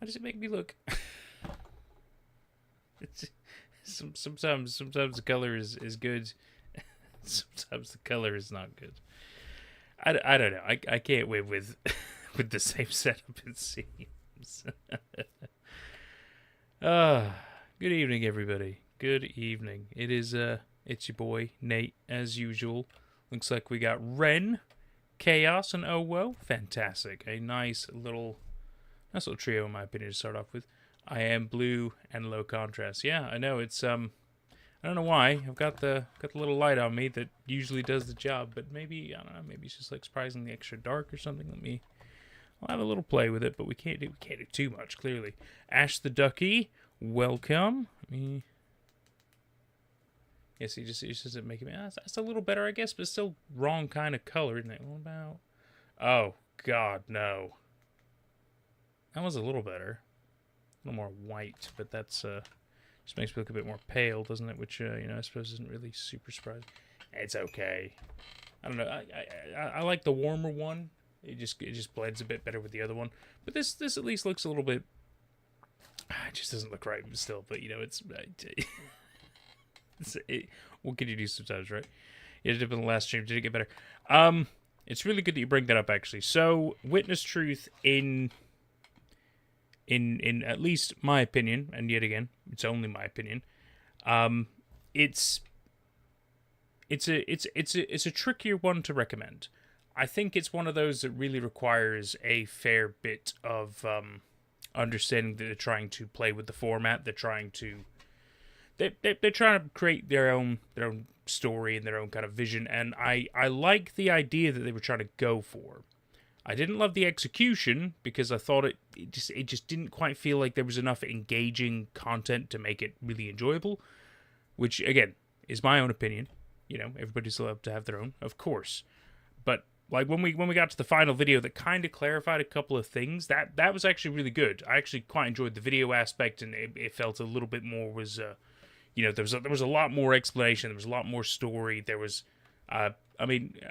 Why does it make me look? It's, sometimes the color is good. Sometimes the color is not good. I don't know. I can't win with with the same setup it seems. Ah, good evening, everybody. Good evening. It's your boy Nate as usual. Looks like we got Ren, Chaos, and Owo. Fantastic. A nice little trio in my opinion to start off with. I am blue and low contrast. Yeah, I know it's I don't know why. I've got the little light on me that usually does the job, but maybe I don't know. Maybe it's just like surprisingly extra dark or something. I'll have a little play with it, but we can't do too much. Clearly, Ash the Ducky, welcome. Yes, he just doesn't make it. That's a little better, I guess, but it's still wrong kind of color, isn't it? What about? Oh God, no. That was a little better, a little more white, but that's just makes me look a bit more pale, doesn't it? Which I suppose isn't really super surprising. It's okay. I don't know. I like the warmer one. It just blends a bit better with the other one. But this at least looks a little bit. It just doesn't look right still. But what can you do sometimes, right? You did it in the last stream. Did it get better? It's really good that you bring that up, actually. So, Witness Truth in at least my opinion, and yet again, it's only my opinion. It's a trickier one to recommend. I think it's one of those that really requires a fair bit of understanding that they're trying to play with the format. They're trying to create their own story and their own kind of vision, and I like the idea that they were trying to go for. I didn't love the execution because I thought it just didn't quite feel like there was enough engaging content to make it really enjoyable, which again is my own opinion. Everybody's allowed to have their own, of course. But like when we got to the final video that kind of clarified a couple of things, that was actually really good. I actually quite enjoyed the video aspect, and it felt a little bit more was there was a lot more explanation, there was a lot more story. There was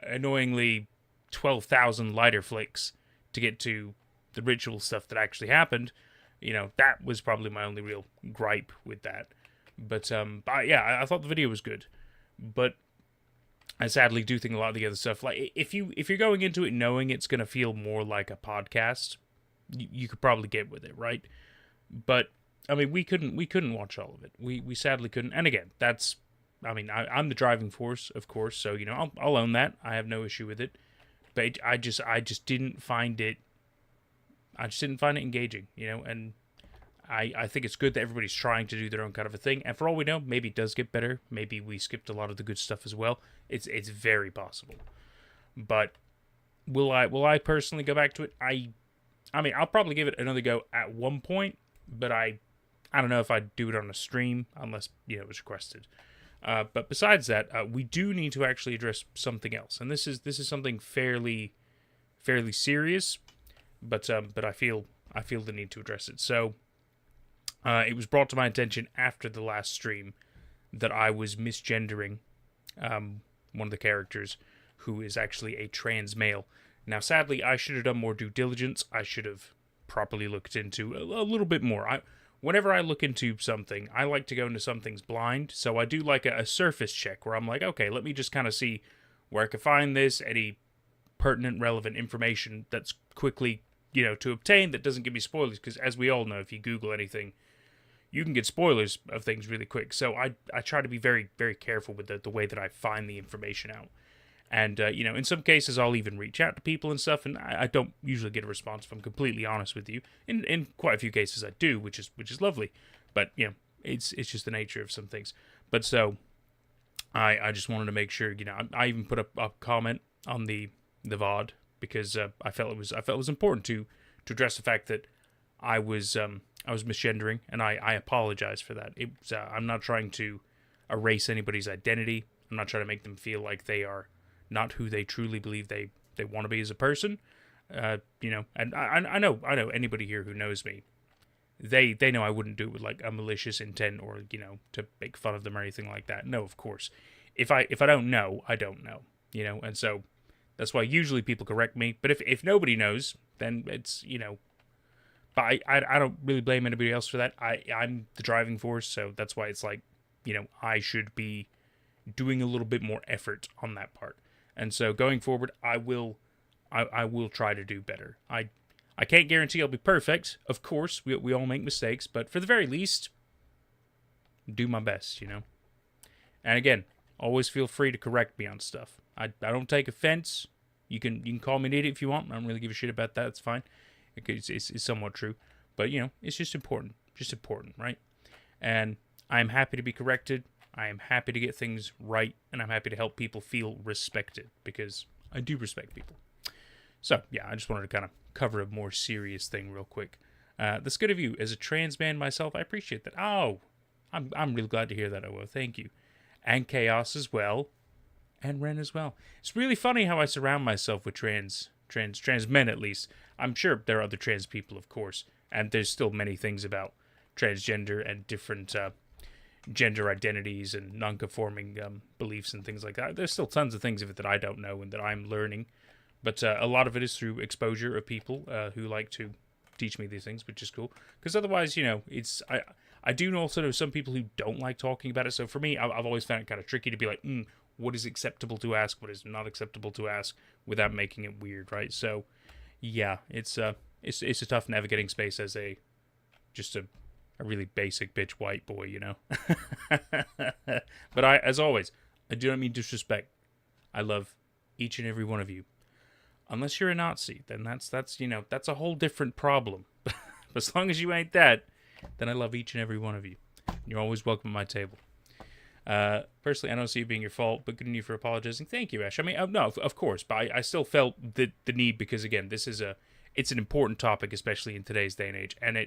annoyingly 12,000 lighter flicks to get to the ritual stuff that actually happened. That was probably my only real gripe with that. But yeah, I thought the video was good. But I sadly do think a lot of the other stuff, like if you're going into it knowing it's going to feel more like a podcast, you could probably get with it, right? But we couldn't watch all of it. We sadly couldn't. And again, I'm the driving force, of course. So I'll own that. I have no issue with it. But I just didn't find it. I just didn't find it engaging, and I think it's good that everybody's trying to do their own kind of a thing. And for all we know, maybe it does get better. Maybe we skipped a lot of the good stuff as well. It's very possible. But will I personally go back to it? I'll probably give it another go at one point, but I don't know if I'd do it on a stream unless it was requested. But besides that, we do need to actually address something else, and this is something fairly serious, but I feel the need to address it. So, it was brought to my attention after the last stream that I was misgendering one of the characters, who is actually a trans male. Now, sadly, I should have done more due diligence. I should have properly looked into a little bit more. Whenever I look into something, I like to go into something's blind, so I do like a surface check where I'm like, okay, let me just kind of see where I can find this, any pertinent, relevant information that's quickly, to obtain that doesn't give me spoilers, because as we all know, if you Google anything, you can get spoilers of things really quick. So I try to be very, very careful with the way that I find the information out. And, in some cases, I'll even reach out to people and stuff, and I don't usually get a response if I'm completely honest with you. In quite a few cases, I do, which is lovely. But, it's just the nature of some things. But so, I just wanted to make sure, I even put a comment on the VOD, because I felt it was important to address the fact that I was misgendering, and I apologize for that. I'm not trying to erase anybody's identity. I'm not trying to make them feel like they are not who they truly believe they want to be as a person. And I know anybody here who knows me, they know I wouldn't do it with like a malicious intent or to make fun of them or anything like that. No, of course. If I don't know, I don't know. And so that's why usually people correct me. But if nobody knows, then it's But I don't really blame anybody else for that. I'm the driving force, so that's why it's like, I should be doing a little bit more effort on that part. And so going forward, I will try to do better. I can't guarantee I'll be perfect. Of course, we all make mistakes, but for the very least, do my best, And again, always feel free to correct me on stuff. I don't take offense. You can call me an idiot if you want. I don't really give a shit about that. It's fine. It's somewhat true. But, it's just important. Just important, right? And I'm happy to be corrected. I am happy to get things right. And I'm happy to help people feel respected. Because I do respect people. So, yeah, I just wanted to kind of cover a more serious thing real quick. That's good of you. As a trans man myself, I appreciate that. Oh, I'm really glad to hear that, Owo. Thank you. And Chaos as well. And Ren as well. It's really funny how I surround myself with trans men, at least. I'm sure there are other trans people, of course. And there's still many things about transgender and different gender identities and non-conforming beliefs and things like that. There's still tons of things of it that I don't know and that I'm learning. But a lot of it is through exposure of people who like to teach me these things, which is cool. Because otherwise, it's... I do also know some people who don't like talking about it. So for me, I've always found it kind of tricky to be like, what is acceptable to ask, what is not acceptable to ask, without making it weird, right? So, yeah, it's a tough navigating space as just a really basic bitch white boy, But as always, I do not mean disrespect. I love each and every one of you. Unless you're a Nazi, then that's a whole different problem. But as long as you ain't that, then I love each and every one of you. You're always welcome at my table. Personally, I don't see it being your fault, but good on you for apologizing. Thank you, Ash. I mean, no, of course, but I still felt the need because, again, it's an important topic, especially in today's day and age, and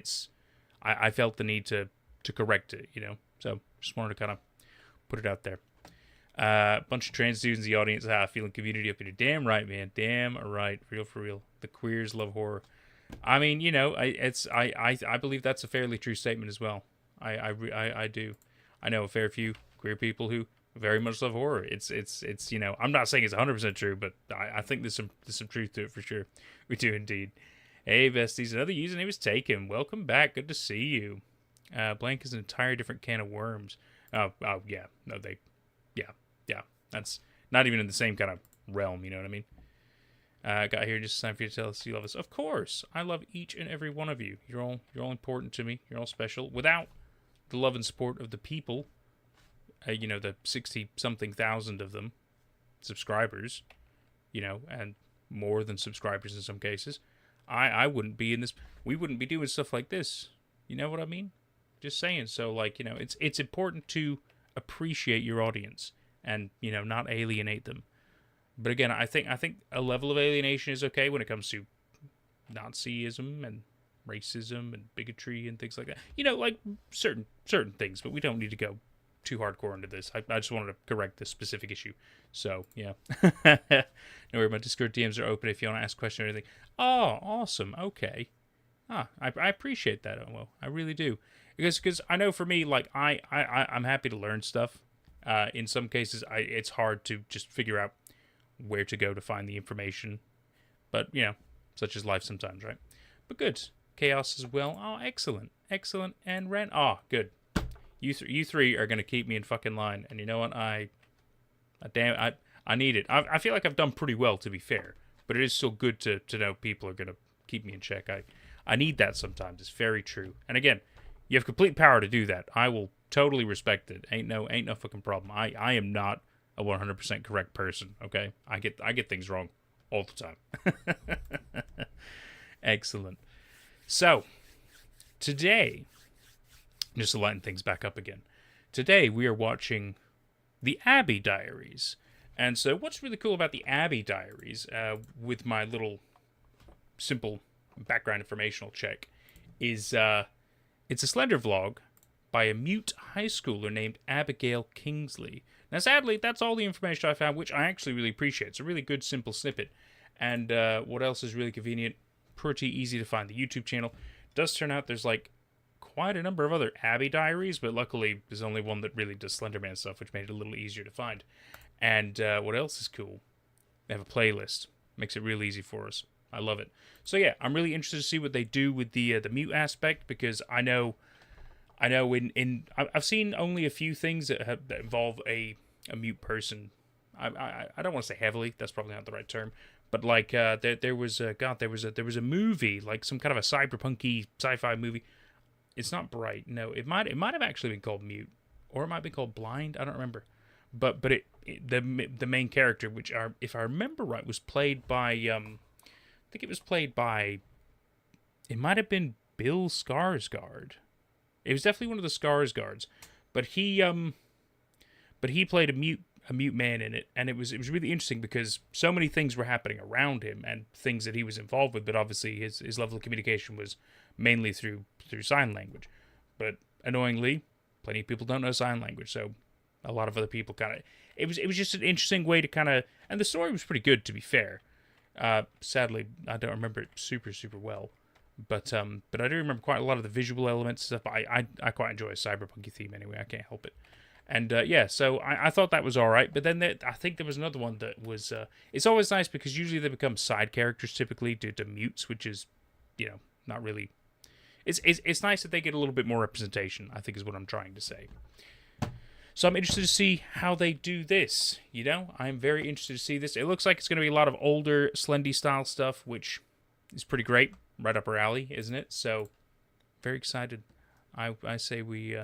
I felt the need to correct it, So just wanted to kind of put it out there. Bunch of trans dudes in the audience, feeling community up in here. Damn right, man. Damn right. Real for real. The queers love horror. I mean, I believe that's a fairly true statement as well. I do. I know a fair few queer people who very much love horror. It's I'm not saying it's 100% true, but I think there's some truth to it for sure. We do indeed. Hey, besties, another username is taken. Welcome back. Good to see you. Blank is an entire different can of worms. Oh yeah. No, yeah. That's not even in the same kind of realm, you know what I mean? Got here just in time for you to tell us you love us. Of course, I love each and every one of you. You're all important to me. You're all special. Without the love and support of the people, the 60-something thousand of them, subscribers, and more than subscribers in some cases, I wouldn't be in this. We wouldn't be doing stuff like this. You know what I mean? Just saying. So, it's important to appreciate your audience and not alienate them. But again, I think a level of alienation is okay when it comes to Nazism and racism and bigotry and things like that. Like certain things, but we don't need to go too hardcore into this. I just wanted to correct this specific issue. So, yeah. No worry, my Discord DMs are open if you want to ask questions or anything. Oh, awesome. Okay. I appreciate that, Omo. I really do. Because I know for me, like, I'm happy to learn stuff. In some cases, it's hard to just figure out where to go to find the information. But, such is life sometimes, right? But good. Chaos as well. Oh, excellent. Excellent. And Ren. Oh, good. You three are going to keep me in fucking line. And you know what? I need it. I feel like I've done pretty well, to be fair. But it is so good to know people are going to keep me in check. I need that sometimes. It's very true. And again, you have complete power to do that. I will totally respect it. Ain't no fucking problem. I am not a 100% correct person, okay? I get things wrong all the time. Excellent. So, today, just to lighten things back up again, today we are watching the Abbey Diaries. And so what's really cool about the Abbey Diaries, with my little simple background informational check, is it's a Slender vlog by a mute high schooler named Abigail Kingsley. Now, sadly, that's all the information I found, which I actually really appreciate. It's a really good, simple snippet. And what else is really convenient? Pretty easy to find. The YouTube channel does turn out there's, like, quite a number of other Abbey Diaries, but luckily there's only one that really does Slenderman stuff, which made it a little easier to find. And what else is cool? They have a playlist. Makes it real easy for us. I love it. So yeah, I'm really interested to see what they do with the mute aspect, because I know I've seen only a few things that involve a mute person. I don't want to say heavily. That's probably not the right term. But like there was there was a movie, like some kind of a cyberpunky sci-fi movie. It's not Bright. No, it might have actually been called Mute, or it might be called Blind. I don't remember. But the main character, which if I remember right, was played by I think it was played by, it might have been Bill Skarsgård. It was definitely one of the Skarsgårds, but he played a mute man in it, and it was really interesting because so many things were happening around him and things that he was involved with, but obviously his level of communication was mainly through sign language. But annoyingly, plenty of people don't know sign language, so a lot of other people kind of, it was just an interesting way to kind of, and the story was pretty good, to be fair. Sadly, I don't remember it super well. But I do remember quite a lot of the visual elements and stuff. I quite enjoy a cyberpunky theme anyway. I can't help it. And yeah, so I thought that was all right. But then I think there was another one that was. It's always nice because usually they become side characters typically due to mutes, which is, not really. It's nice that they get a little bit more representation, I think is what I'm trying to say. So I'm interested to see how they do this. I'm very interested to see this. It looks like it's going to be a lot of older Slendy style stuff, which is pretty great. Right up our alley, isn't it? So, very excited. I say we,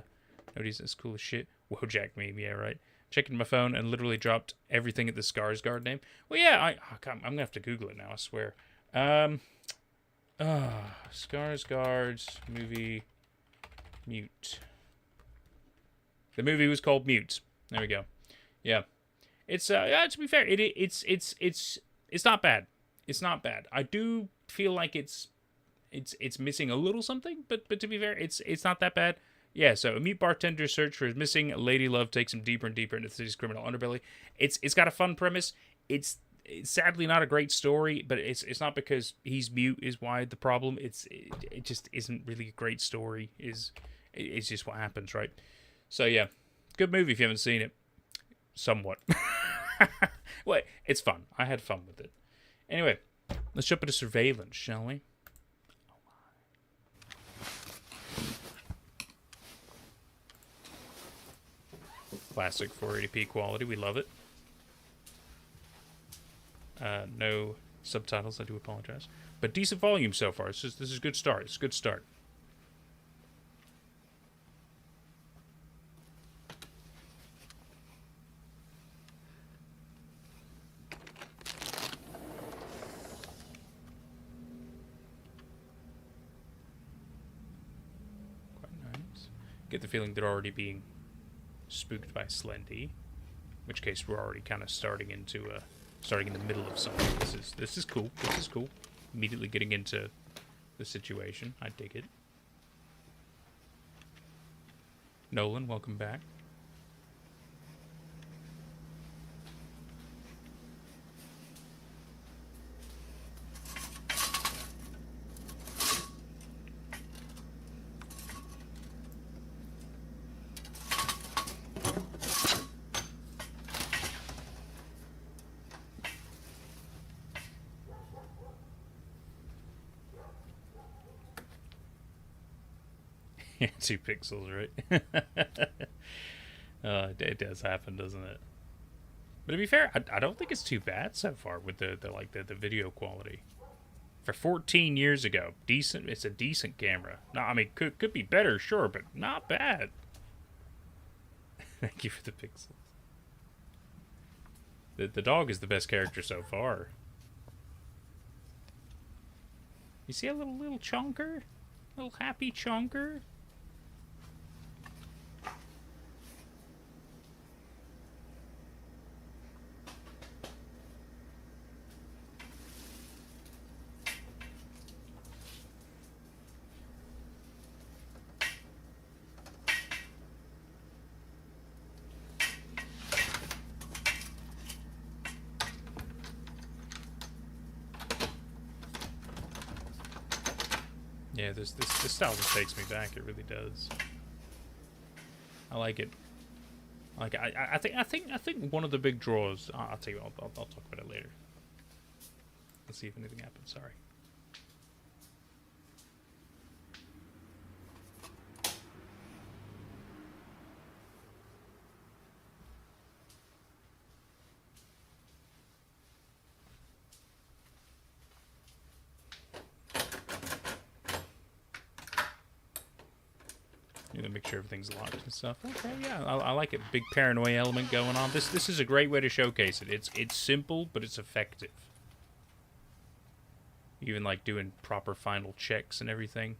nobody's this cool as shit. Wojak meme, yeah, right. Checking my phone and literally dropped everything at the Skarsgård name. Well, yeah, I'm gonna have to Google it now, I swear. Skarsgård's movie, Mute. The movie was called Mute. There we go. Yeah. It's, to be fair, it's not bad. It's not bad. I do feel like it's missing a little something, but to be fair, it's not that bad. Yeah, so a mute bartender's search for his missing lady love takes him deeper and deeper into the city's criminal underbelly. It's got a fun premise. It's sadly not a great story, but it's not because he's mute is why the problem. It just isn't really a great story. It's just what happens, right? So yeah, good movie if you haven't seen it. Somewhat. Well, it's fun. I had fun with it. Anyway, let's jump into surveillance, shall we? Classic 480p quality. We love it. No subtitles. I do apologize. But decent volume so far. This is a good start. It's a good start. Quite nice. Get the feeling they're already being spooked by Slendy, in which case we're already kind of starting in the middle of something. This is cool. This is cool. Immediately getting into the situation. I dig it. Nolan, welcome back. Yeah, 2 pixels, right? It does happen, doesn't it? But to be fair, I don't think it's too bad so far with the video quality. For 14 years ago, decent. It's a decent camera. No, I mean could be better, sure, but not bad. Thank you for the pixels. The dog is the best character so far. You see a little chonker, little happy chonker. Yeah, this style just takes me back. It really does. I like it. Like I think one of the big draws. I'll tell you. I'll talk about it later. Let's see if anything happens. Sorry. You know, make sure everything's locked and stuff. Okay, yeah, I like it. Big paranoia element going on. This is a great way to showcase it. It's simple, but it's effective. Even like doing proper final checks and everything.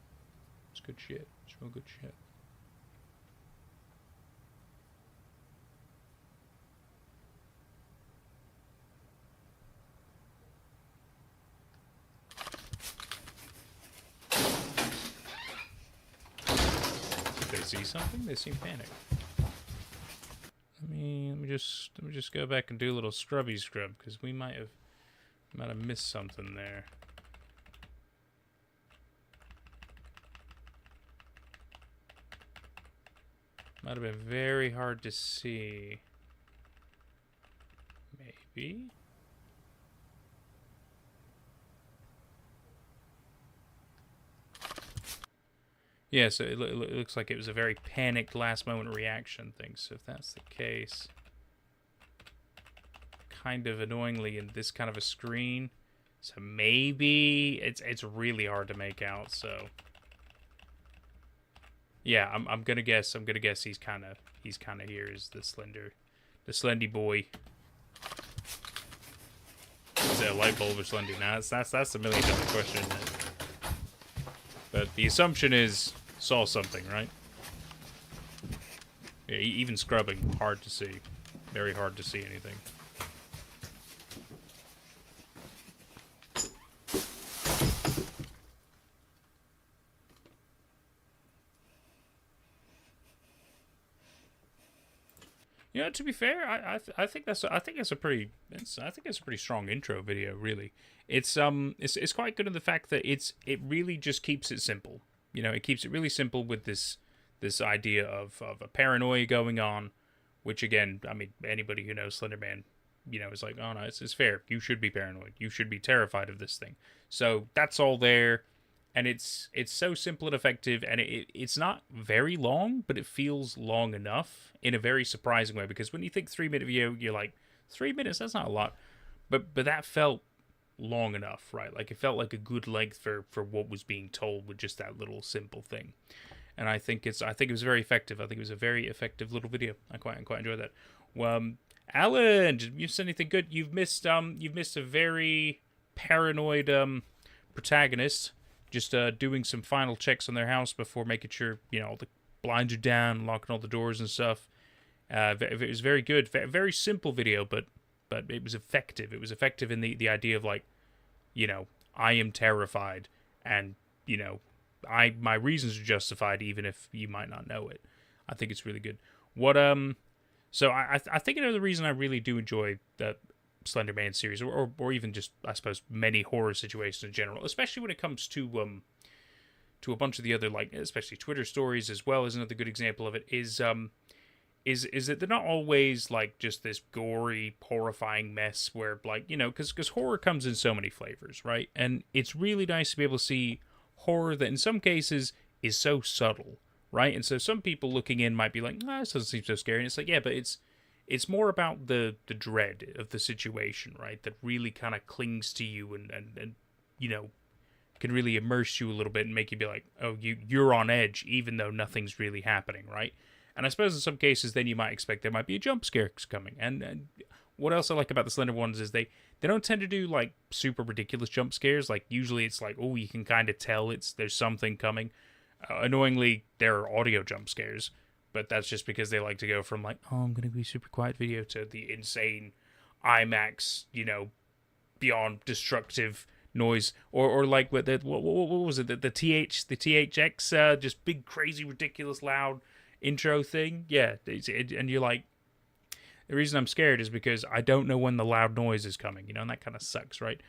It's good shit. It's real good shit. If they see something, they seem panicked. Let me just go back and do a little scrubby scrub because we might have missed something there. Might have been very hard to see. Maybe. Yeah, so it looks like it was a very panicked last moment reaction thing. So if that's the case, kind of annoyingly in this kind of a screen, so maybe it's really hard to make out. So yeah, I'm gonna guess he's kind of here is the Slendy boy. Is it a light bulb or Slendy? Now that's the $1 million question, isn't it? But the assumption is saw something, right? Yeah, even scrubbing, hard to see. Very hard to see anything. You know, to be fair, I think that's a pretty strong intro video. Really, it's quite good in the fact that it really just keeps it simple. You know, it keeps it really simple with this idea of a paranoia going on, which again, I mean, anybody who knows Slenderman, you know, is like, oh no, it's fair. You should be paranoid. You should be terrified of this thing. So that's all there. And it's so simple and effective, and it's not very long, but it feels long enough in a very surprising way. Because when you think 3-minute video, you're like, 3 minutes, that's not a lot. But that felt long enough, right? Like, it felt like a good length for what was being told with just that little simple thing. And I think it was very effective. I think it was a very effective little video. I quite enjoyed that. Alan, did you miss anything good? You've missed a very paranoid protagonist. Just doing some final checks on their house before making sure, you know, all the blinds are down, locking all the doors and stuff. It was very good. Very simple video, but it was effective. It was effective in the idea of, like, you know, I am terrified, and, you know, my reasons are justified even if you might not know it. I think it's really good. So I think another reason I really do enjoy the Slenderman series, or even just, I suppose, many horror situations in general, especially when it comes to a bunch of the other, like, especially Twitter stories as well, is another good example of it, is that they're not always, like, just this gory, horrifying mess where, like, you know, because horror comes in so many flavors, right? And it's really nice to be able to see horror that in some cases is so subtle, right? And so some people looking in might be like, this doesn't seem so scary. And it's like, yeah, but it's more about the dread of the situation, right? That really kind of clings to you and you know, can really immerse you a little bit and make you be like, oh, you're on edge, even though nothing's really happening, right? And I suppose in some cases, then you might expect there might be a jump scare coming. And what else I like about the Slender ones is they don't tend to do, like, super ridiculous jump scares. Like, usually it's like, oh, you can kind of tell there's something coming. Annoyingly, there are audio jump scares. But that's just because they like to go from, like, oh, I'm going to be super quiet video to the insane IMAX, you know, beyond destructive noise. Or like, what was it? The THX, just big, crazy, ridiculous, loud intro thing. Yeah, and you're like, the reason I'm scared is because I don't know when the loud noise is coming, you know, and that kind of sucks, right?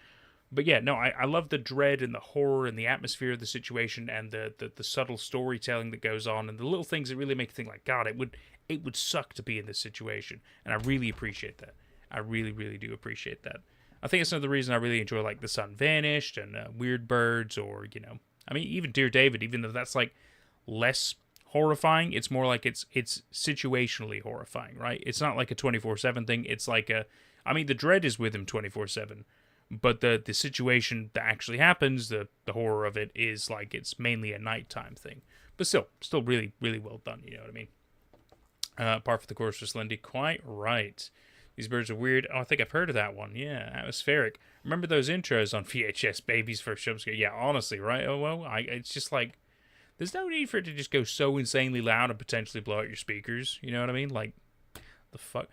But yeah, no, I love the dread and the horror and the atmosphere of the situation and the subtle storytelling that goes on and the little things that really make you think, like, God, it would suck to be in this situation. And I really appreciate that. I really, really do appreciate that. I think it's another reason I really enjoy like The Sun Vanished and Weird Birds, or I mean, even Dear David. Even though that's like less horrifying, it's more like it's situationally horrifying, right? It's not like a 24/7 thing. It's like I mean, the dread is with him 24/7, but the situation that actually happens, the horror of it is like it's mainly a nighttime thing. But still really really well done. You know what I mean? Apart from the chorus for Slendy, quite right. These birds are weird. Oh, I think I've heard of that one. Yeah, atmospheric. Remember those intros on VHS? Baby's first jump scare. Yeah, honestly, right? Oh well, it's just like there's no need for it to just go so insanely loud and potentially blow out your speakers. You know what I mean? Like the fuck.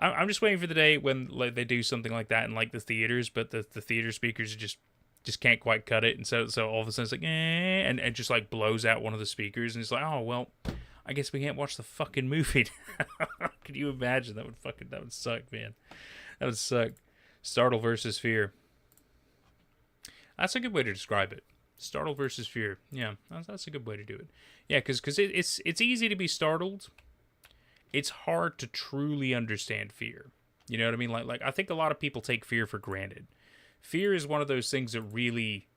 I'm just waiting for the day when like they do something like that in like the theaters, but the theater speakers just can't quite cut it, and so all of a sudden it's like and just like blows out one of the speakers, and it's like, oh well, I guess we can't watch the fucking movie. Can you imagine? That would suck, man. That would suck. Startle versus fear. That's a good way to describe it. Startle versus fear. Yeah, that's a good way to do it. Yeah, because it's easy to be startled. It's hard to truly understand fear. You know what I mean? Like I think a lot of people take fear for granted. Fear is one of those things that really,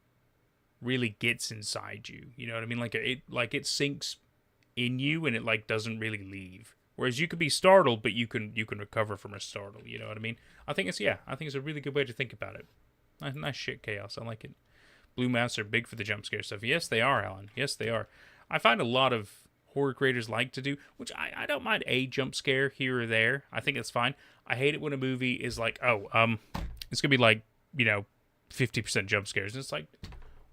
really gets inside you. You know what I mean? Like it sinks in you and it like doesn't really leave. Whereas you could be startled, but you can recover from a startle. You know what I mean? I think it's a really good way to think about it. Nice shit, Chaos. I like it. Blue masks are big for the jump scare stuff. Yes, they are, Alan. Yes, they are. I find a lot of horror creators like to do, which I don't mind a jump scare here or there. I think it's fine. I hate it when a movie is like, it's gonna be like 50% jump scares, and it's like,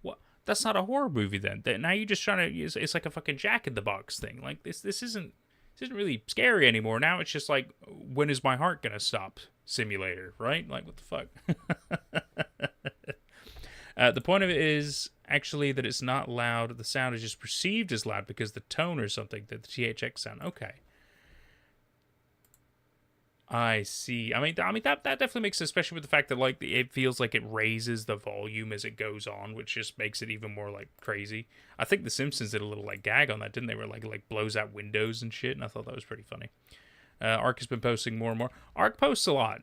what? That's not a horror movie then. Now you're just trying to. It's like a fucking Jack in the Box thing. Like this isn't really scary anymore. Now it's just like, when is my heart gonna stop? Simulator, right? Like what the fuck? The point of it is actually that it's not loud. The sound is just perceived as loud because the tone or something, the THX sound. Okay. I see. I mean that definitely makes sense, especially with the fact that like it feels like it raises the volume as it goes on, which just makes it even more like crazy. I think The Simpsons did a little like gag on that, didn't they? Where like blows out windows and shit, and I thought that was pretty funny. Ark has been posting more and more. Ark posts a lot.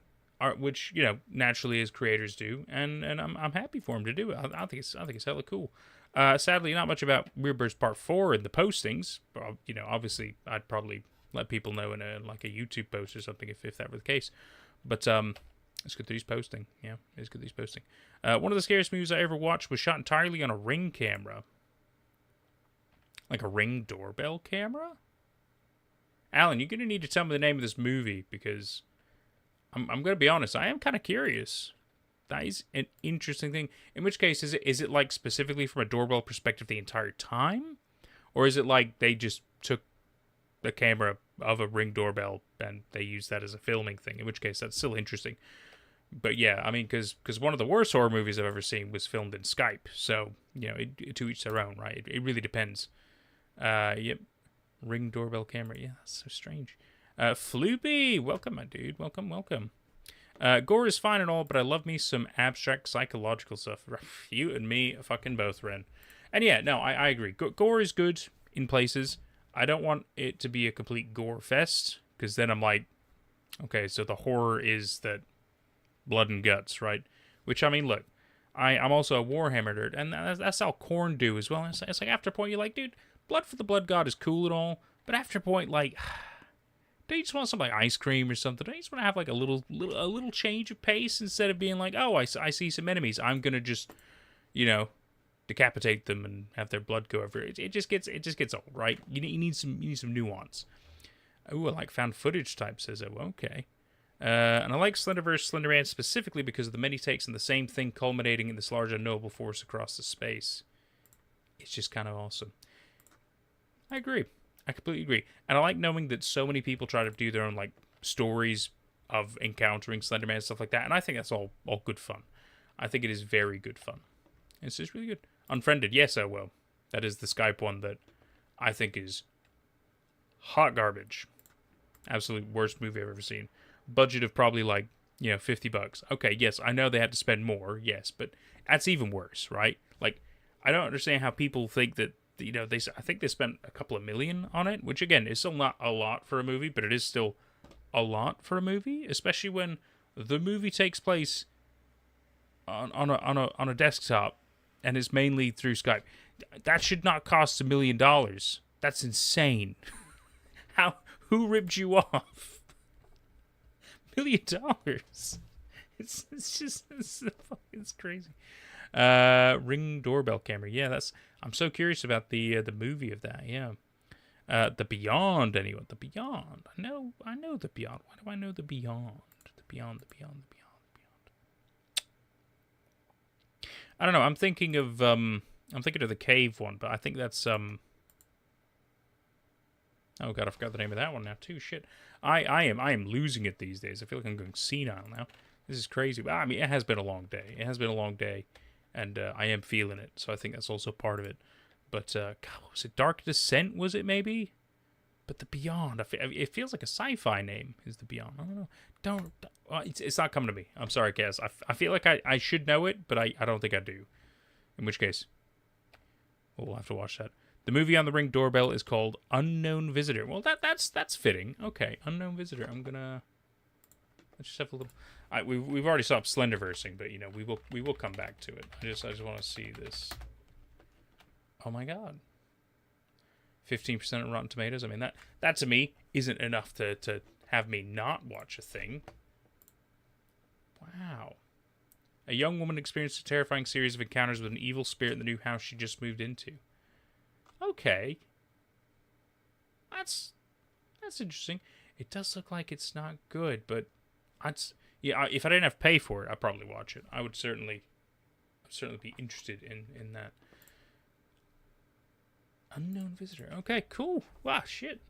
Which naturally as creators do, and I'm happy for him to do it. I think it's hella cool. Sadly, not much about Weird Birds Part 4 in the postings. Obviously I'd probably let people know in a YouTube post or something if that were the case. But it's good that he's posting. Yeah, it's good that he's posting. One of the scariest movies I ever watched was shot entirely on a Ring camera, like a Ring doorbell camera. Alan, you're gonna need to tell me the name of this movie because I'm going to be honest, I am kind of curious. That is an interesting thing. In which case, is it like specifically from a doorbell perspective the entire time? Or is it like they just took the camera of a Ring doorbell and they used that as a filming thing? In which case, that's still interesting. But yeah, I mean, because one of the worst horror movies I've ever seen was filmed in Skype. So, to each their own, right? It really depends. Yep. Ring doorbell camera. Yeah, that's so strange. Floopy, welcome, my dude. Welcome. Gore is fine and all, but I love me some abstract psychological stuff. You and me, fucking both, Ren. And yeah, no, I agree. Gore is good in places. I don't want it to be a complete gore fest, because then I'm like, okay, so the horror is that blood and guts, right? Which, I mean, look, I'm also a Warhammer nerd, and that's how Korn do as well. It's like after a point, you're like, dude, Blood for the Blood God is cool and all, but after a point, like, don't you just want some like ice cream or something? Don't you just want to have like a little change of pace instead of being like, oh, I see some enemies, I'm gonna just, decapitate them and have their blood go everywhere. It just gets old, right? You need some nuance. Ooh, I like found footage type, says oh, okay. And I like Slenderverse, Slenderman specifically because of the many takes and the same thing culminating in this large unknowable force across the space. It's just kind of awesome. I agree. I completely agree. And I like knowing that so many people try to do their own like stories of encountering Slenderman and stuff like that. And I think that's all good fun. I think it is very good fun. It's just really good. Unfriended, yes, I will. That is the Skype one that I think is hot garbage. Absolute worst movie I've ever seen. Budget of probably like, $50. Okay, yes, I know they had to spend more, yes, but that's even worse, right? Like, I don't understand how people think that, I think they spent a couple of million on it, which again is still not a lot for a movie, but it is still a lot for a movie, especially when The movie takes place on a desktop, and it's mainly through Skype. That should not cost $1 million. That's insane. How? Who ripped you off? $1 million. It's crazy. Ring doorbell camera. Yeah, that's. I'm so curious about the movie of that. Yeah. The Beyond. Anyone? The Beyond. I know the Beyond. Why do I know the Beyond? The Beyond. I don't know. I'm thinking of the Cave one, but I think that's Oh god, I forgot the name of that one now too. Shit. I am losing it these days. I feel like I'm going senile now. This is crazy. But I mean, it has been a long day. And I am feeling it. So I think that's also part of it. But God, what was it? Dark Descent, was it maybe? But the Beyond, it feels like a sci-fi name. Is the Beyond? I don't know. It's not coming to me. I'm sorry, Cass. I feel like I should know it, but I don't think I do. In which case, we'll have to watch that. The movie on the Ring doorbell is called Unknown Visitor. Well, that's fitting. Okay, Unknown Visitor. Let's just have a little. We've already stopped Slenderversing, but we will come back to it. I just want to see this. Oh my god. 15% on Rotten Tomatoes. I mean that to me isn't enough to have me not watch a thing. Wow. A young woman experienced a terrifying series of encounters with an evil spirit in the new house she just moved into. Okay. That's interesting. It does look like it's not good, but if I didn't have to pay for it, I'd probably watch it. I would certainly be interested in that. Unknown Visitor. Okay, cool. Wow, shit.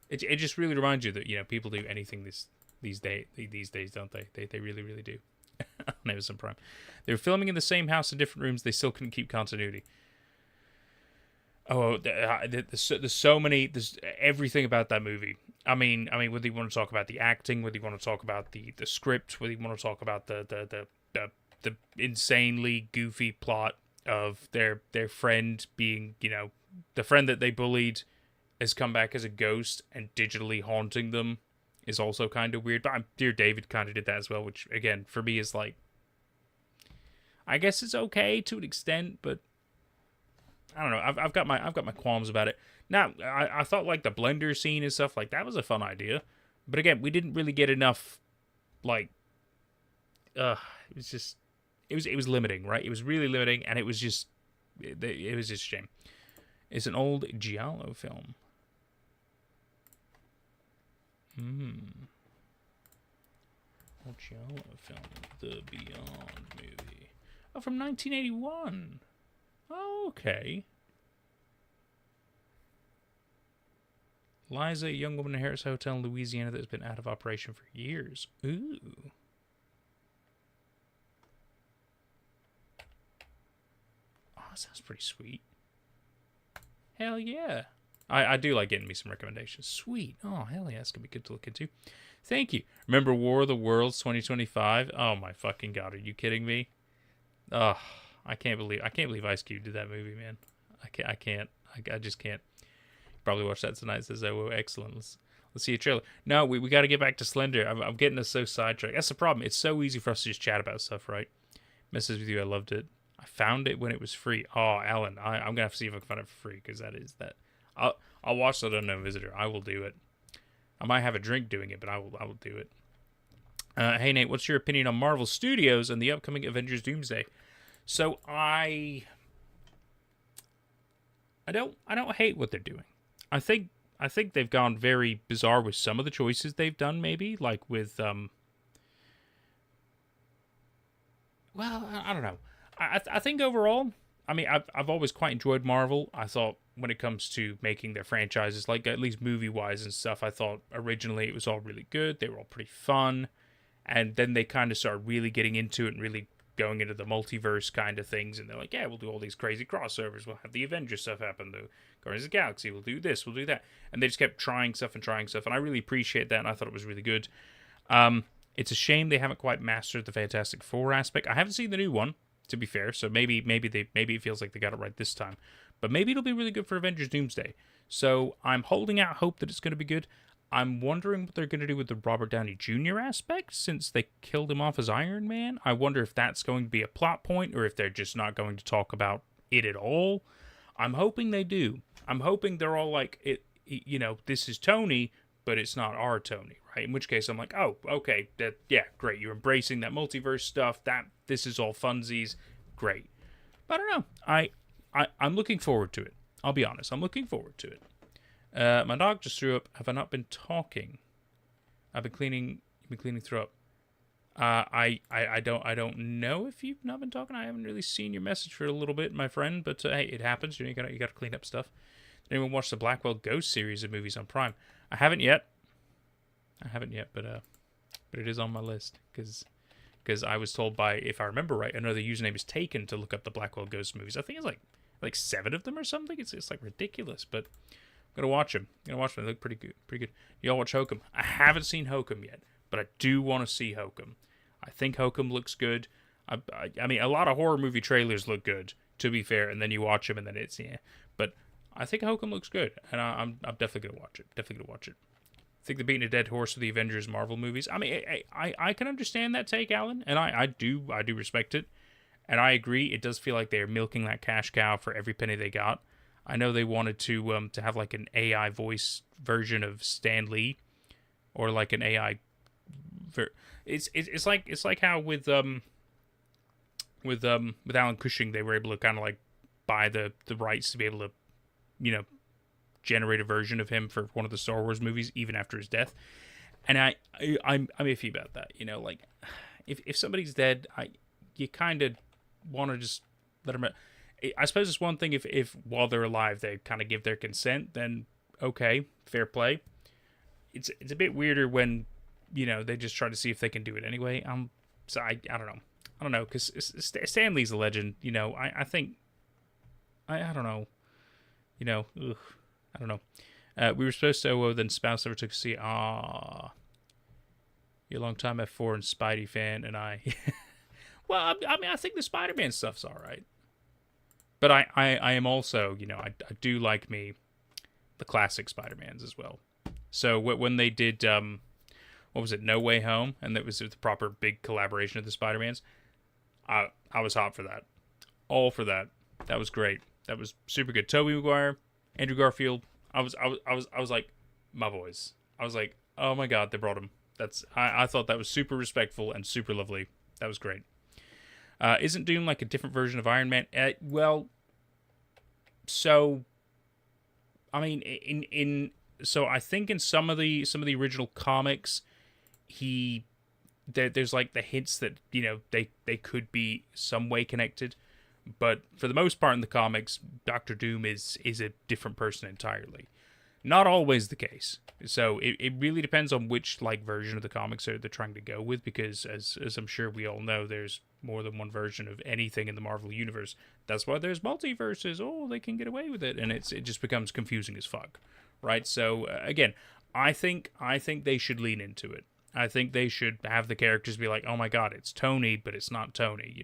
It just really reminds you that people do anything these days, don't they? They really do. On Amazon Prime. They were filming in the same house in different rooms. They still couldn't keep continuity. Oh, there's so many. There's everything about that movie. I mean, whether you want to talk about the acting, whether you want to talk about the script, whether you want to talk about the insanely goofy plot of their friend being, the friend that they bullied has come back as a ghost and digitally haunting them is also kind of weird. But Dear David kind of did that as well, which again for me is like, I guess it's okay to an extent, but I don't know. I've got my qualms about it. Now, I thought like the blender scene and stuff like that was a fun idea, but again, we didn't really get enough. Like, it was limiting, right? It was really limiting, and it was just a shame. It's an old giallo film. Old giallo film, The Beyond movie. Oh, from 1981. Oh, okay. Liza, a young woman inherits a hotel in Louisiana that has been out of operation for years. Ooh. Oh, that sounds pretty sweet. Hell yeah. I do like getting me some recommendations. Sweet. Oh, hell yeah. That's going to be good to look into. Thank you. Remember War of the Worlds 2025? Oh, my fucking God. Are you kidding me? Oh, I can't believe Ice Cube did that movie, man. I just can't. Probably watch that tonight. It says, oh, excellent. Let's see a trailer. No, we got to get back to Slender. I'm getting us so sidetracked. That's the problem. It's so easy for us to just chat about stuff, right? Messes with you. I loved it. I found it when it was free. Oh, Alan, I'm going to have to see if I can find it for free, because that. I'll watch that Unknown Visitor. I will do it. I might have a drink doing it, but I will do it. Hey, Nate, what's your opinion on Marvel Studios and the upcoming Avengers Doomsday? So I don't hate what they're doing. I think they've gone very bizarre with some of the choices they've done, maybe, like with well, I don't know. I think overall, I mean, I've always quite enjoyed Marvel. I thought when it comes to making their franchises, like at least movie-wise and stuff, I thought originally it was all really good. They were all pretty fun. And then they kind of started really getting into it and really going into the multiverse kind of things. And they're like, yeah, we'll do all these crazy crossovers. We'll have the Avengers stuff happen. The Guardians of the Galaxy, we'll do this, we'll do that. And they just kept trying stuff. And I really appreciate that. And I thought it was really good. It's a shame they haven't quite mastered the Fantastic Four aspect. I haven't seen the new one, to be fair. So maybe it feels like they got it right this time. But maybe it'll be really good for Avengers Doomsday. So I'm holding out hope that it's going to be good. I'm wondering what they're going to do with the Robert Downey Jr. aspect since they killed him off as Iron Man. I wonder if that's going to be a plot point or if they're just not going to talk about it at all. I'm hoping they do. I'm hoping they're all like, this is Tony, but it's not our Tony, right? In which case I'm like, oh, okay, yeah, great. You're embracing that multiverse stuff. This is all funsies. Great. But I don't know. I'm looking forward to it. I'll be honest. I'm looking forward to it. My dog just threw up. Have I not been talking? I've been cleaning. You've been cleaning throw up. I don't know if you've not been talking. I haven't really seen your message for a little bit, my friend. But hey, it happens. You gotta clean up stuff. Did anyone watch the Blackwell Ghost series of movies on Prime? I haven't yet, but it is on my list because I was told by, if I remember right, another username is taken to look up the Blackwell Ghost movies. I think it's like 7 of them or something. It's like ridiculous, but I'm gonna watch them. They look pretty good. Y'all watch Hokum? I haven't seen Hokum yet, but I do want to see Hokum. I think Hokum looks good. I mean, a lot of horror movie trailers look good, to be fair, and then you watch them and then it's But I think Hokum looks good, and I'm definitely gonna watch it. I think they're beating a dead horse with the Avengers Marvel movies. I mean, I can understand that take, Alan, and I do respect it, and I agree. It does feel like they're milking that cash cow for every penny they got. I know they wanted to have like an AI voice version of Stan Lee, or like an AI. It's like how with Alan Cushing they were able to kind of like buy the rights to be able to, generate a version of him for one of the Star Wars movies even after his death. And I'm iffy about that. Like if somebody's dead, you kind of want to just let them. I suppose it's one thing if while they're alive they kind of give their consent, then okay, fair play. It's a bit weirder when they just try to see if they can do it anyway. So I don't know because Stan Lee's a legend. I think I don't know. I don't know. We were supposed to, then spouse never took to see. You're a long time F4 and Spidey fan, and I. Well, I mean, I think the Spider-Man stuff's all right. But I am also, I do like me the classic Spider-Mans as well. So when they did, what was it, No Way Home, and that was the proper big collaboration of the Spider-Mans, I was hot for that. All for that. That was great. That was super good. Tobey Maguire, Andrew Garfield. I was like, my boys. I was like, oh my god, they brought him. I thought that was super respectful and super lovely. That was great. Isn't Doom like a different version of Iron Man? Well, so I mean, so I think in some of the original comics, there's like the hints that they could be some way connected, but for the most part in the comics, Doctor Doom is a different person entirely. Not always the case. So it really depends on which version of the comics they're trying to go with, because as I'm sure we all know, there's more than one version of anything in the Marvel universe. That's why there's multiverses. Oh, they can get away with it, and it just becomes confusing as fuck, right? So again, I think they should lean into it. I think they should have the characters be like, oh my god, it's Tony, but it's not Tony.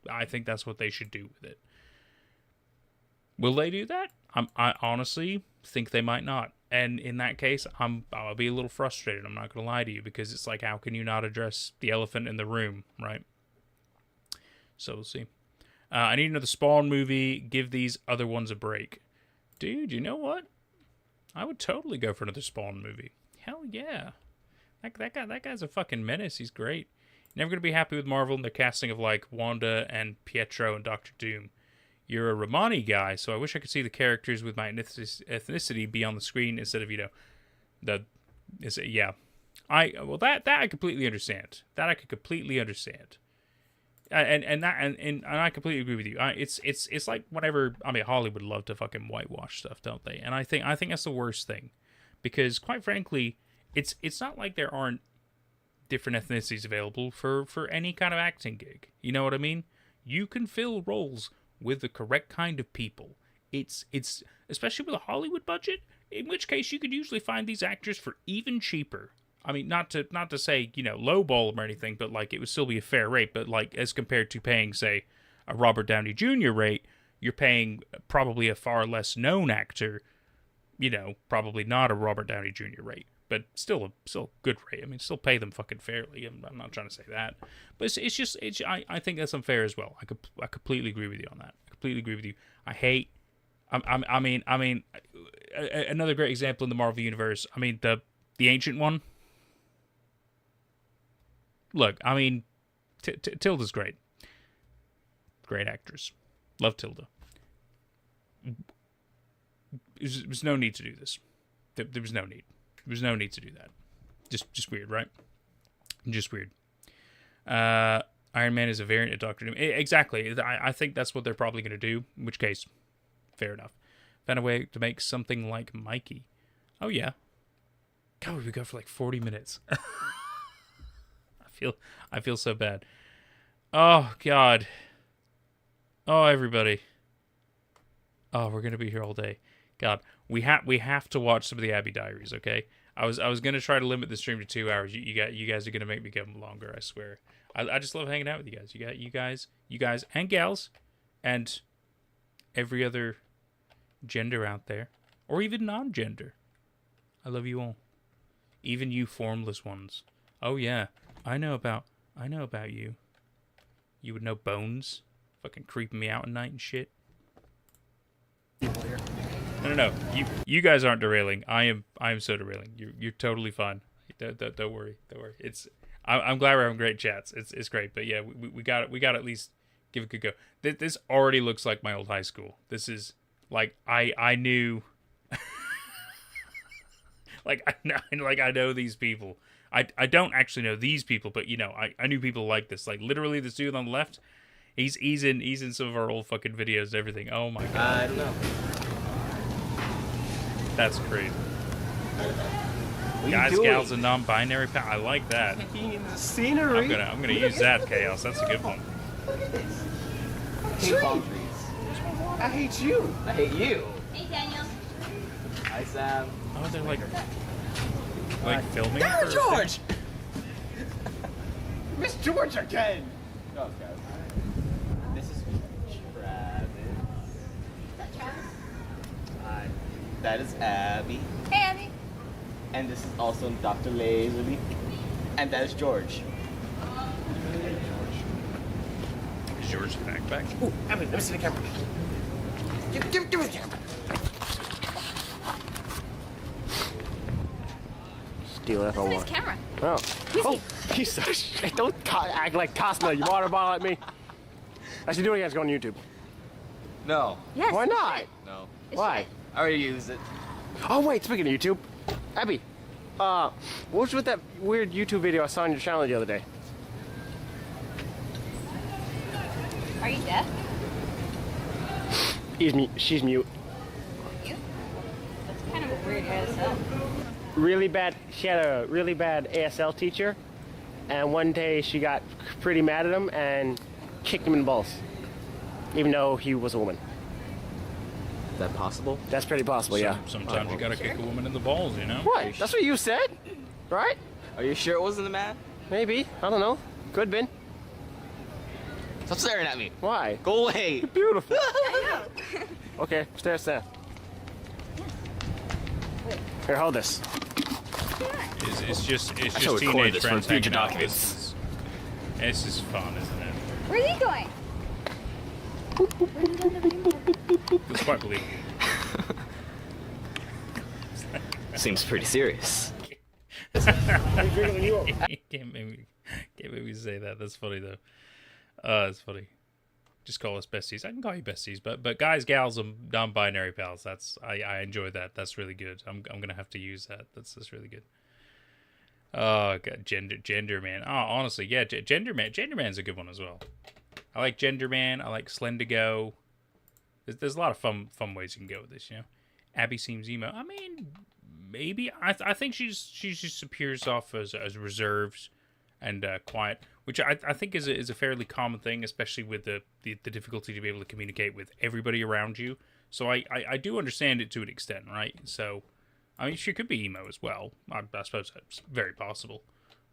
I think that's what they should do with it. Will they do that? I honestly think they might not. And in that case, I'll be a little frustrated. I'm not going to lie to you, because it's like, how can you not address the elephant in the room, right? So we'll see. I need another Spawn movie. Give these other ones a break. Dude, you know what? I would totally go for another Spawn movie. Hell yeah. That guy's a fucking menace. He's great. Never going to be happy with Marvel and their casting of Wanda and Pietro and Doctor Doom. You're a Romani guy, so I wish I could see the characters with my ethnicity be on the screen instead of, that I completely understand. That I could completely understand. And I completely agree with you. It's like whenever, Hollywood love to fucking whitewash stuff, don't they? And I think that's the worst thing, because quite frankly, it's not like there aren't different ethnicities available for any kind of acting gig. You know what I mean? You can fill roles with the correct kind of people. It's especially with a Hollywood budget, in which case you could usually find these actors for even cheaper. I mean, not to say, lowball them or anything, but it would still be a fair rate. But as compared to paying, say, a Robert Downey Jr. rate, you're paying probably a far less known actor, probably not a Robert Downey Jr. rate. but still a good rate. I mean, still pay them fucking fairly. I'm not trying to say that, but it's just I think that's unfair as well. I completely agree with you on that. I completely agree with you. I hate. I mean, another great example in the Marvel universe. I mean, the Ancient One. Look, I mean, Tilda's great. Great actress. Love Tilda. There was no need to do this. There was no need. There was no need to do that. Just weird, right? Just weird. Iron Man is a variant of Doctor Doom. Exactly. I think that's what they're probably going to do. In which case, fair enough. Found a way to make something like Mikey. Oh yeah. God, we go for like 40 minutes. I feel so bad. Oh God. Oh everybody. Oh, we're gonna be here all day. God, we have to watch some of the Abbey Diaries. Okay. I was gonna try to limit the stream to 2 hours. You guys are gonna make me go longer. I swear. I just love hanging out with you guys. You guys and gals, and every other gender out there, or even non-gender. I love you all, even you formless ones. Oh yeah, I know about you. You would know Bones, fucking creeping me out at night and shit. No. You guys aren't derailing. I am so derailing. You're totally fine. Don't worry. I'm glad we're having great chats. It's great. But yeah, we got to at least give it a good go. This already looks like my old high school. This is like I knew. I know these people. I don't actually know these people, but you know, I knew people like this. Like literally, this dude on the left, he's in some of our old fucking videos and everything. Oh my God. I don't know. That's crazy. Guys, gals, and non-binary pal. I like that. The scenery. I'm gonna use that, Chaos. That's a good one. Look at this. Hate palm trees. I hate you. I hate you. Hey, Daniel. Hi, Sam. Oh, they're like filming. There, George. Miss George again. Oh, God. This is Travis. Is that Travis? Hi. That is Abby. Hey, Abby. And this is also Dr. Lazuli. And that is George. Is George the backpack? Ooh, Abby, let me see the camera. Give me the camera. Steal it if I Where's want. his camera? Oh. Oh, piece of shit. Don't act like tossing a water bottle at me. I should do it again. It's going on YouTube. No. Yes. Why not? No. Why? I already used it. Oh, wait. Speaking of YouTube, Abby, what was with that weird YouTube video I saw on your channel the other day? Are you deaf? She's mute. You? That's kind of a weird ASL. Really bad. She had a really bad ASL teacher, and one day she got pretty mad at him and kicked him in the balls, even though he was a woman. Is that possible? That's pretty possible, yeah. Sometimes you gotta kick a woman in the balls, you know? What? That's what you said, right? Are you sure it wasn't a man? Maybe. I don't know. Could have been. Stop staring at me. Why? Go away. You're beautiful. I know. Okay, stare. Here, hold this. It's just shall record teenage this for friends future hanging out. documents. This is fun, isn't it? Where's he going? It's quite believable. Seems pretty serious. Can't make me say that. That's funny though. That's funny. Just call us besties. I can call you besties, but guys, gals, and non-binary pals. That's I enjoy that. That's really good. I'm gonna have to use that. That's really good. Oh God, gender man. Oh, honestly, yeah, gender man's a good one as well. I like Gender Man. I like Slendigo. There's a lot of fun ways you can go with this, you know. Abby seems emo. I mean, maybe. I think she just appears off as reserved and quiet, which I think is a fairly common thing, especially with the difficulty to be able to communicate with everybody around you. So I do understand it to an extent, right? So, I mean, she could be emo as well. I suppose that's very possible.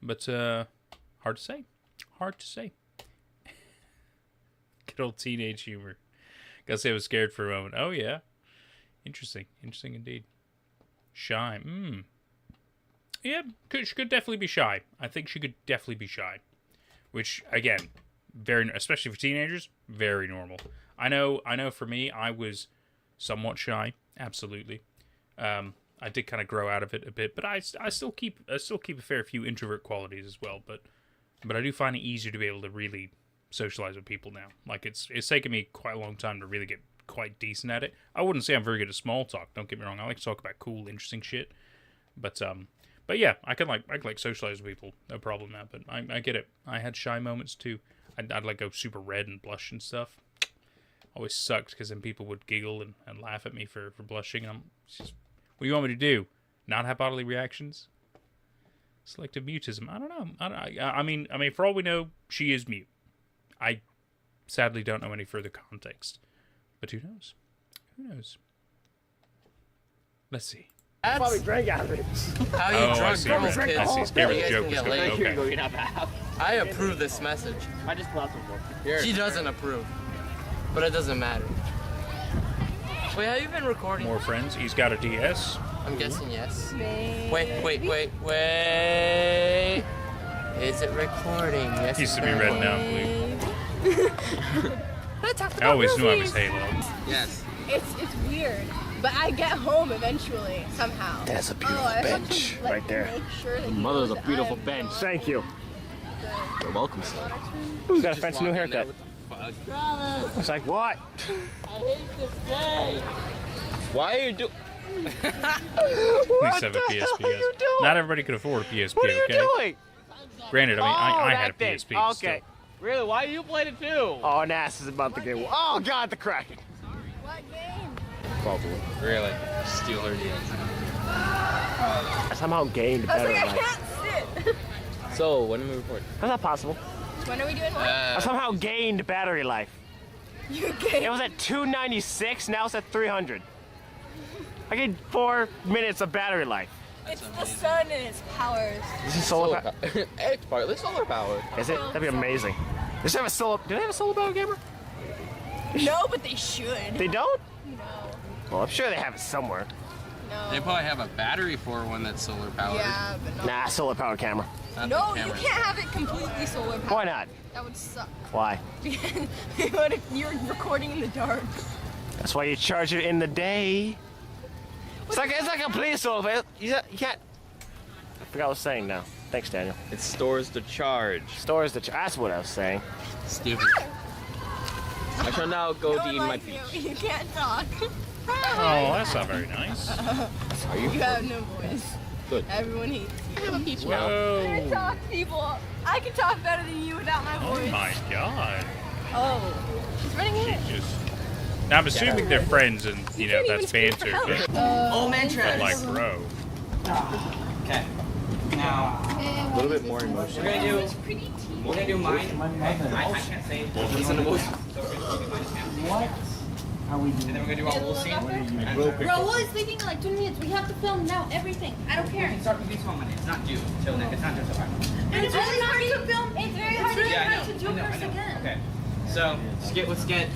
But hard to say. Hard to say. Good old teenage humor. Gotta say I was scared for a moment. Oh, yeah. Interesting. Interesting indeed. Shy. Yeah, she could definitely be shy. I think she could definitely be shy. Which, again, especially for teenagers, very normal. I know for me, I was somewhat shy, absolutely. I did kind of grow out of it a bit, but I still keep a fair few introvert qualities as well, but I do find it easier to be able to really socialize with people now. Like, it's taken me quite a long time to really get quite decent at it. I wouldn't say I'm very good at small talk, don't get me wrong. I like to talk about cool, interesting shit. But yeah, I can socialize with people, no problem now. But I get it. I had shy moments too. I'd like go super red and blush and stuff. Always sucked because then people would giggle and laugh at me for blushing. And I'm just, what do you want me to do? Not have bodily reactions? Selective mutism. I don't know. I mean, for all we know, she is mute. I sadly don't know any further context. But who knows? Who knows? Let's see. Probably drank out of it. How you I drunk see. girls, Right. kids? I see. Scary You guys joke can was get good. laid. Okay. You're not bad. I approve this message. I just glassed before. She doesn't approve, but it doesn't matter. Wait, have you been recording? More friends. He's got a DS. I'm guessing yes. Maybe. Wait. Is it recording? Yes. Used to it's be red, recording. now blue. I talked I always knew I was Halo. Yes. It's weird, but I get home eventually somehow. That's a beautiful I have bench to, like, right there. Make sure that Mother's he a knows beautiful that I bench. am Thank you. You're welcome, sir. Who's got a fancy new haircut? It's like, what? Why are you doing? Please have a PSP. hell are you Yes. doing? Not everybody could afford a PSP. What are you okay? doing? Granted, I had a that thing. PSP. Okay. Really? Why you played it too? Oh, Nass is about to get. Oh God, the Kraken. What game? Probably. Really? Steal her DS. I somehow gained I was better like, I life. can't sit. So, when do we record? How's that possible? When are we doing what? I somehow gained battery life. You game. It was at 296, now it's at 300. I gained 4 minutes of battery life. It's the sun and its powers. This is solar power. It's partly solar powered. Is it? That'd be amazing. Does it have a solar? Do they have a solar power camera? No, but they should. They don't? No. Well, I'm sure they have it somewhere. No. They probably have a battery for one that's solar powered. Yeah, but not. Nah, solar power camera. Not No, the you camera. can't have it completely solar powered. Why not? That would suck. Why? What if you're recording in the dark? That's why you charge it in the day. It's like a police solar. You can't. I forgot what I was saying now. Thanks, Daniel. It stores the charge. Stores the. That's what I was saying. Stupid. I shall now go No to one eat my likes peach. you. You can't talk. Oh, that's not very nice. Are you? You have no voice. Good. Everyone hates you. I have a peach I Whoa. can talk, people. I can talk better than you without my Oh voice. my god. Oh. She's running She in. just. Now I'm assuming they're friends and you know can't that's even scream banter, for but, help. Old man but trash. like, bro. Okay. Now A little bit more emotion. we're gonna do mine. I can't say. Listen to most. What are we And doing? then we're gonna do our whole scene. And Bro, Bro, Willie's leaving in like 2 minutes. We have to film now. Everything. I don't care. start with these Monday. It's not due till next. It's not till Friday. And it's really hard to film. It's very hard to Yeah, I get know. back to Jokers again. Okay. So let's get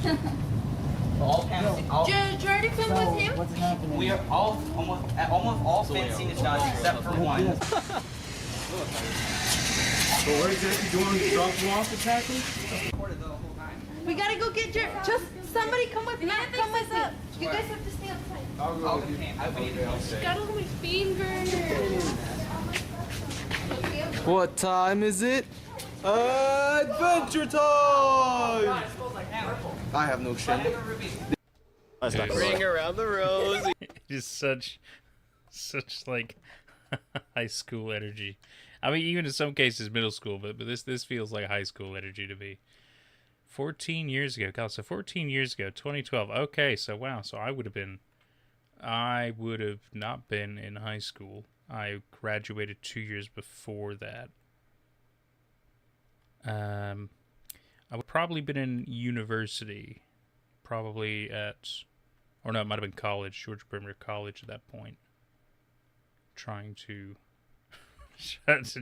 all panels. Did you already film with him? What's happening? We are almost all fan scene is done except for one. So where exactly do you want to drop you off exactly? Recorded the whole time. We gotta go get your. Just somebody come with me. Come with me. You guys have to stay outside. I'll do paint. I need to Got all my fingers. What time is it? Adventure time! I have no shame. That's not Ring correct. around the rosy. Just such like high school energy. I mean, even in some cases middle school, but this feels like high school energy to me. 14 years ago, God, so 14 years ago, 2012. Okay, so wow, so I would have not been in high school. I graduated 2 years before that. I would probably been in university, probably or no, it might have been college, Georgia Premier College at that point. Trying to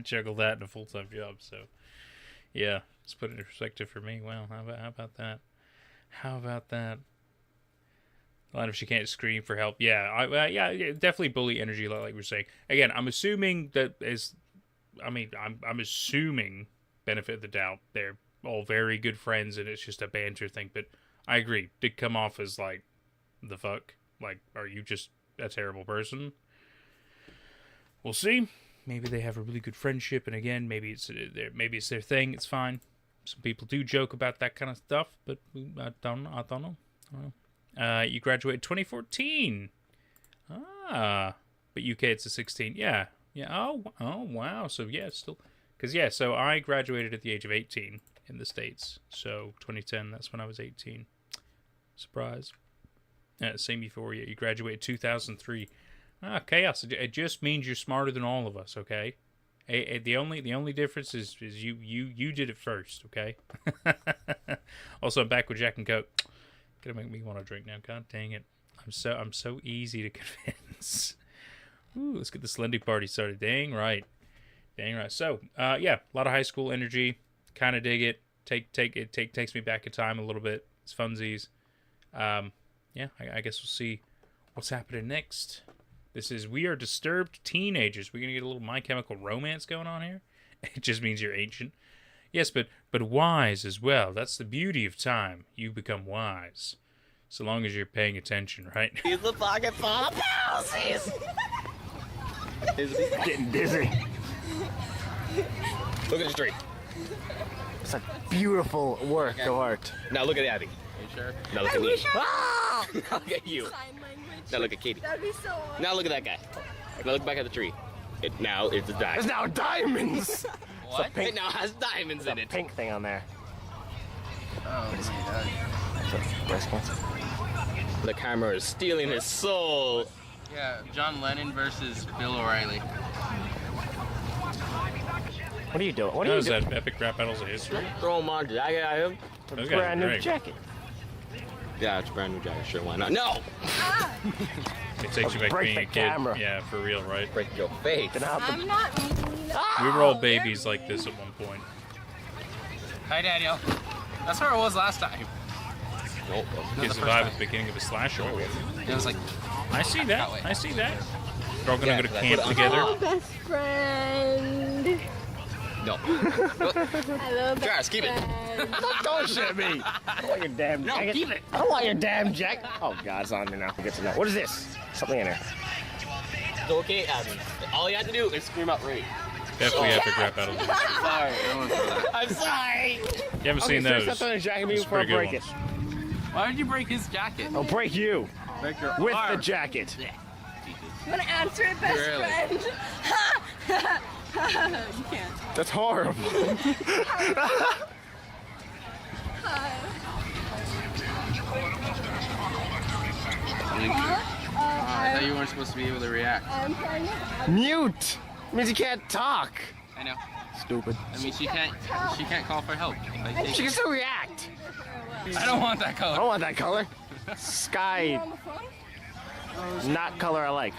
juggle that in a full-time job, so yeah, let's put it in perspective for me. Wow, how about that? How about that? Fine if she can't scream for help. Yeah, yeah, definitely bully energy, like we were saying. Again, I'm assuming that I'm assuming benefit of the doubt. They're all very good friends, and it's just a banter thing. But I agree, did come off as like, the fuck? Like, are you just a terrible person? We'll see. Maybe they have a really good friendship, and again, maybe it's their thing. It's fine. Some people do joke about that kind of stuff, but I don't know. You graduated 2014. But UK it's a 16. Yeah. Oh wow. So yeah, still, so I graduated at the age of 18 in the States. So 2010, that's when I was 18. Surprise. Same before you. You graduated 2003. Chaos. It just means you're smarter than all of us. Okay. The only difference is you did it first. Okay. Also, I'm back with Jack and Coke. Gonna make me want to drink now. God dang it. I'm so easy to convince. Ooh, let's get the Slendy party started. Dang right. So, yeah, a lot of high school energy. Kind of dig it. Takes me back in time a little bit. It's funsies. Yeah, I guess we'll see what's happening next. This is We Are Disturbed Teenagers. We're gonna get a little My Chemical Romance going on here. It just means you're ancient. Yes, but wise as well. That's the beauty of time. You become wise. So long as you're paying attention, right? He's the pocket full of posies. Getting dizzy. Look at the tree. It's a beautiful work of art. Now look at Abby. You sure? Now look at me. Ah! Now look at you. Sign language. Now look at Katie. That'd be so awesome. Now look at that guy. Now look back at the tree. Now it's a There's diamond. now diamonds. What? pink- It now has diamonds in it. Pink thing on there. Oh my god. Is that breast cancer? The camera is stealing his soul. Yeah, John Lennon versus Bill O'Reilly. What are you doing? What are That you was doing? that epic rap battles of history. Throw him on jacket at him. Those guys are Brand new great. jacket. Yeah, it's a brand new jacket. Sure, why not? No! It takes you back Break being the a kid. camera. Yeah, for real, right? Break your face. Get out the I'm not mean. We were all babies like this at one point. Hi, Daniel. That's where it was last time. Nope. Gives the vibe at the beginning of a slasher movie. It was like, I see that. I see that. We're all gonna Yeah, go to like, camp put it together. Hello, best friend. No. Hello, best Travis, keep it. friend. Don't shit me. I don't want your damn No, jacket. keep it. I don't want your damn jacket. Oh God, it's on me now. Get to know. What is this? Something in there. It's okay, Abby. All you have to do is scream out right. Definitely epic rap battles. You sorry. I don't want to throw that. I'm sorry. haven't seen so those. something in the jacket Those before I pretty good break it. ones. Why did you break his jacket? I'll break you Break your with arm. the jacket. You want to answer it, best Really? friend? You can't. That's horrible. I thought you weren't supposed to be able to react. I'm trying to. Mute means you can't talk. I know. Stupid. I mean, she can't call for help. Like, She can still react. I don't want that I color. don't want that color. Sky, On the phone? not color I like.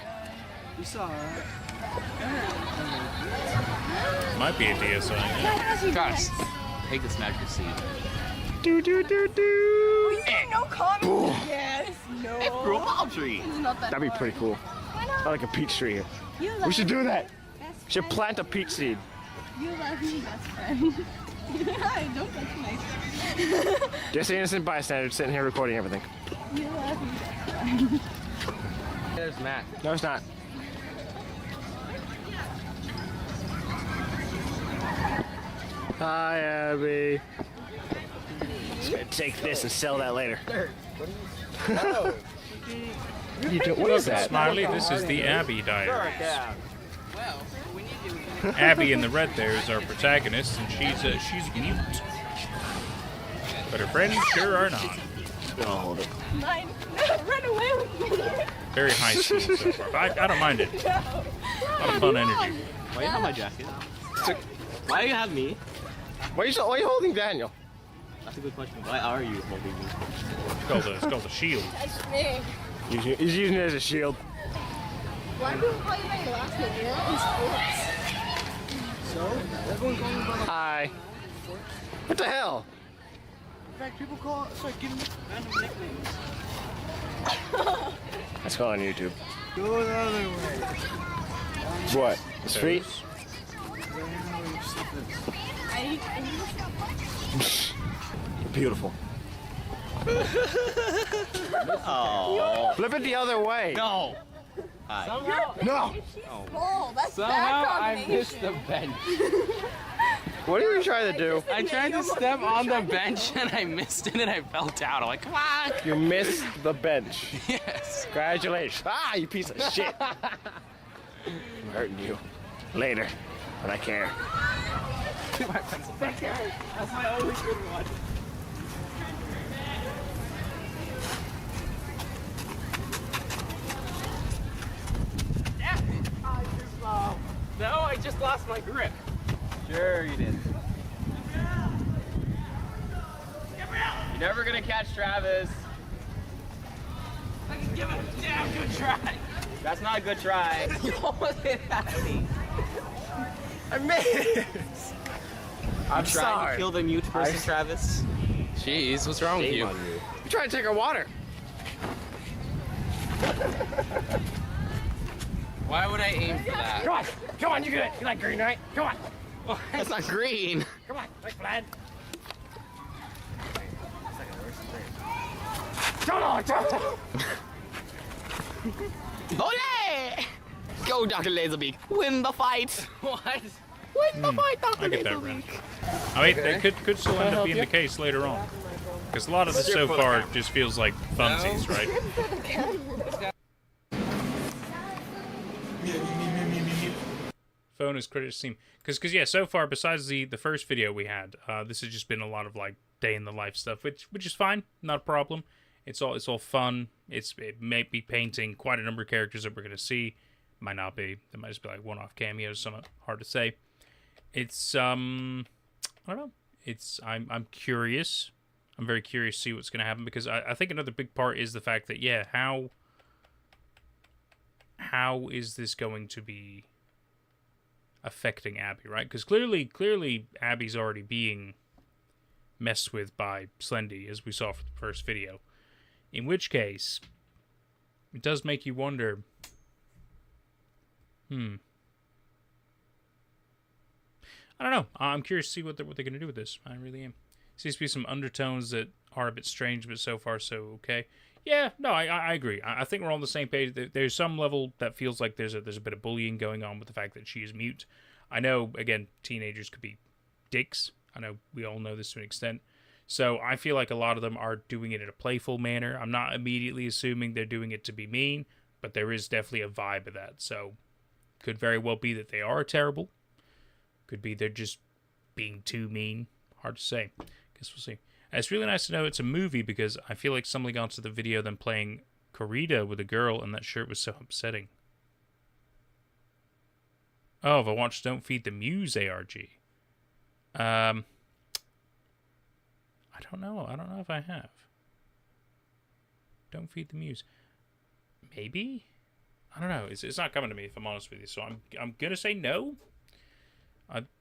Might be a DSI. Yeah. Travis, take this magic seed. Do do do do. No comment. Yes. No. Grow a palm tree. It's not that That'd be hard. pretty cool. Why not? I like a peach tree here. You We love should do that. Best We should friend. plant a peach seed. You love me, best friend. Don't touch my friend. Just an innocent bystander sitting here recording everything. You love me, best friend. There's Matt. No, it's not. Hi, Abby. Just gonna take this and sell that later. What is that? Smiley, this is the Abbey Diaries. Abby in the red there is our protagonist, and she's mute. But her friends sure are not. I'll hold it. Mine. Run away with me. Very high school so far, but I don't mind it. A lot of fun energy. Why you have my jacket? Why do you have me? Why are you holding Daniel? That's a good question. Why are you holding me? It's called a shield. That's me. He's using it as a shield. Why do people call you by your last name? You're not in sports. Hi. What the hell? In fact, people start giving me random nicknames. Let's go on YouTube. Go the other way. What? The street? Beautiful. Oh. Flip it the other way. No. No! Oh, that's Somehow bad I combination. missed the bench. What are you trying to do? I tried to step on the bench and I missed it and I fell down. I'm like, come on. You missed the bench. Yes. Congratulations. Ah, you piece of shit. I'm hurting you. Later. But I care. That's my only good one. No, I just lost my grip. Sure you did. You're never gonna catch Travis. I can give it a damn good try. That's not a good try. You almost hit me. I made it. I'm trying sorry. to kill the mute person, Travis. Jeez, what's wrong with you? You trying to take our water? Why would I aim for that? Come on, you get it. You like green, right? Come on. That's not green. Come on, like Vlad. Come on, Oh yeah! Go, Dr. Laserbeak. Win the fight. What? Win the fight, Dr. I get that, Laserbeak. Ren. I mean, that could still end up being the case later on. Because a lot of this so far just feels like funsies, right? Phone is credits team. Because yeah, so far, besides the first video we had, this has just been a lot of like day in the life stuff, which is fine, not a problem. It's all fun. It may be painting quite a number of characters that we're gonna see. Might not be. There might just be like one-off cameos. Somewhat hard to say. It's I don't know. I'm curious. I'm very curious to see what's gonna happen because I think another big part is the fact that yeah, how is this going to be affecting Abbey, right? Because clearly Abbey's already being messed with by Slendy, as we saw for the first video. In which case, it does make you wonder, I don't know. I'm curious to see what they're going to do with this. I really am. Seems to be some undertones that are a bit strange, but so far so okay. Yeah, no, I agree. I think we're all on the same page. There's some level that feels like there's a bit of bullying going on with the fact that she is mute. I know, again, teenagers could be dicks. I know we all know this to an extent. So I feel like a lot of them are doing it in a playful manner. I'm not immediately assuming they're doing it to be mean, but there is definitely a vibe of that. So could very well be that they are terrible. Could be they're just being too mean. Hard to say. Guess we'll see. And it's really nice to know it's a movie because I feel like somebody got to the video them playing Corrida with a girl and that shirt was so upsetting. Oh, if I watched Don't Feed the Muse ARG. I don't know. I don't know if I have. Don't Feed the Muse. Maybe? I don't know. It's not coming to me, if I'm honest with you. So I'm gonna say no.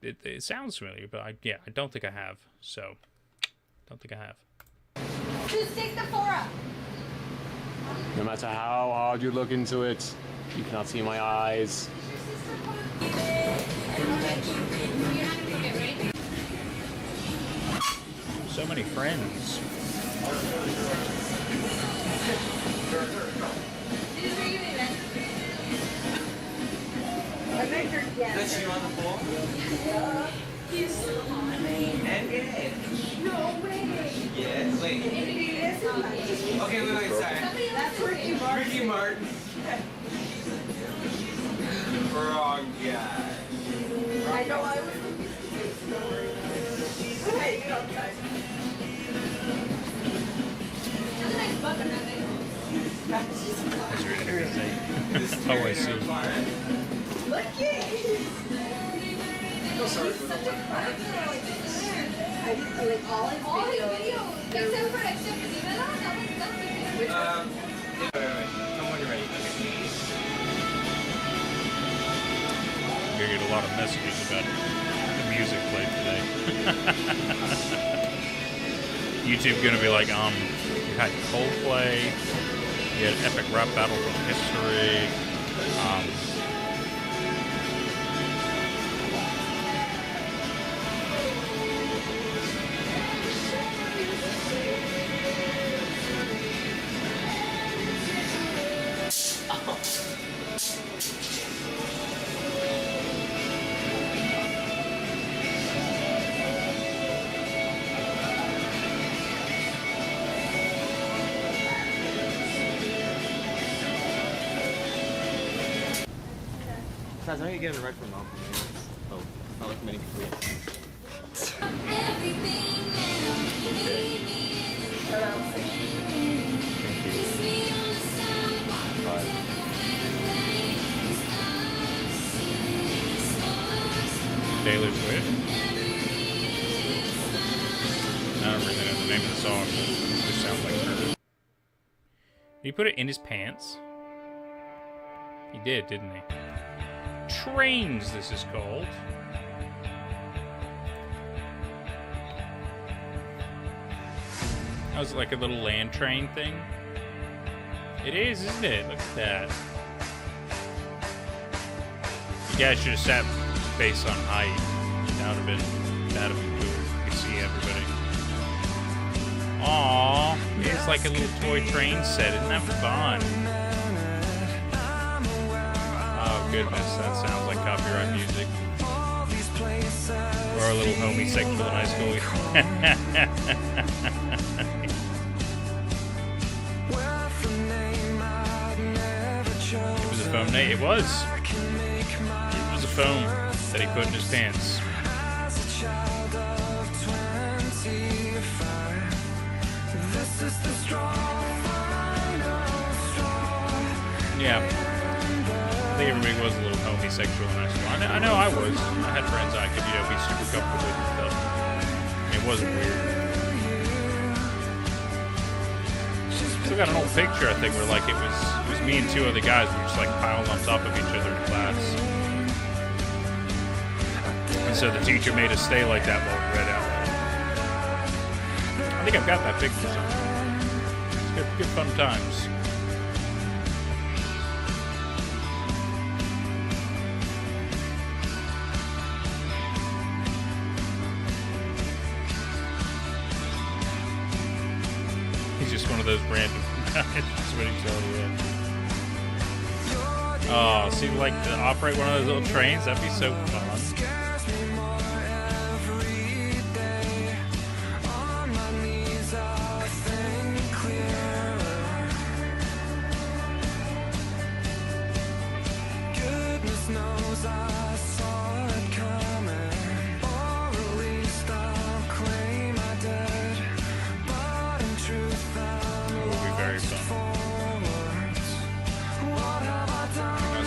It sounds familiar, but I don't think I have. So, don't think I have. Just take the 4 up. No matter how hard you look into it, you cannot see my eyes. So many friends. That's you on the floor? And it. No way. Yes. Wait. Okay, wait, sorry. That's Ricky Ricky Martin. Wrong guy. I know I was. Hey, you know, guys. That's a nice button, I think. Oh, I see. Look at it. He's such a fun girl. I like all his videos. Except for Divela. Which one? Wait. Come when you're ready. I'm gonna get a lot of messages about the music played today. YouTube gonna be like, you had Coldplay, You had epic rap battle from history. Besides, I know you're getting it right from mom. Oh, not like many people yet. Taylor Swift. I don't really know the name of the song, but it just sounds like her. Did he put it in his pants? He did, didn't he? Trains, this is called. That was like a little land train thing. It is, isn't it? Look at that. You guys should have sat based on height. That would have been cool. You could see everybody. Aww, it's like a little toy train set. Isn't that fun? Oh goodness, that sounds like copyright music. Or a little homosexual in high school. It was a foam name. It was. It was a foam that he put in his pants. Yeah. I think everybody was a little homosexual in high school. I know I was. I had friends I could, be super comfortable with and stuff. It wasn't weird. Still got an old picture, I think, where like it was me and two other guys. We were just like piling on top of each other in class. And so the teacher made us stay like that while we read out. I think I've got that picture somewhere. It's good fun times. He's just one of those random guys. That's what he's telling you. Oh, see, like to operate one of those little trains, that'd be so fun.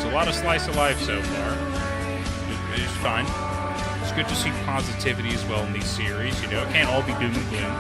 A lot of slice of life so far. It's fine. It's good to see positivity as well in these series. It can't all be doom and gloom.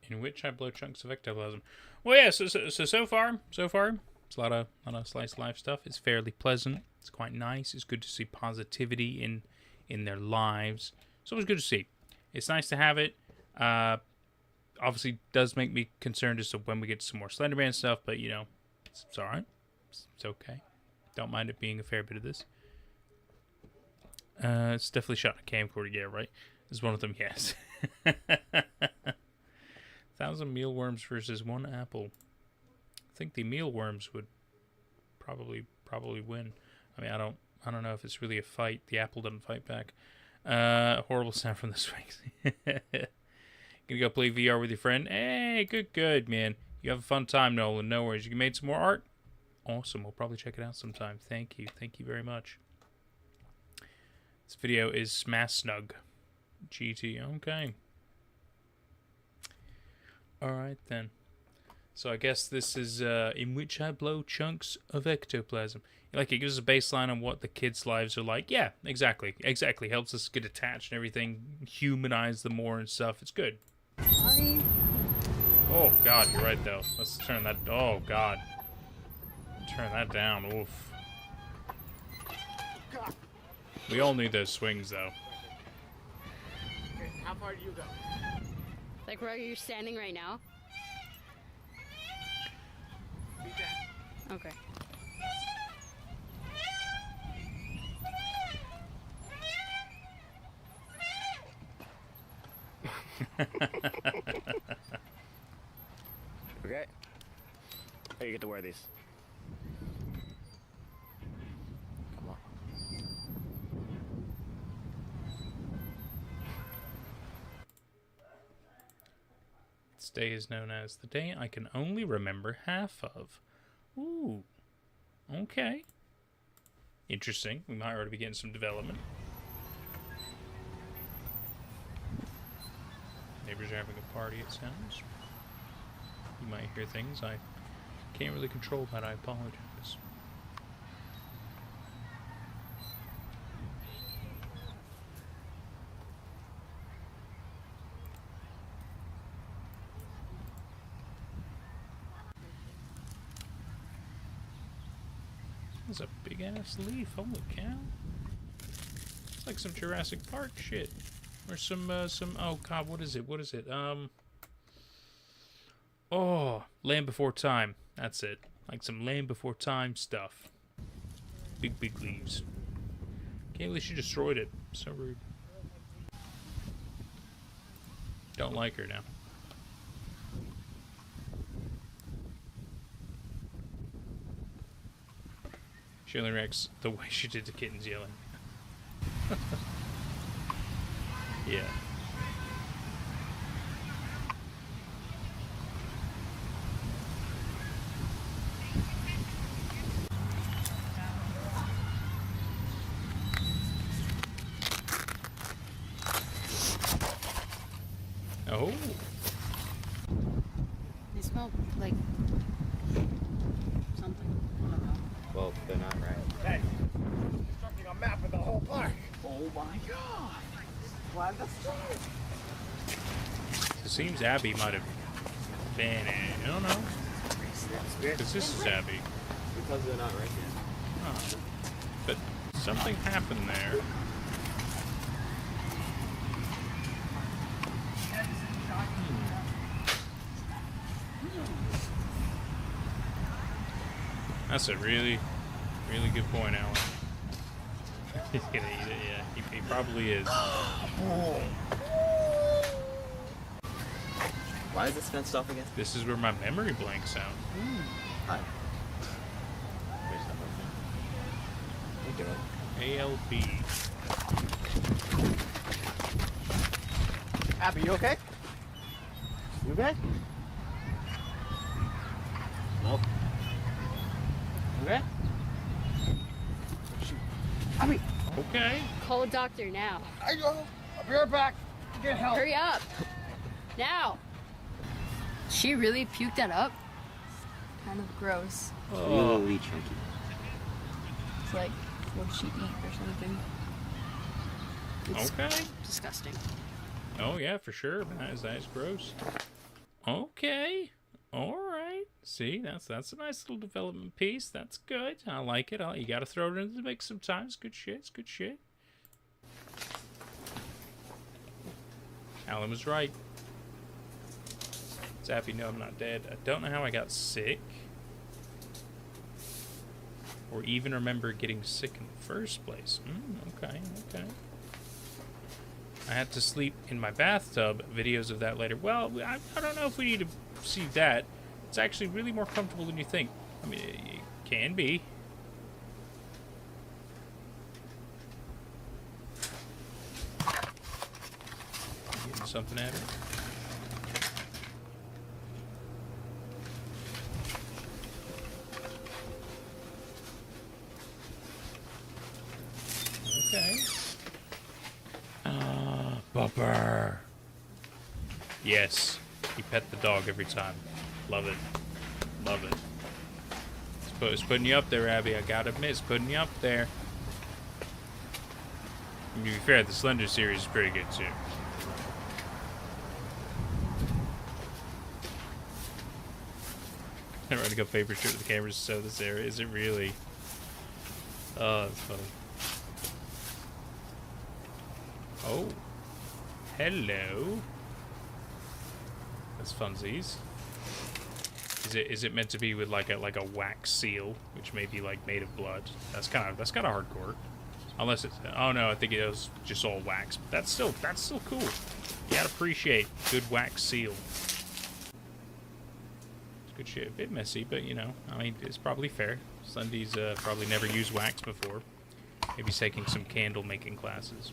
In which I blow chunks of ectoplasm. Well, yeah. So far, it's a lot of slice of life stuff. It's fairly pleasant. It's quite nice. It's good to see positivity in their lives. So it's good to see. It's nice to have it. Obviously, does make me concerned as to when we get some more Slenderman stuff. But it's all right. It's okay. Don't mind it being a fair bit of this. It's definitely shot in a camcorder. Yeah, right. Is one of them? Yes. 1,000 mealworms versus 1 apple. I think the mealworms would probably win. I mean, I don't know if it's really a fight. The apple doesn't fight back. Horrible sound from the swings. Gonna go play VR with your friend. Hey, good, man. You have a fun time, Nolan. No worries. You made some more art? Awesome. We'll probably check it out sometime. Thank you very much. This video is Smash Snug. GT. Okay. Alright then. So I guess this is in which I blow chunks of ectoplasm. Like, it gives us a baseline on what the kids' lives are like. Yeah, exactly. Exactly. Helps us get attached and everything. Humanize them more and stuff. It's good. Sorry. Oh, God, you're right, though. Let's turn that... Oh, God. Turn that down. Oof. We all need those swings, though. Okay, how far do you go? Like where you're standing right now? Okay. Okay. Oh, you get to wear these. Come on. This day is known as the day I can only remember half of. Ooh. Okay. Interesting. We might already be getting some development. Neighbors are having a party, it sounds. You might hear things. I can't really control that. I apologize. That's a big ass leaf. Holy cow. It's like some Jurassic Park shit. Or some, oh god, what is it? What is it? Oh, Land Before Time. That's it. Like some Land Before Time stuff. Big, big leaves. Can't believe she destroyed it. So rude. Don't like her now. She only reacts the way she did to kittens yelling. Yeah. Oh. They smell like something. I don't know. Well, they're not right. Hey, constructing a map of the whole park. Oh my god! Why the start? It seems Abbey might have been it. I don't know. Because this is Abbey. Because they're not right yet. Huh. But something happened there. That's a really, really good point, Alan. He's gonna eat it, yeah. He probably is. Why is this fenced off again? This is where my memory blanks out. Hi. Where's that one? Thank you. ALB. Abby, you okay? You okay? Nope. Okay? Abby! Okay. Call a doctor now. I go! I'll be right back. Get help. Hurry up. Now. She really puked that up? Kind of gross. Really chunky. It's like, what did she eat or something? It's Okay. disgusting. Oh, yeah, for sure. That is gross. Okay. All right. See, that's a nice little development piece. That's good. I like it. You got to throw it into the mix sometimes. Good shit. It's good shit. Alan was right. Zappy, no, I'm not dead. I don't know how I got sick. Or even remember getting sick in the first place. Okay. I had to sleep in my bathtub. Videos of that later. Well, I don't know if we need to see that. It's actually really more comfortable than you think. I mean, it can be. Getting something at it. Okay. Bumper. Yes. You pet the dog every time. Love it. Love it. It's putting you up there, Abby. I gotta admit, it's putting you up there. And to be fair, the Slender series is pretty good, too. I'm running a paper shirt with the cameras so this area. Is it really? Oh, that's funny. Oh. Hello. That's funsies. Is it meant to be with like a wax seal, which may be like made of blood? That's kind of hardcore. Unless it's, oh no, I think it was just all wax. But that's still cool. You gotta appreciate good wax seal. It's good shit. A bit messy, but you know, I mean, it's probably fair. Slendy's probably never used wax before. Maybe he's taking some candle making classes.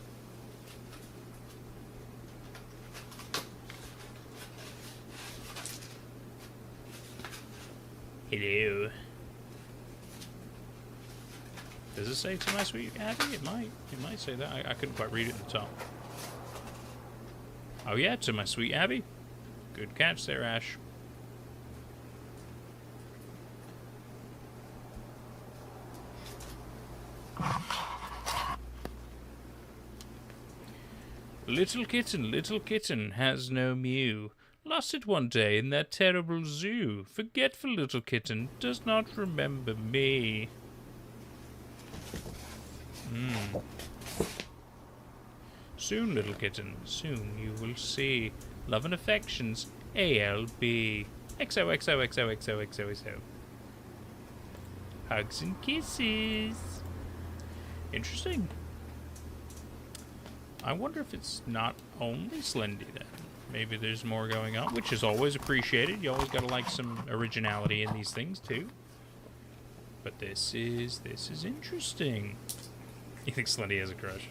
Hello. Does it say "To my sweet Abby"? It might. It might say that. I couldn't quite read it at the top. Oh yeah, "To my sweet Abby." Good catch there, Ash. Little kitten has no mew. Lost it one day in that terrible zoo. Forgetful little kitten does not remember me. Soon, little kitten, soon you will see. Love and affections, ALB. XOXOXOXOXOXO. Hugs and kisses. Interesting. I wonder if it's not only Slendy then. Maybe there's more going on, which is always appreciated. You always gotta like some originality in these things too. But this is interesting. You think Slendy has a crush?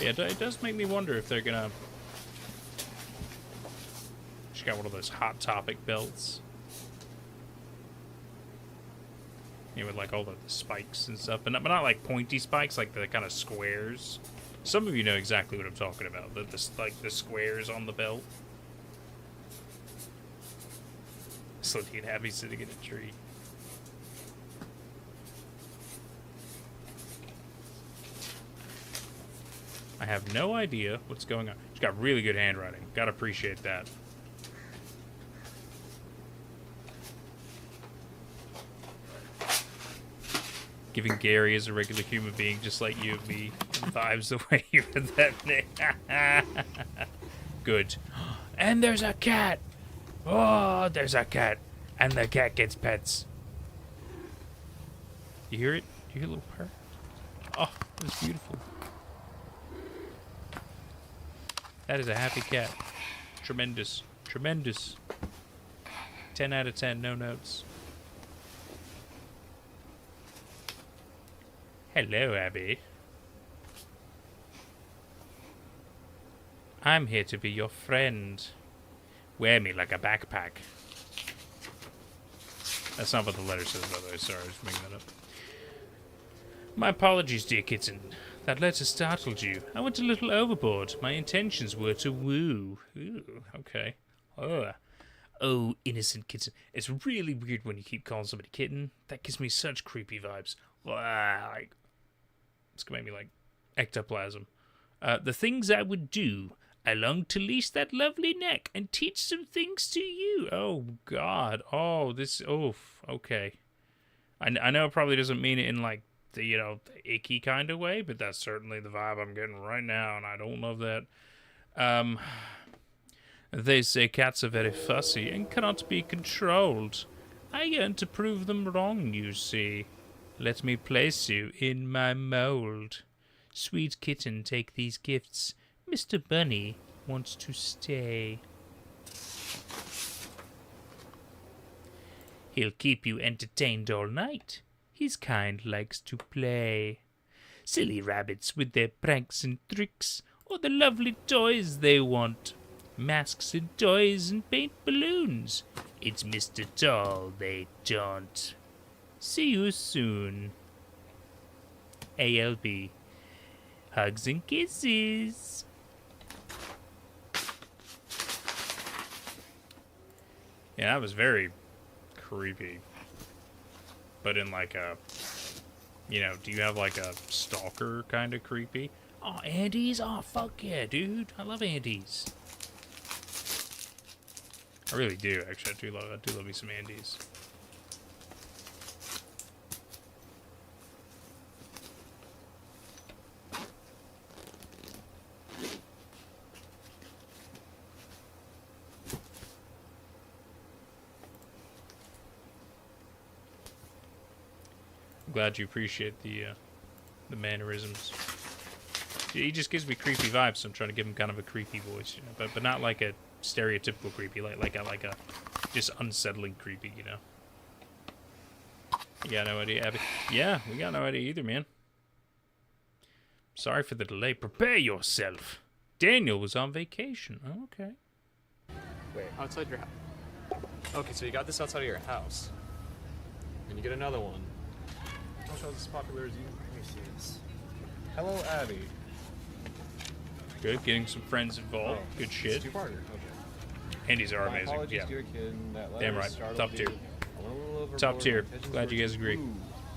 Yeah, it does make me wonder if they're gonna... She's got one of those Hot Topic belts. You know, with like all the spikes and stuff, but not like pointy spikes, like the kind of squares. Some of you know exactly what I'm talking about. Like the squares on the belt. Slendy and Abby sitting in a tree. I have no idea what's going on. She's got really good handwriting. Gotta appreciate that. Giving Gary as a regular human being, just like you and me, vibes the way you read that name. Good. And there's a cat! Oh, there's a cat. And the cat gets pets. You hear it? You hear a little purr? Oh, it's beautiful. That is a happy cat. Tremendous. Tremendous. 10 out of 10, no notes. Hello, Abby. I'm here to be your friend. Wear me like a backpack. That's not what the letter says, by the way. Sorry, I was making that up. My apologies, dear kitten. That letter startled you. I went a little overboard. My intentions were to woo. Ooh, okay. Oh, innocent kitten. It's really weird when you keep calling somebody kitten. That gives me such creepy vibes. Like, it's gonna make me like ectoplasm. The things I would do. I long to leash that lovely neck and teach some things to you. Oh, God. Oh, this... Oh, okay. I know it probably doesn't mean it in, like, the, you know, the icky kind of way, but that's certainly the vibe I'm getting right now, and I don't love that. They say cats are very fussy and cannot be controlled. I yearn to prove them wrong, you see. Let me place you in my mold. Sweet kitten, take these gifts. Mr. Bunny wants to stay. He'll keep you entertained all night. His kind likes to play. Silly rabbits with their pranks and tricks, or the lovely toys they want. Masks and toys and paint balloons. It's Mr. Tall they daunt. See you soon. ALB. Hugs and kisses. Yeah, that was very creepy. But in like a, you know, do you have like a stalker kind of creepy? Oh, Andes? Oh, fuck yeah, dude. I love Andes. I really do, actually. I do love me some Andes. I'm glad you appreciate the mannerisms. He just gives me creepy vibes, so I'm trying to give him kind of a creepy voice, you know, but not like a stereotypical creepy, like a just unsettling creepy, you know. You got no idea, Abby? Yeah, we got no idea either, man. Sorry for the delay. Prepare yourself. Daniel was on vacation. Oh, okay. Wait, outside your house. Okay, so you got this outside of your house. And you get another one. How much as popular as you? Let me see this. Hello, Abby. Good, getting some friends involved. Oh, good shit. Two-parter. Okay. Andy's are My amazing. apologies Yeah. to your kid. That Damn letter right. startled Top you. tier. I went a little overboard. Top tier. My intentions Glad were you guys to agree. prove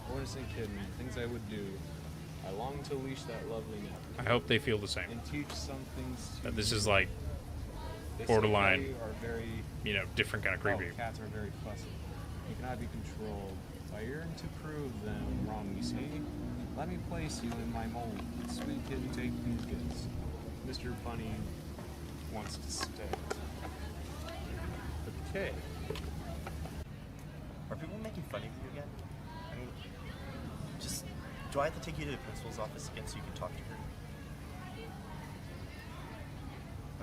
I want to say kid, things I would do. I long to leash that lovely neck. I hope they feel the same. And teach some things to That this you. is like They say borderline, they are very, you know, different kind of creepy. Oh, cats are very fussy. You cannot be controlled. If I yearn to prove them wrong, you see, let me place you in my mold. Sweet kid, take these kids. Mr. Bunny wants to stay. Okay. Are people making fun of you again? I mean, just, do I have to take you to the principal's office again so you can talk to her?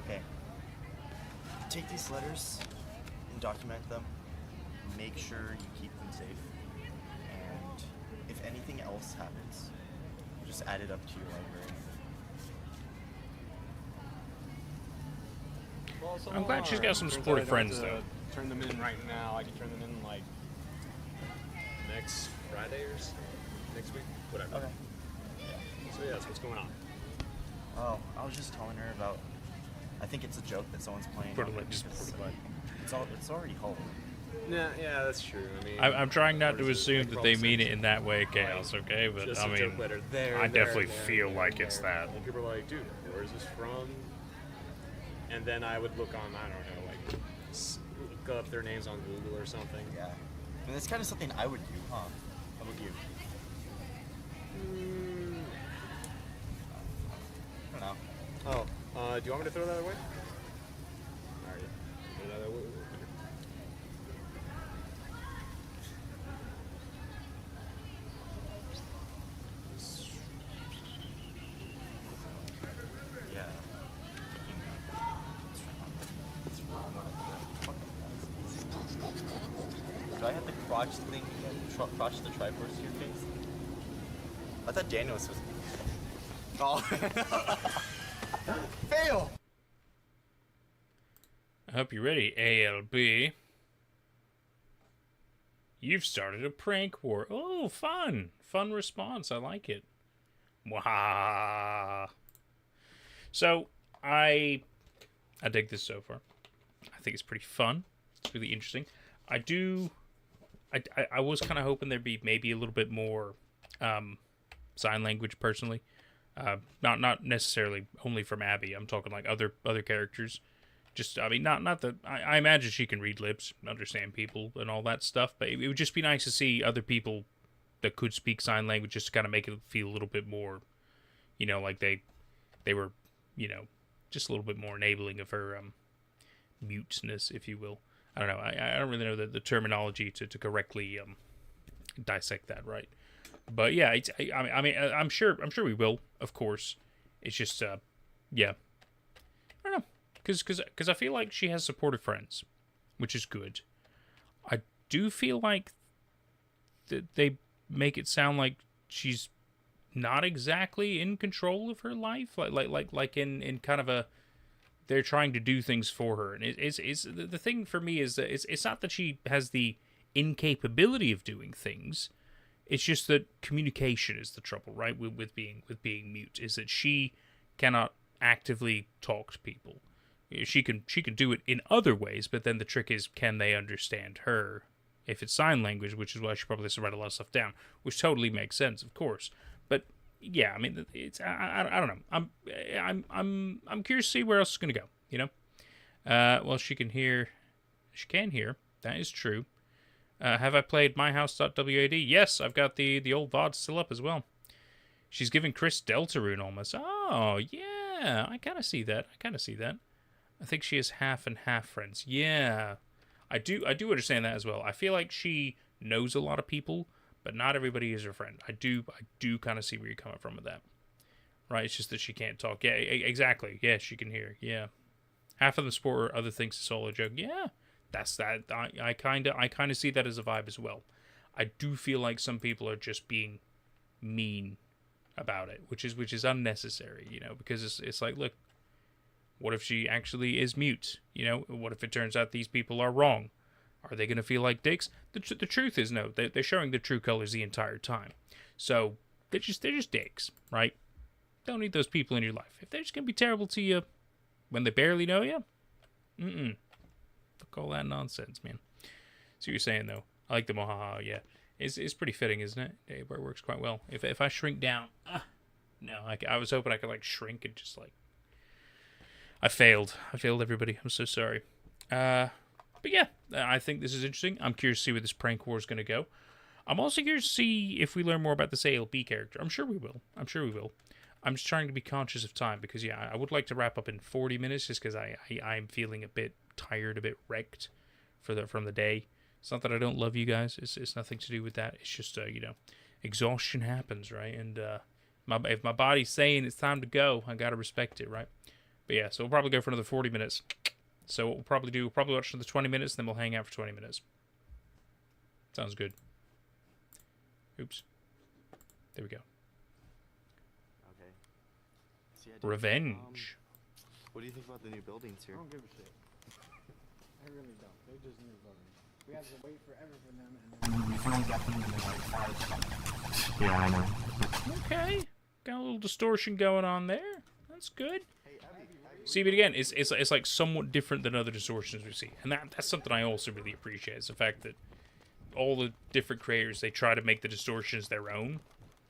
Okay. Take these letters and document them. Make sure you keep them safe. And if anything else happens, just add it up to your library. Well, so I'm glad she's got some turns supportive out I don't friends, have to though. Turn them in right now. I can turn them in like next Friday or so. Next week, whatever. Okay. So yeah, that's what's going on. Oh, I was just telling her about. I think it's a joke that someone's playing. It's already Halloween. Yeah, that's true. I mean, I'm trying not to what is it, assume like that they mean it Robinson? in that way, Chaos, okay? But Just I a mean, joke letter. There, I there, definitely there, feel there, like there. it's that. And people are like, dude, where is this from? And then I would look on, I don't know, like, look up their names on Google or something. Yeah. And that's kind of something I would do, huh? How about you? I don't know. Oh, do you want me to throw that away? Alright. Throw that away. Yeah. Do I have the crotch thing again? Crotch the Triforce to your face? I thought Daniel was supposed to. Oh. Fail! I hope you're ready, ALB. You've started a prank war. Oh, fun. Fun response. I like it. Wah. So, I dig this so far. I think it's pretty fun. It's really interesting. I was kind of hoping there'd be maybe a little bit more sign language, personally. Not necessarily only from Abby. I'm talking like other characters. Just, I mean, not that I imagine she can read lips, understand people, and all that stuff. But it would just be nice to see other people that could speak sign language, just to kind of make it feel a little bit more, you know, like they were, you know, just a little bit more enabling of her muteness, if you will. I don't know. I don't really know the terminology to correctly dissect that right. But yeah, I mean, I'm sure we will, of course. It's just, yeah, I don't know, because I feel like she has supportive friends, which is good. I do feel like they make it sound like she's not exactly in control of her life, like in kind of a, they're trying to do things for her, and it's the thing for me is that it's not that she has the incapability of doing things. It's just that communication is the trouble, right? With being mute, is that she cannot actively talk to people. She can do it in other ways, but then the trick is, can they understand her? If it's sign language, which is why she probably has to write a lot of stuff down, which totally makes sense, of course. But yeah, I mean, it's I don't know. I'm curious to see where else it's gonna go. You know, well, she can hear. She can hear. That is true. Have I played myhouse.wad? Yes, I've got the old VOD still up as well. She's giving Chris Deltarune almost. Oh yeah, I kind of see that. I think she is half and half friends. Yeah, I do understand that as well. I feel like she knows a lot of people, but not everybody is her friend. I do kind of see where you're coming from with that. Right? It's just that she can't talk. Yeah, exactly. Yeah, she can hear. Yeah, half of them sport other things to solo joke. Yeah, that's that. I kind of see that as a vibe as well. I do feel like some people are just being mean about it, which is unnecessary. You know, because it's like, look. What if she actually is mute? You know, what if it turns out these people are wrong? Are they going to feel like dicks? The truth is, no. They're showing the true colors the entire time. So, they're just dicks, right? Don't need those people in your life. If they're just going to be terrible to you when they barely know you, fuck all that nonsense, man. See what you're saying, though. I like the mohaha, yeah. It's pretty fitting, isn't it? It works quite well. If I shrink down... no, I was hoping I could, like, shrink and just, like... I failed everybody. I'm so sorry. But yeah, I think this is interesting. I'm curious to see where this prank war is going to go. I'm also curious to see if we learn more about this ALB character. I'm sure we will. I'm just trying to be conscious of time because, yeah, I would like to wrap up in 40 minutes just because I'm feeling a bit tired, a bit wrecked from the day. It's not that I don't love you guys. It's nothing to do with that. It's just, you know, exhaustion happens, right? And if my body's saying it's time to go, I got to respect it, right? But yeah, so we'll probably go for another 40 minutes. So what we'll probably watch another 20 minutes, then we'll hang out for 20 minutes. Sounds good. Oops. There we go. Okay. See, Revenge. What do you think about the new buildings here? I don't give a shit. I really don't. They're just new buildings. We have to wait forever for them, and then we finally got them in like 5 seconds. Yeah, I know. Okay. Got a little distortion going on there. That's good. See, but again, it's like somewhat different than other distortions we see, and that's something I also really appreciate. Is the fact that all the different creators, they try to make the distortions their own.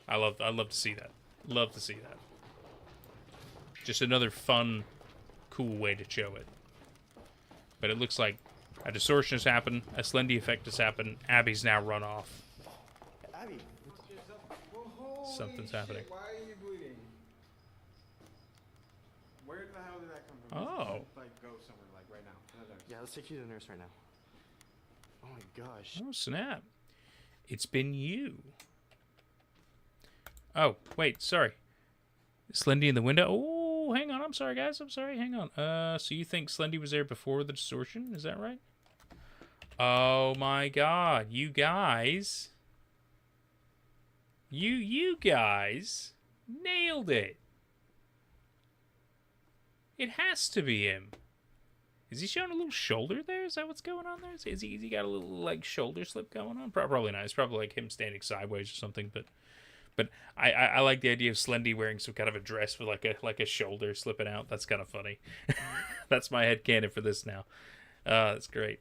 I love to see that. Love to see that. Just another fun, cool way to show it. But it looks like a distortion has happened, a Slendy effect has happened. Abby's now run off. Abby. Something's happening. Why are you bleeding? Where the hell did that come from? Oh. Like, go somewhere, like, right now. Yeah, let's take you to the nurse right now. Oh my gosh. Oh, snap. It's been you. Oh, wait, sorry. Slendy in the window? Oh, hang on. I'm sorry, guys. I'm sorry. Hang on. So you think Slendy was there before the distortion? Is that right? Oh, my God. You guys. You guys nailed it. It has to be him. Is he showing a little shoulder there? Is that what's going on there? Is he got a little, like, shoulder slip going on? Probably not. It's probably like him standing sideways or something. But I like the idea of Slendy wearing some kind of a dress with like a shoulder slipping out. That's kind of funny. That's my headcanon for this now. That's great.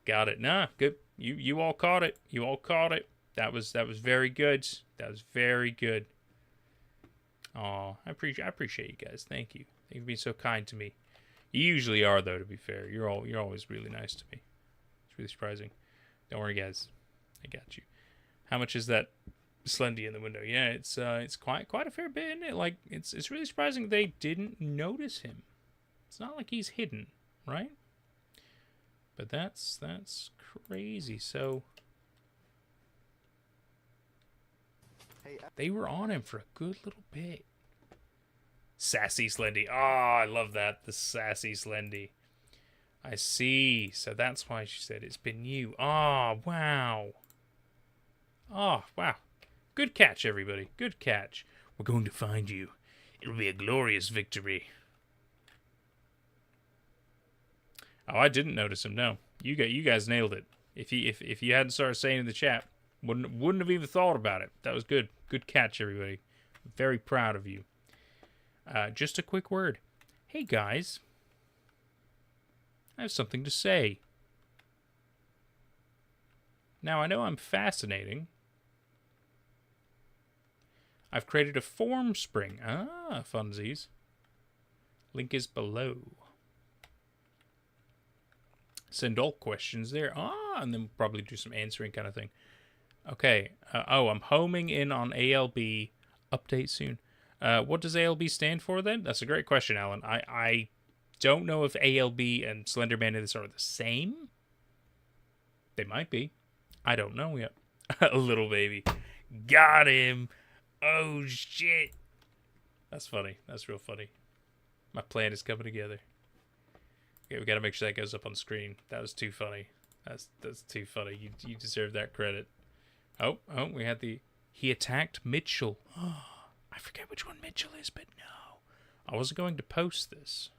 Got it. Nah, good. You all caught it. You all caught it. That was very good. That was very good. Aw, I appreciate you guys. Thank you. Thank you for being so kind to me. You usually are, though, to be fair. You're always really nice to me. It's really surprising. Don't worry, guys. I got you. How much is that Slendy in the window? Yeah, it's quite a fair bit, isn't it? Like, it's really surprising they didn't notice him. It's not like he's hidden, right? But that's crazy. So they were on him for a good little bit. Sassy Slendy. Oh, I love that. The sassy Slendy. I see. So that's why she said it's been you. Oh, wow. Oh, wow. Good catch, everybody. Good catch. We're going to find you. It'll be a glorious victory. Oh, I didn't notice him. No, you guys nailed it. If you hadn't started saying in the chat, wouldn't have even thought about it. That was good. Good catch, everybody. Very proud of you. Just a quick word. Hey, guys. I have something to say. Now, I know I'm fascinating. I've created a form spring. Ah, funsies. Link is below. Send all questions there. Ah, and then we'll probably do some answering kind of thing. Okay. Oh, I'm homing in on ALB. Update soon. What does ALB stand for then? That's a great question, Alan. I don't know if ALB and Slenderman are the same. They might be. I don't know yet. A little baby. Got him. Oh, shit. That's funny. That's real funny. My plan is coming together. Okay, we got to make sure that goes up on screen. That was too funny. That's too funny. You deserve that credit. Oh, we had the... He attacked Mitchell. I forget which one Mitchell is, but no. I wasn't going to post this.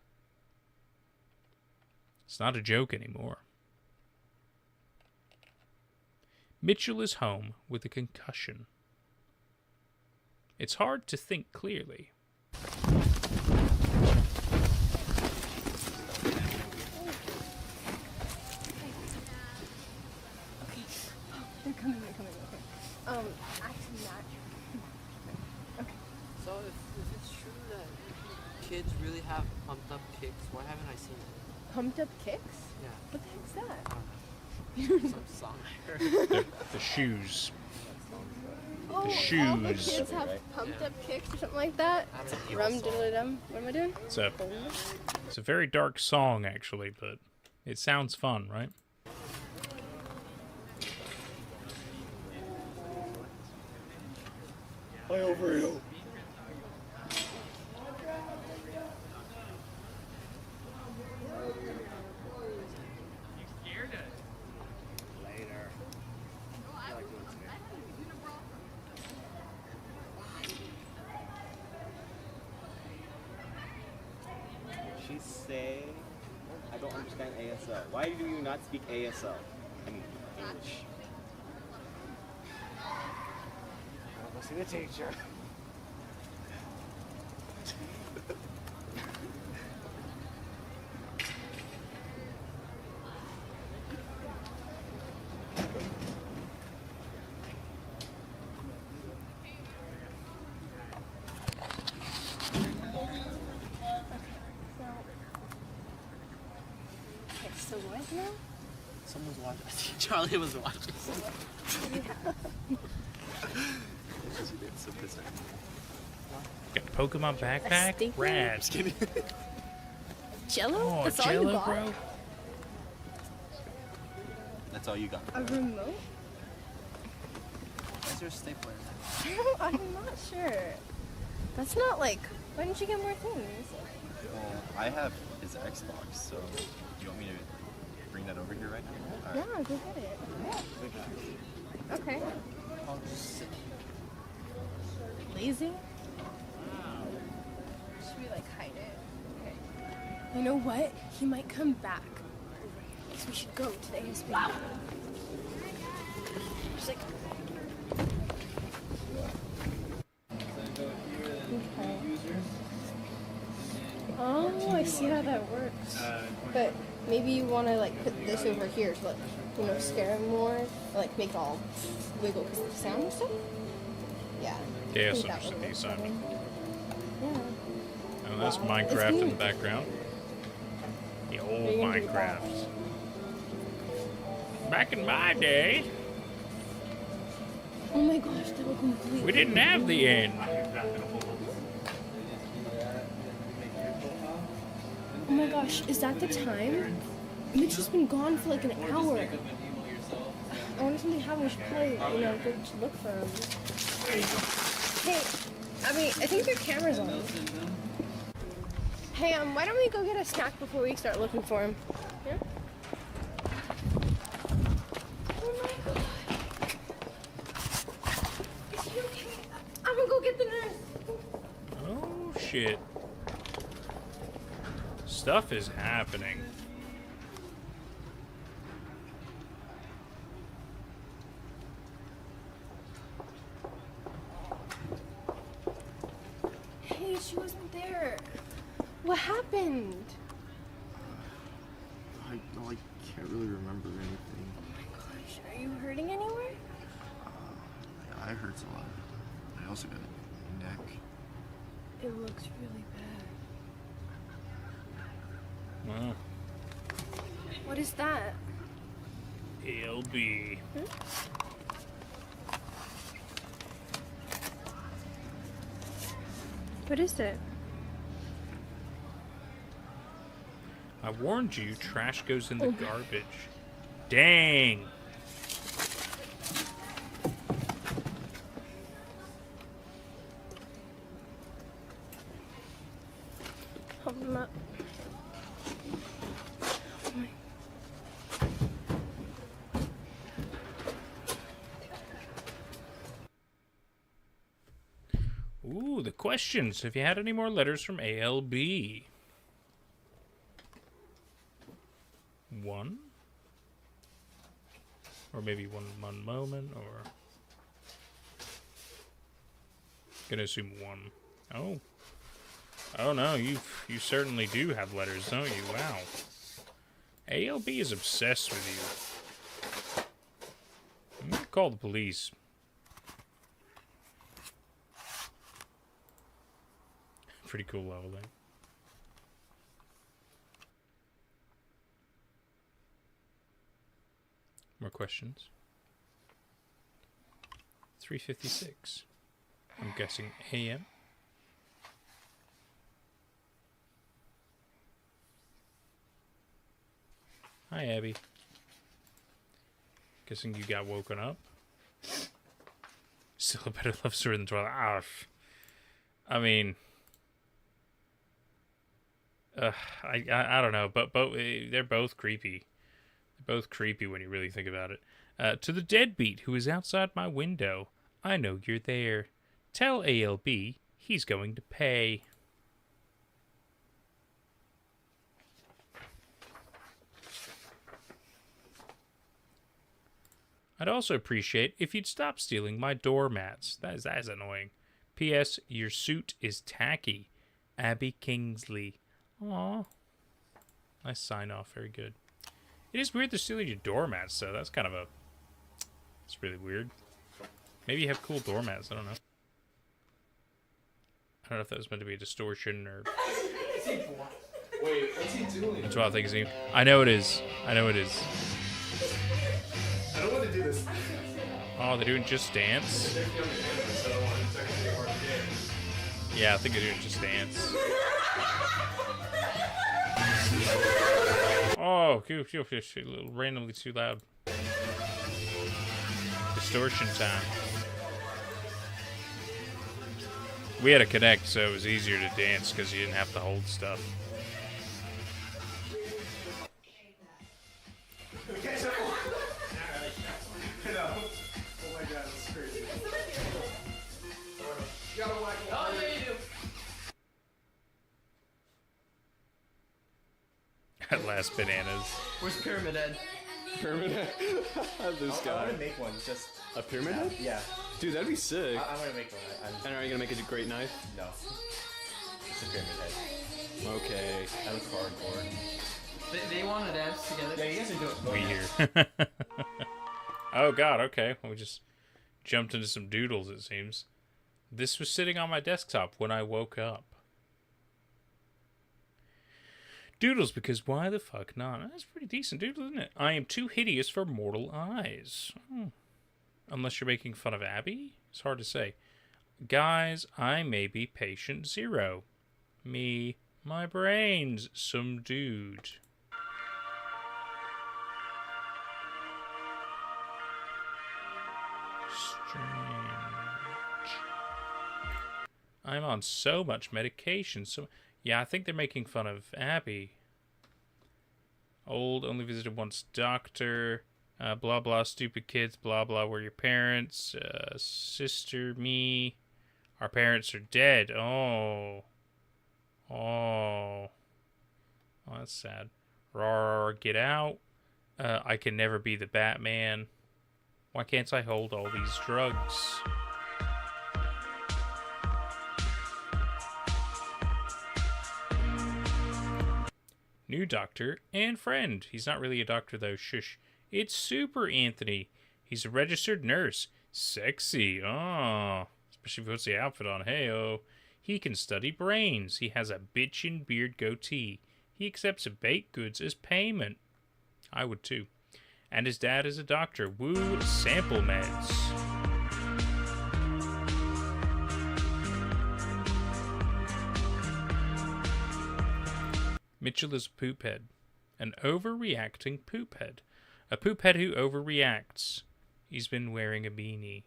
It's not a joke anymore. Mitchell is home with a concussion. It's hard to think clearly. They're coming, okay. Actually not. Okay. So if it's true that kids really have pumped up kicks, why haven't I seen it? Pumped up kicks? Yeah. What the heck's that? Some song I heard. The shoes. Oh, all the shoes. kids have pumped up kicks or something like that. Rum diddly dum. What am I doing? It's a very dark song, actually, but it sounds fun, right? Play over you. She say, I don't understand ASL. Why do you not speak ASL? I mean, English. I'll go see the teacher. So what now? Someone's watching. I think Charlie was watching. Got a Pokemon backpack? stinky- Rad. Just kidding. Jello? Oh, That's all you Jello, got? bro. That's all you got. A remote? Where's your stapler? I'm not sure. That's not like. Why didn't you get more things? Well, I have his Xbox, so do you want me to bring that over here right now? Yeah, go get it. Okay. I'll just sit. Lazy? Should we like hide it? Okay. You know what? He might come back. So we should go to the ASB. Just like. Okay. Oh, I see how that works. But maybe you want to like put this over here to like, scare him more, or, like make it all wiggle because of the sound and stuff. Yeah. Yeah, I think some that would work sound. better. Yeah. Oh, that's Wow. Minecraft It's in the neat. background. The old What are you gonna do with that? Minecraft. Back in my day, Oh my gosh, that would completely. we didn't have the end. Oh my gosh, is that the time? Mitch has been gone for like an hour. I wonder if something happened. We should probably, go to look for him. Hey, Abby, I think your camera's on. Hey, why don't we go get a snack before we start looking for him? Yeah? Oh my god. Is he okay? I'm gonna go get the nurse. Oh, shit. Stuff is happening. Hey, she wasn't there. What happened? well, I can't really remember anything. Oh my gosh, are you hurting anywhere? My eye hurts a lot. I also got a neck. It looks really bad. Wow. What is that? ALB. What is it? I warned you, trash goes in the garbage. Dang. Hold them up. Oh my. Ooh, the questions. Have you had any more letters from ALB? 1? Or maybe one moment, or... Gonna assume 1. Oh. Oh no, you certainly do have letters, don't you? Wow. ALB is obsessed with you. I'm gonna call the police. Pretty cool level there. More questions. 3:56. I'm guessing AM. Hi, Abby. Guessing you got woken up. Still a better love story than Twilight. Ah, I mean, I don't know, but they're both creepy. They're both creepy when you really think about it. To the deadbeat who is outside my window, I know you're there. Tell ALB he's going to pay. I'd also appreciate if you'd stop stealing my doormats. That is annoying. P.S. Your suit is tacky. Abby Kingsley. Aw. Nice sign off. Very good. It is weird they're stealing your doormats, though. That's kind of a... It's really weird. Maybe you have cool doormats. I don't know. I don't know if that was meant to be a distortion or... Wait, what's he doing? That's what I think it's... I know it is. I know it is. I don't want to do this. Oh, they're doing Just Dance? Yeah, I think they're doing Just Dance. Oh, a little randomly too loud. Distortion time. We had to connect, so it was easier to dance because you didn't have to hold stuff. At last, bananas. Where's Pyramid Head? Pyramid Head? This guy. I'm gonna make one, just... A pyramid head? Yeah. Dude, that'd be sick. I'm gonna make one. And are you gonna make it a great knife? No. It's a pyramid head. Okay. Out of cardboard. They want to dance together. Yeah, you guys are doing it. We here. Oh god, okay. Well, we just jumped into some doodles, it seems. This was sitting on my desktop when I woke up. Doodles, because why the fuck not? That's pretty decent doodle, isn't it? I am too hideous for mortal eyes. Oh. Unless you're making fun of Abby? It's hard to say. Guys, I may be patient 0. Me, my brain's some dude. Strange. I'm on so much medication. So, yeah, I think they're making fun of Abby. Old, only visited once doctor. Blah, blah, stupid kids. Blah, blah, we're your parents. Sister, me. Our parents are dead. Oh. Oh. Oh, that's sad. Rawr, get out. I can never be the Batman. Why can't I hold all these drugs? new doctor and friend. He's not really a doctor, though. Shush. It's Super Anthony. He's a registered nurse. Sexy. Oh. Especially if he puts the outfit on. Hey-oh. He can study brains. He has a bitchin' beard goatee. He accepts baked goods as payment. I would, too. And his dad is a doctor. Woo, sample meds. Mitchell is a poop head. An overreacting poop head. A poop head who overreacts. He's been wearing a beanie.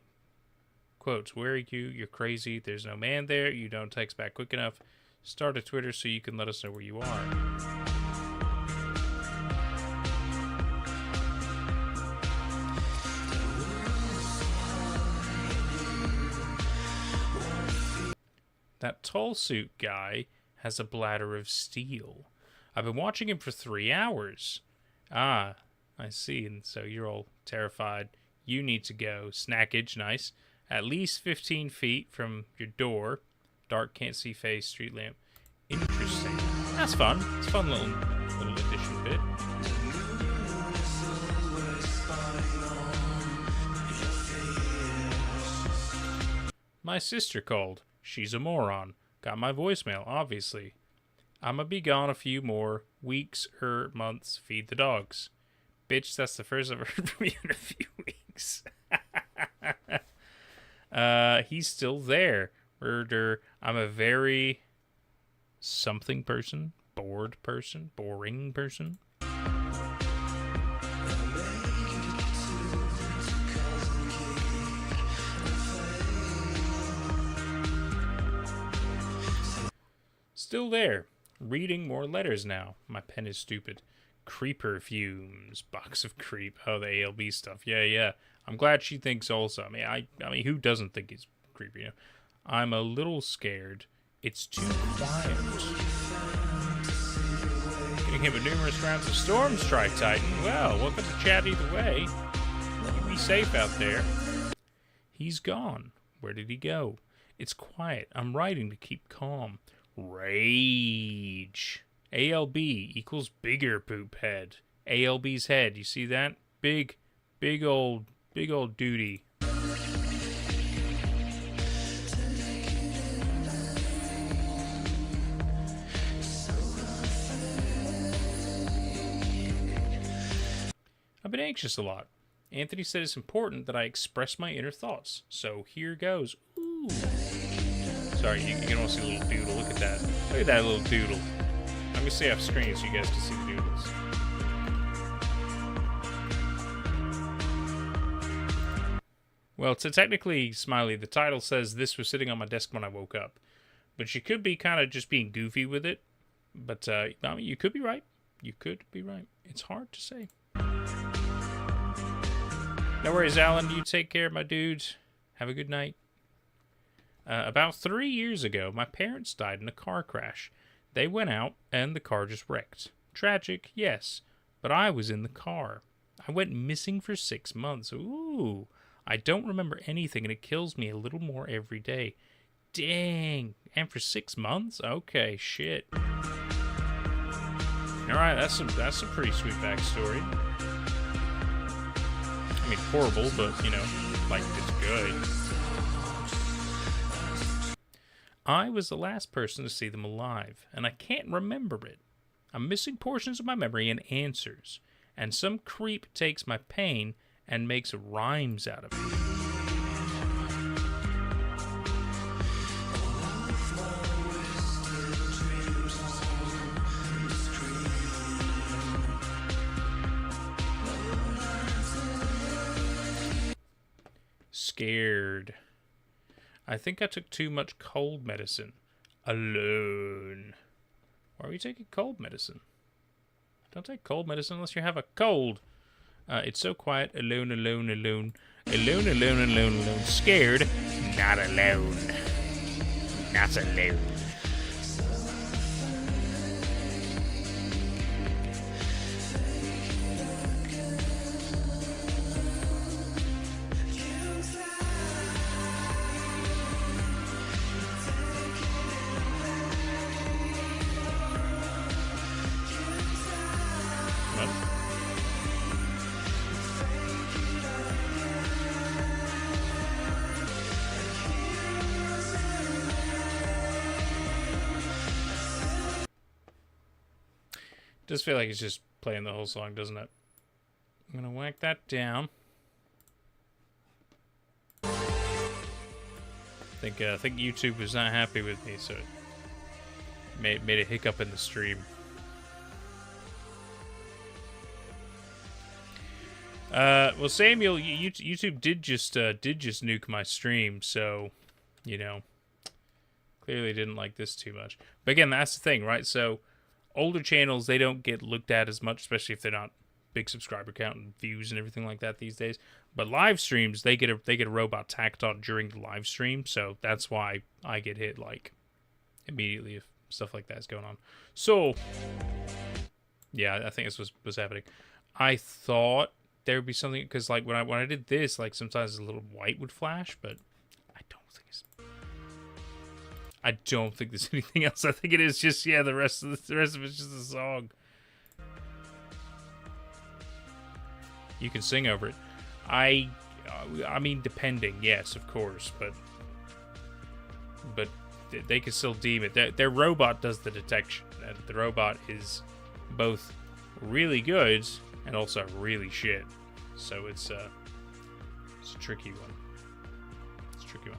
Quotes, where are you? You're crazy. There's no man there. You don't text back quick enough. Start a Twitter so you can let us know where you are. That tall suit guy has a bladder of steel. I've been watching him for 3 hours. Ah, I see. And so you're all terrified. You need to go. Snackage, nice. At least 15 feet from your door. Dark, can't see face, street lamp. Interesting. That's fun. It's a fun little addition bit. My sister called. She's a moron. Got my voicemail, obviously. I'ma be gone a few more weeks or months. Feed the dogs. Bitch, that's the first I've heard from you in a few weeks. He's still there. Murder. I'm a very something person. Bored person. Boring person. Still there. Reading more letters now. My pen is stupid. Creeper fumes. Box of creep. Oh, the ALB stuff. Yeah. I'm glad she thinks also. I mean, who doesn't think it's creepy? You know? I'm a little scared. It's too quiet. Getting hit with numerous rounds of storm strike, Titan. Well, welcome to chat either way. You be safe out there. He's gone. Where did he go? It's quiet. I'm writing to keep calm. Rage. ALB equals bigger poop head. ALB's head. You see that? Big old duty. I've been anxious a lot. Anthony said it's important that I express my inner thoughts. So here goes. Ooh. Sorry, you can all see a little doodle. Look at that. Look at that little doodle. Let me see off screen so you guys can see the doodles. Well, to technically Smiley, the title says this was sitting on my desk when I woke up. But you could be kind of just being goofy with it. But, I mean, you could be right. You could be right. It's hard to say. No worries, Alan. You take care, my dude. Have a good night. About 3 years ago, my parents died in a car crash. They went out, and the car just wrecked. Tragic, yes, but I was in the car. I went missing for 6 months. Ooh, I don't remember anything, and it kills me a little more every day. Dang, and for 6 months? Okay, shit. Alright, that's a pretty sweet backstory. I mean, horrible, but, you know, like, it's good. I was the last person to see them alive, and I can't remember it. I'm missing portions of my memory and answers, and some creep takes my pain and makes rhymes out of it. Scared. I think I took too much cold medicine. Alone. Why are we taking cold medicine? Don't take cold medicine unless you have a cold. It's so quiet. Alone, alone, alone. Alone, alone, alone, alone. Scared. Not alone. Not alone. Just feel like it's just playing the whole song, doesn't it? I'm gonna whack that down. I think YouTube was not happy with me, so it made a hiccup in the stream. Well, Samuel, YouTube did just nuke my stream, so you know, clearly didn't like this too much. But again, that's the thing, right? So older channels, they don't get looked at as much, especially if they're not big subscriber count and views and everything like that these days. But live streams, they get a robot tacked on during the live stream, so that's why I get hit like immediately if stuff like that is going on. So yeah, I think this was happening. I thought there would be something, because like when I did this, like sometimes a little white would flash, but I don't think there's anything else. I think it is just, yeah, the rest of it's just a song. You can sing over it. I mean, depending, yes, of course, but they can still deem it. Their robot does the detection, and the robot is both really good and also really shit. So it's a tricky one. It's a tricky one.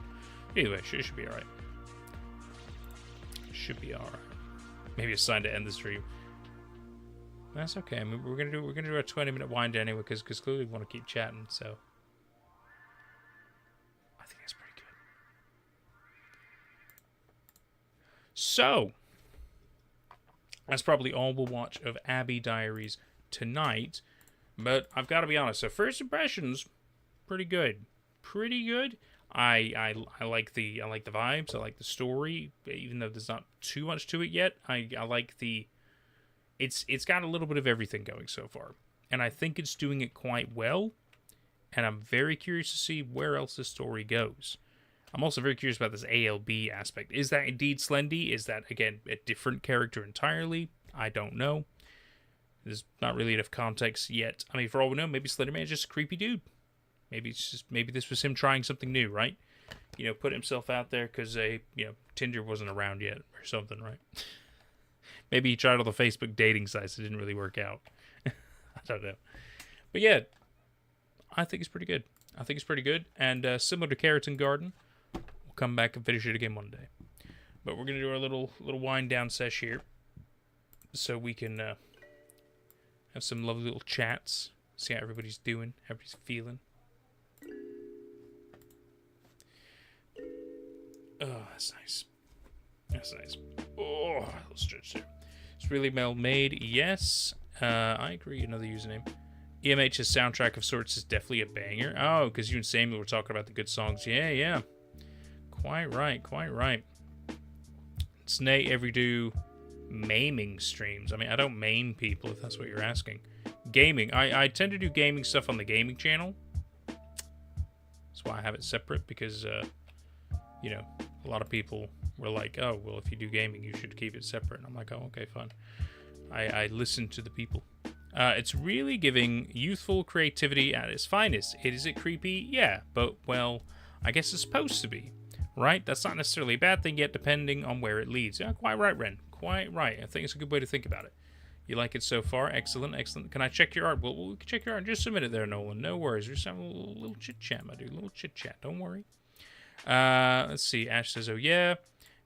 Anyway, it should be all right. Should be alright. Maybe a sign to end the stream. That's okay. I mean, we're gonna do a 20-minute wind anyway, because clearly we want to keep chatting. So I think that's pretty good. So that's probably all we'll watch of Abbey Diaries tonight. But I've got to be honest. So first impressions, pretty good. Pretty good. I like the vibes. I like the story, even though there's not too much to it yet. I like the it's got a little bit of everything going so far, and I think it's doing it quite well. And I'm very curious to see where else the story goes. I'm also very curious about this ALB aspect. Is that indeed Slendy? Is that again a different character entirely? I don't know. There's not really enough context yet. I mean, for all we know, maybe Slenderman is just a creepy dude. Maybe this was him trying something new, right? You know, put himself out there because Tinder wasn't around yet or something, right? Maybe he tried all the Facebook dating sites. It didn't really work out. I don't know. But yeah, I think it's pretty good. I think it's pretty good. And similar to Keratin Garden, we'll come back and finish it again one day. But we're going to do our little wind down sesh here, so we can have some lovely little chats, see how everybody's doing, how everybody's feeling. Oh, that's nice. That's nice. Oh, let's stretch there. It's really well made. Yes, I agree. Another username. EMH's soundtrack of sorts is definitely a banger. Oh, because you and Samuel were talking about the good songs. Yeah. Quite right. Snake ever do maiming streams? I mean, I don't maim people, if that's what you're asking. Gaming. I tend to do gaming stuff on the gaming channel. That's why I have it separate, because a lot of people were like, oh, well, if you do gaming, you should keep it separate. And I'm like, oh, okay, fine. I listen to the people. It's really giving youthful creativity at its finest. Is it creepy? Yeah, but, well, I guess it's supposed to be, right? That's not necessarily a bad thing yet, depending on where it leads. Yeah, quite right, Ren. Quite right. I think it's a good way to think about it. You like it so far? Excellent. Can I check your art? Well, we can check your art in just a minute there, Nolan. No worries. We're just having a little chit-chat, my dude. A little chit-chat. Don't worry. Let's see. Ash says, oh, yeah.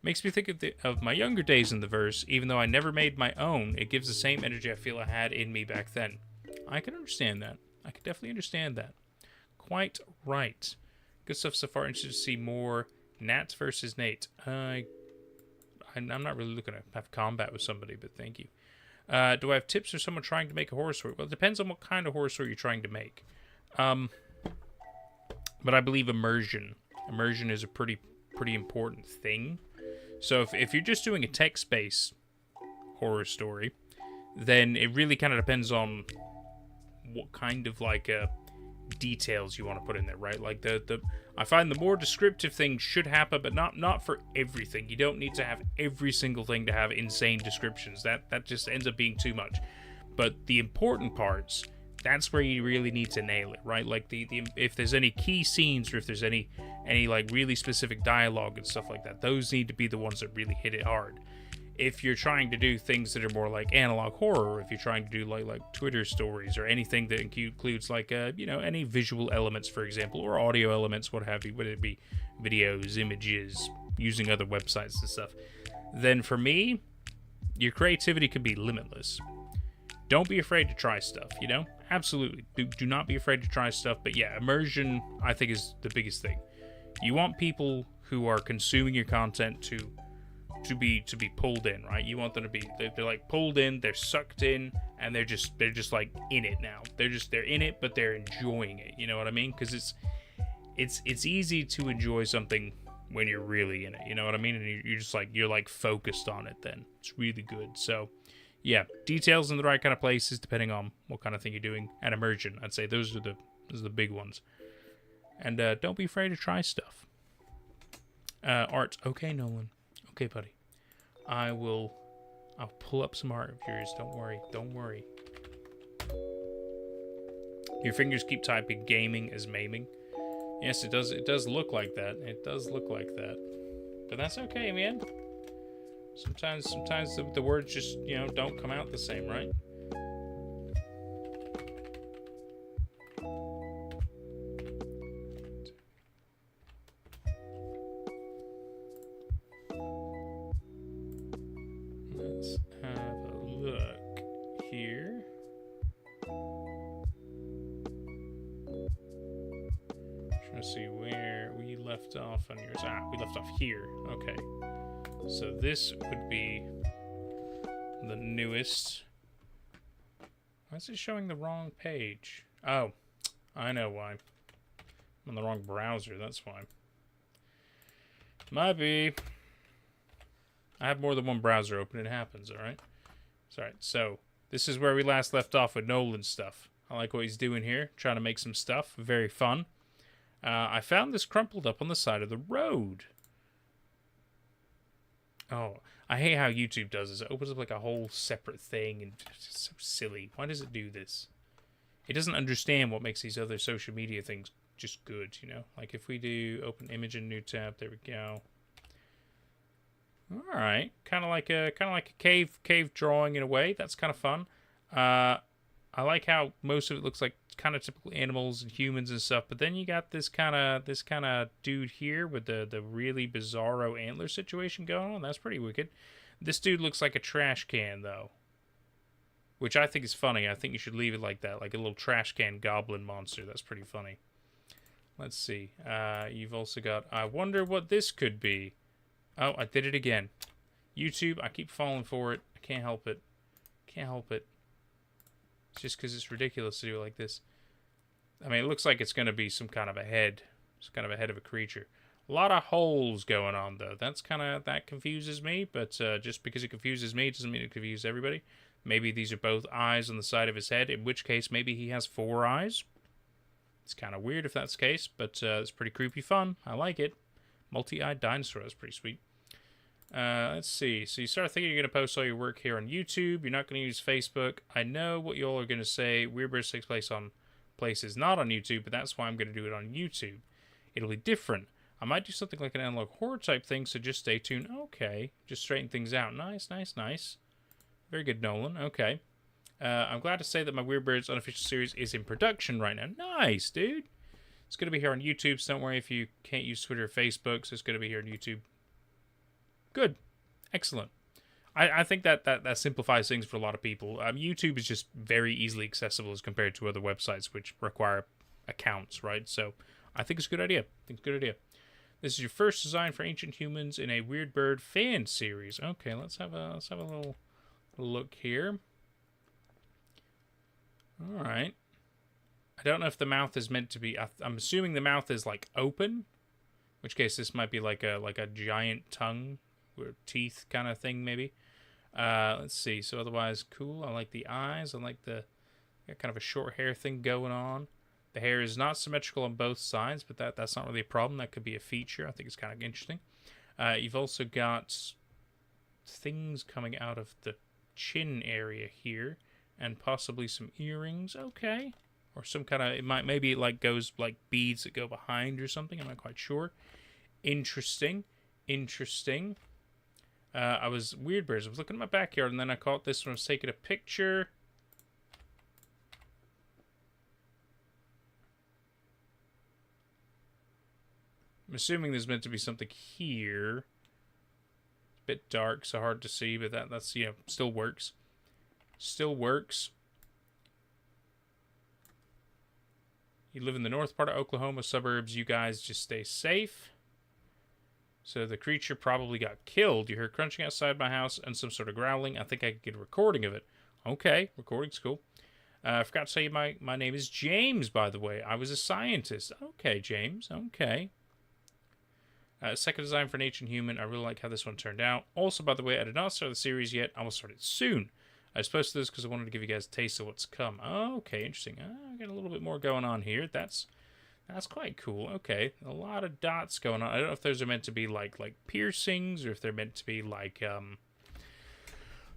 Makes me think of my younger days in the verse. Even though I never made my own, it gives the same energy I feel I had in me back then. I can understand that. I can definitely understand that. Quite right. Good stuff so far. Interested to see more Nat versus Nate. I'm not really looking to have combat with somebody, but thank you. Do I have tips for someone trying to make a horror story? Well, it depends on what kind of horror story you're trying to make. But I believe immersion. Immersion is a pretty important thing. So if you're just doing a text-based horror story, then it really kind of depends on what kind of details you want to put in there, right? Like I find the more descriptive things should happen, but not for everything. You don't need to have every single thing to have insane descriptions. That just ends up being too much. But the important parts, that's where you really need to nail it, right? Like if there's any key scenes, or if there's any like really specific dialogue and stuff like that, those need to be the ones that really hit it hard. If you're trying to do things that are more like analog horror, if you're trying to do like Twitter stories or anything that includes like you know, any visual elements, for example, or audio elements, what have you, whether it be videos, images, using other websites and stuff, then for me, your creativity can be limitless. Don't be afraid to try stuff, you know? Absolutely. Do not be afraid to try stuff. But yeah, immersion, I think, is the biggest thing. You want people who are consuming your content to be pulled in, right? You want them to be, they're like pulled in, they're sucked in, and they're just like in it now. They're in it, but they're enjoying it. You know what I mean? Because it's easy to enjoy something when you're really in it. You know what I mean? And you're like focused on it. Then it's really good. So yeah, details in the right kind of places, depending on what kind of thing you're doing, and immersion. I'd say those are the big ones. And don't be afraid to try stuff. Art, okay, Nolan. Okay, buddy. I'll pull up some art of yours. Don't worry. Your fingers keep typing gaming as maiming. Yes, it does look like that. It does look like that. But that's okay, man. Sometimes the words just, you know, don't come out the same, right? Let's have a look here. Trying to see where we left off on yours. We left off here. Okay. So this would be the newest. Why is it showing the wrong page? Oh, I know why. I'm on the wrong browser, that's why. Might be. I have more than one browser open, it happens, alright? It's alright, so this is where we last left off with Nolan's stuff. I like what he's doing here, trying to make some stuff. Very fun. I found this crumpled up on the side of the road. Oh, I hate how YouTube does this. It opens up like a whole separate thing, and it's just so silly. Why does it do this? It doesn't understand what makes these other social media things just good, you know? Like if we do open image in new tab, there we go. All right, kind of like a cave drawing in a way. That's kind of fun. I like how most of it looks like kind of typical animals and humans and stuff, but then you got this kind of dude here with the really bizarro antler situation going on. That's pretty wicked. This dude looks like a trash can though, which I think is funny. I think you should leave it like that, like a little trash can goblin monster. That's pretty funny. Let's see. You've also got, I wonder what this could be. Oh, I did it again. YouTube, I keep falling for it. I can't help it. Can't help it. It's just because it's ridiculous to do it like this. I mean, it looks like it's going to be some kind of a head. It's kind of a head of a creature. A lot of holes going on, though. That confuses me, but just because it confuses me doesn't mean it confuses everybody. Maybe these are both eyes on the side of his head, in which case maybe he has 4 eyes. It's kind of weird if that's the case, but it's pretty creepy fun. I like it. Multi-eyed dinosaur. That's pretty sweet. Let's see. So you start thinking you're going to post all your work here on YouTube. You're not going to use Facebook. I know what you all are going to say. Weirdbirds takes place on places not on YouTube, but that's why I'm going to do it on YouTube. It'll be different. I might do something like an analog horror type thing, so just stay tuned. Okay. Just straighten things out. Nice, nice, nice. Very good, Nolan. Okay. I'm glad to say that my Weirdbirds unofficial series is in production right now. Nice, dude. It's going to be here on YouTube, so don't worry if you can't use Twitter or Facebook, so it's going to be here on YouTube. Good. Excellent. I think that simplifies things for a lot of people. YouTube is just very easily accessible as compared to other websites which require accounts, right? So I think it's a good idea. This is your first design for Ancient Humans in a Weirdbird fan series. Okay, let's have a little look here. All right. I don't know if the mouth is meant to be. I'm assuming the mouth is like open, in which case this might be like a giant tongue or teeth kind of thing, maybe. Let's see. So otherwise, cool. I like the eyes. I like the kind of a short hair thing going on. The hair is not symmetrical on both sides, but that's not really a problem. That could be a feature. I think it's kind of interesting. You've also got things coming out of the chin area here, and possibly some earrings. Okay. Or some kind of, maybe it like goes like beads that go behind or something. I'm not quite sure. Interesting. I was weird birds. I was looking at my backyard, and then I caught this one. I was taking a picture. I'm assuming there's meant to be something here. It's a bit dark, so hard to see, but that's you know, still works. Still works. You live in the north part of Oklahoma suburbs. You guys just stay safe. So the creature probably got killed. You heard crunching outside my house and some sort of growling. I think I could get a recording of it. Okay, recording's cool. I forgot to tell you my name is James, by the way. I was a scientist. Okay, James. Okay. Second design for an ancient human. I really like how this one turned out. Also, by the way, I did not start the series yet. I will start it soon. I just posted this because I wanted to give you guys a taste of what's come. Oh, okay, interesting. I got a little bit more going on here. That's quite cool. Okay, a lot of dots going on. I don't know if those are meant to be like piercings, or if they're meant to be like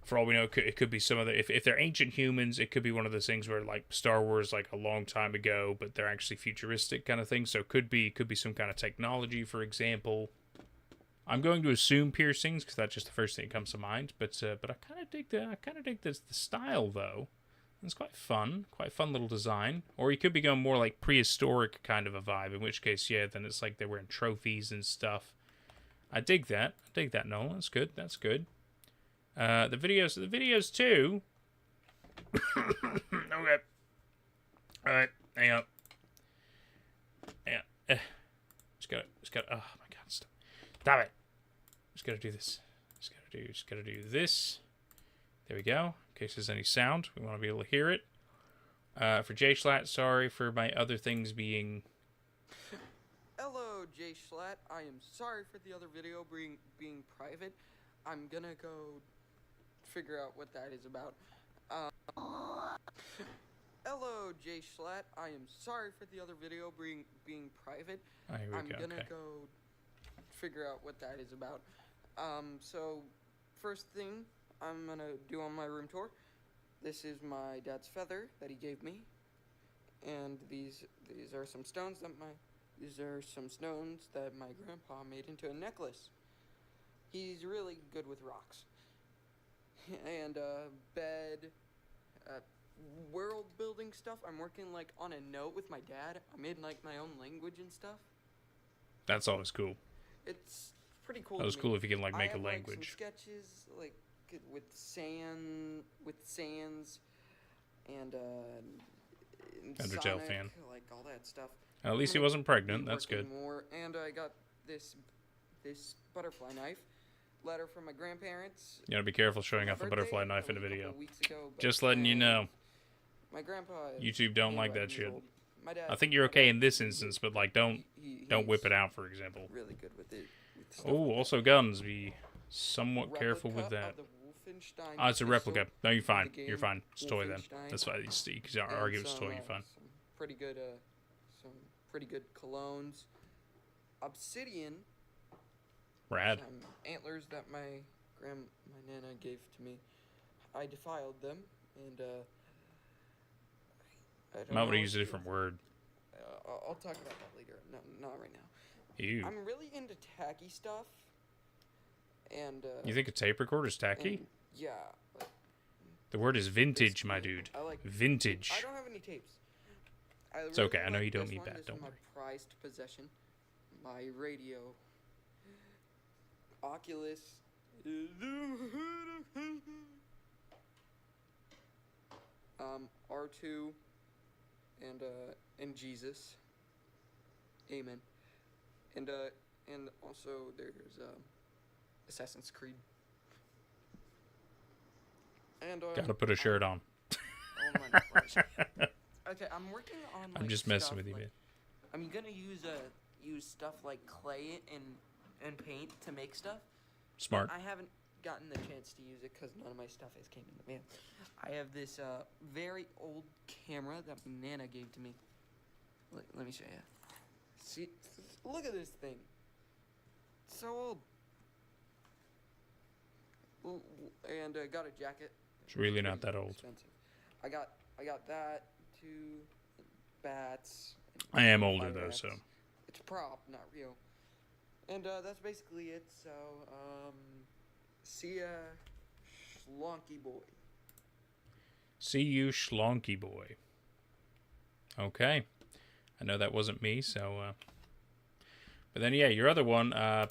for all we know, it could be some other. If they're ancient humans, it could be one of those things where like Star Wars, like a long time ago, but they're actually futuristic kind of thing. So it could be some kind of technology, for example. I'm going to assume piercings because that's just the first thing that comes to mind. But I kind of dig the style though. It's quite fun little design. Or you could be going more like prehistoric kind of a vibe. In which case, yeah, then it's like they're wearing trophies and stuff. I dig that. Nolan. That's good. That's good. The videos too. Okay. All right. Hang up. Yeah. Just gotta. Oh my God! Stop it. Just gotta do this. Just gotta do this. There we go. In case there's any sound, we want to be able to hear it. For J Schlatt, sorry for my other things being. Hello, J Schlatt. I am sorry for the other video being private. I'm gonna go figure out what that is about. Hello, J Schlatt. I am sorry for the other video being private. Oh, here we I'm go. gonna Okay. go figure out what that is about. So first thing I'm gonna do on my room tour. This is my dad's feather that he gave me, and these are some stones that my grandpa made into a necklace. He's really good with rocks. And bed, world building stuff. I'm working like on a note with my dad. I made like my own language and stuff. That's always cool. It's pretty cool. That was cool if you can like make a language. Like, some sketches like with sands, and Undertale Sonic, fan. like all that stuff. At least he wasn't pregnant. That's good. More, and I got this butterfly knife. Letter from my grandparents. You gotta be careful showing off a butterfly knife in a video. Just letting you know. My grandpa. YouTube don't like that shit. My dad, I think you're okay in this instance, but like don't whip it out, for example. Really good with it. Oh, also guns. Be somewhat careful with that. Oh, it's a replica. No, you're fine. You're fine. It's a toy then. That's fine. You can argue it's a toy. You're fine. Some pretty good colognes. Obsidian. Rad. Antlers that my nana gave to me. I defiled them, and I don't Might want know to use a different word. I'll talk about that later. No, not right now. Ew. I'm really into tacky stuff, and You think a tape recorder is tacky? Yeah. Like, the word is vintage, my dude. I like Vintage. I don't have any tapes. It's okay. I know you don't need that. This Don't is my worry. prized possession. My radio. Oculus. R2 and Jesus. Amen. And also there's Assassin's Creed. And Gotta put a shirt on. Okay, I'm working on. I'm just messing with you, like, man. I'm gonna use stuff like clay and paint to make stuff. Smart. I haven't gotten the chance to use it because none of my stuff has came in the mail. I have this very old camera that my nana gave to me. Let me show you. See, look at this thing. It's so old. And I got a jacket. It's really not that old. Expensive. I got that, 2 bats. I am older though, so. It's a prop, not real. And that's basically it. So See ya, Schlonky boy. See you, Schlonky boy. Okay. I know that wasn't me, so, but then, yeah, your other one, oh.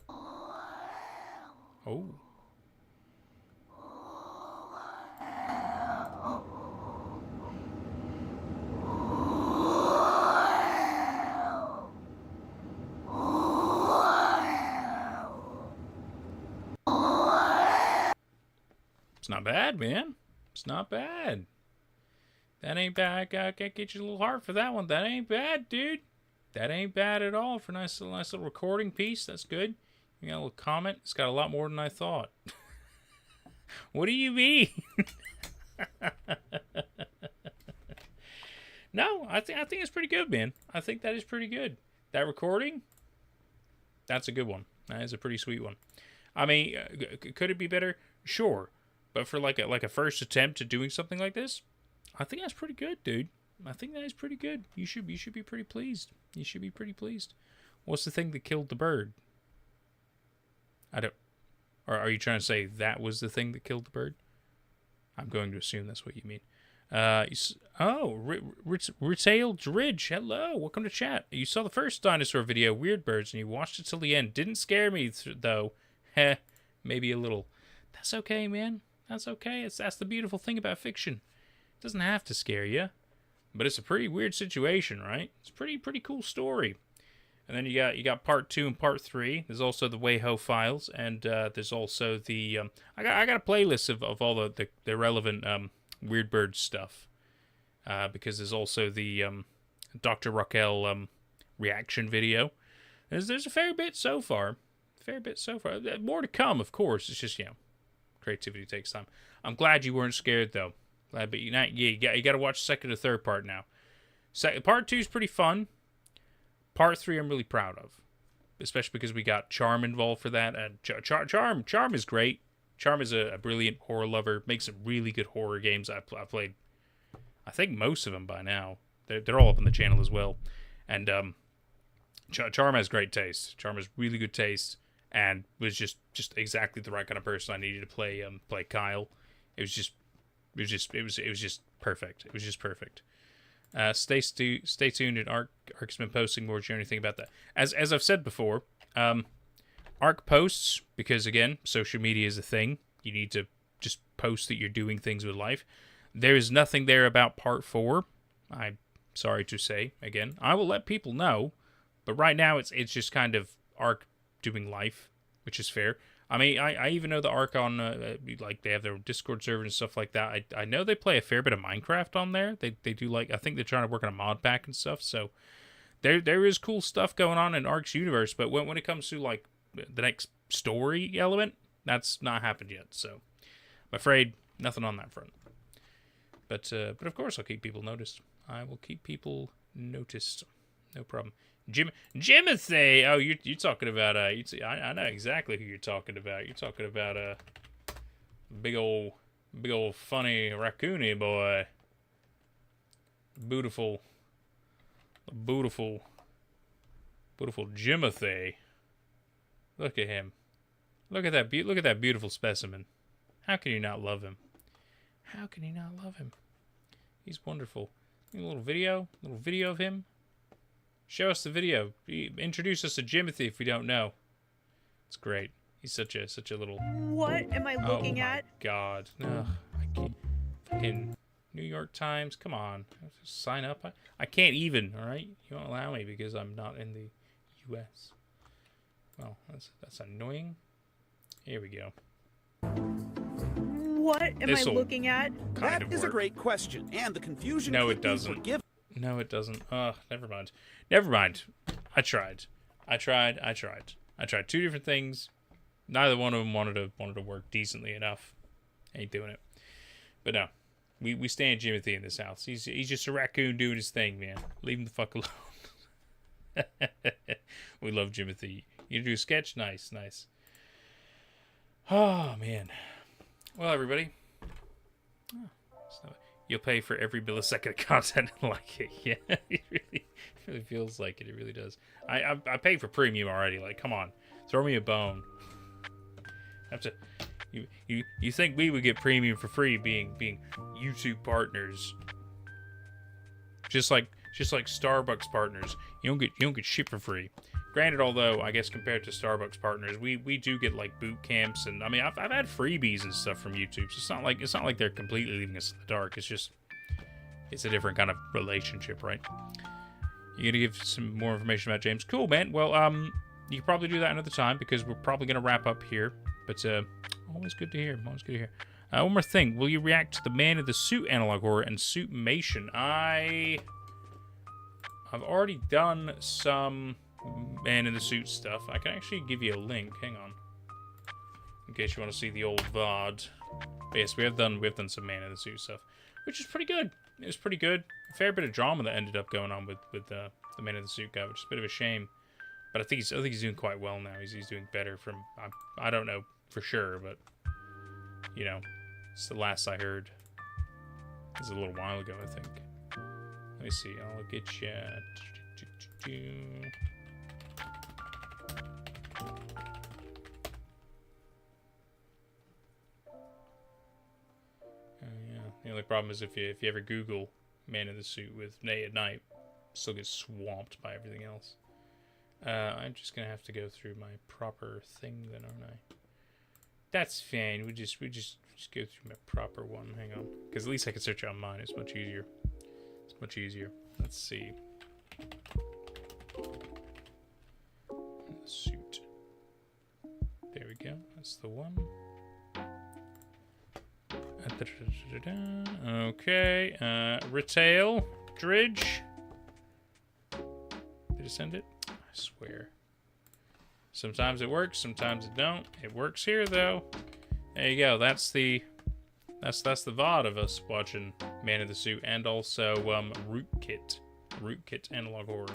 It's not bad, man. It's not bad. That ain't bad. I can't get you a little heart for that one. That ain't bad, dude. That ain't bad at all for a nice little recording piece. That's good. You got a little comment. It's got a lot more than I thought. What do you mean? No, I think it's pretty good, man. I think that is pretty good. That recording, that's a good one. That is a pretty sweet one. I mean, could it be better? Sure. But for like a first attempt at doing something like this, I think that's pretty good, dude. I think that is pretty good. You should be pretty pleased. You should be pretty pleased. What's the thing that killed the bird? I don't. Or are you trying to say that was the thing that killed the bird? I'm going to assume that's what you mean. Retailed Ridge. Hello, welcome to chat. You saw the first dinosaur video, Weird Birds, and you watched it till the end. Didn't scare me though. Heh, maybe a little. That's okay, man. That's okay. That's the beautiful thing about fiction. It doesn't have to scare you, but it's a pretty weird situation, right? It's a pretty cool story. And then you got part 2 and part 3. There's also the Wayho files, and there's also the I got a playlist of all the relevant Weird Bird stuff, because there's also the Dr. Raquel reaction video. There's a fair bit so far. More to come, of course. It's just, creativity takes time. I'm glad you weren't scared though. Glad, but you got to watch the second or third part now. Part 2 is pretty fun. Part 3 I'm really proud of, especially because we got Charm involved for that. And Charm is great. Charm is a brilliant horror lover. Makes some really good horror games. I've played, I think, most of them by now. They're all up on the channel as well. And Charm has great taste. Charm has really good taste, and was just exactly the right kind of person I needed to play Kyle. It was just perfect. It was just perfect. Stay tuned. And Ark's been posting more. Do you know anything about that? As I've said before, Ark posts because, again, social media is a thing. You need to just post that you're doing things with life. There is nothing there about part 4. I'm sorry to say. Again, I will let people know, but right now it's just kind of Ark doing life, which is fair. I mean, I even know the Ark on, like, they have their Discord server and stuff like that. I know they play a fair bit of Minecraft on there. They do, like, I think they're trying to work on a mod pack and stuff, so there is cool stuff going on in Ark's universe, but when it comes to, like, the next story element, that's not happened yet, so I'm afraid nothing on that front. But of course I'll keep people noticed. I will keep people noticed. No problem. Jimothy! Oh, you're talking about, I know exactly who you're talking about. You're talking about, big old funny raccoony boy. Beautiful Jimothy. Look at him. Look at that beautiful specimen. How can you not love him? How can you not love him? He's wonderful. A little video of him. Show us the video. Introduce us to Jimothy if we don't know. It's great. He's such a little. What am I looking at? Oh my God! Ugh, I can't. Fucking New York Times. Come on, sign up. I can't even. All right, you won't allow me because I'm not in the U.S. Well, that's annoying. Here we go. What am I looking at? That is a great question, and the confusion. No, it doesn't. No, it doesn't. Never mind. Never mind. I tried. 2 different things. Neither one of them wanted to work decently enough. Ain't doing it. But no, we stand Jimothy in this house. He's just a raccoon doing his thing, man. Leave him the fuck alone. We love Jimothy. You do a sketch? Nice. Oh man. Well, everybody. You'll pay for every millisecond of content and like it. Yeah, it really feels like it. It really does. I paid for premium already. Like, come on, throw me a bone. You think we would get premium for free being YouTube partners? Just like Starbucks partners, you don't get shit for free. Granted, although I guess compared to Starbucks partners, we do get like boot camps, and I mean I've had freebies and stuff from YouTube. So it's not like they're completely leaving us in the dark. It's just it's a different kind of relationship, right? You gonna give some more information about James? Cool, man. Well, you can probably do that another time because we're probably gonna wrap up here. But always good to hear. Always good to hear. One more thing. Will you react to the Man in the Suit analog horror and Suitmation? I've already done some Man in the Suit stuff. I can actually give you a link. Hang on. In case you want to see the old VOD. But yes, we have done some Man in the Suit stuff, which is pretty good. It was pretty good. A fair bit of drama that ended up going on with the Man in the Suit guy, which is a bit of a shame. But I think he's doing quite well now. He's doing better from I don't know for sure, but you know, it's the last I heard. It was a little while ago, I think. Let me see. I'll get you. Yeah. The only problem is if you ever Google Man in the Suit with Nay at Night, still get swamped by everything else. I'm just gonna have to go through my proper thing then, aren't I? That's fine. We just go through my proper one. Hang on, because at least I can search on mine. It's much easier. It's much easier. Let's see. Suit. There we go. That's the one. Okay. Retail. Dridge. Did it send it? I swear. Sometimes it works, sometimes it don't. It works here though. There you go. That's the VOD of us watching Man in the Suit and also Rootkit analog horror.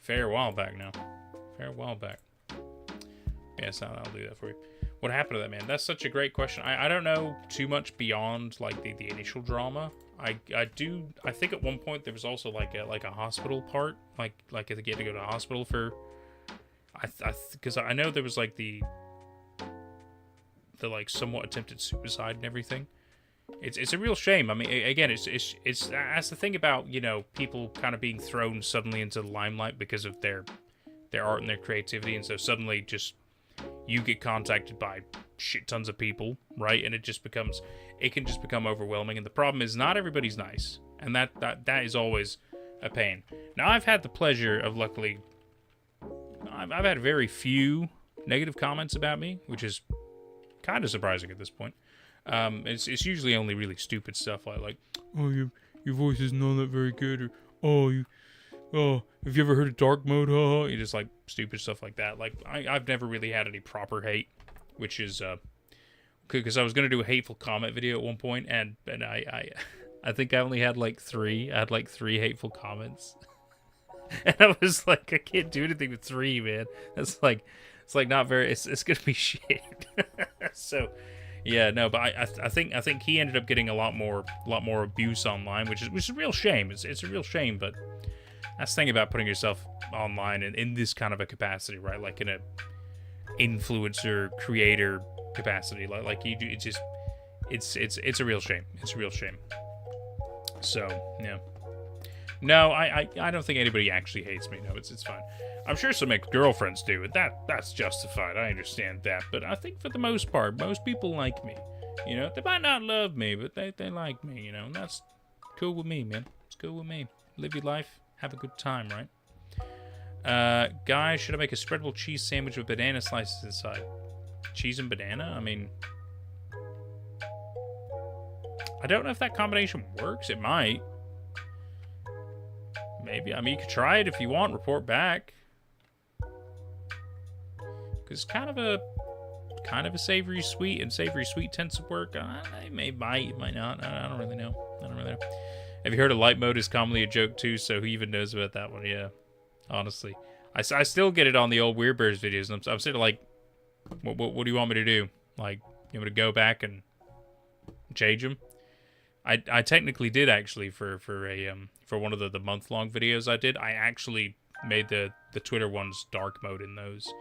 Fair while back now. Fair while back. Yes, I'll do that for you. What happened to that, man? That's such a great question. I don't know too much beyond like the initial drama. I think at one point there was also like a hospital part, like they had to go to the hospital for. Because I know there was like the like somewhat attempted suicide and everything. It's a real shame. I mean, again, it's that's the thing about, you know, people kind of being thrown suddenly into the limelight because of their art and their creativity, and so suddenly just you get contacted by shit tons of people, right? And it can just become overwhelming. And the problem is not everybody's nice, and that is always a pain. Now I've had the pleasure of luckily. I've had very few negative comments about me, which is kind of surprising at this point. It's usually only really stupid stuff like oh, your voice is not that very good, or have you ever heard of dark mode? You just like stupid stuff like that. Like I've never really had any proper hate, which is because I was gonna do a hateful comment video at one point, and I think I only had like 3. I had like 3 hateful comments. And I was like, I can't do anything with 3, man. It's like not very. It's gonna be shit. So, yeah, no. But I think he ended up getting a lot more abuse online, which is a real shame. It's a real shame. But that's the thing about putting yourself online in this kind of a capacity, right? Like in a influencer creator capacity, like you do. It's a real shame. It's a real shame. So yeah. No, I don't think anybody actually hates me. No, it's fine. I'm sure some ex-girlfriends do, and that's justified. I understand that. But I think for the most part, most people like me. You know, they might not love me, but they like me, you know, and that's cool with me, man. It's cool with me. Live your life. Have a good time, right? Guys, should I make a spreadable cheese sandwich with banana slices inside? Cheese and banana? I mean, I don't know if that combination works. It might. Maybe. I mean, you could try it if you want. Report back. Because it's kind of a savory sweet, and savory sweet tends to work. It might not. I don't really know. Have you heard of light mode is commonly a joke too? So who even knows about that one? Yeah, honestly, I still get it on the old Weird Bears videos, and I'm sort of like, what do you want me to do? Like, you want me to go back and change them? I technically did actually for one of the month-long videos I did. I actually made the Twitter ones dark mode in those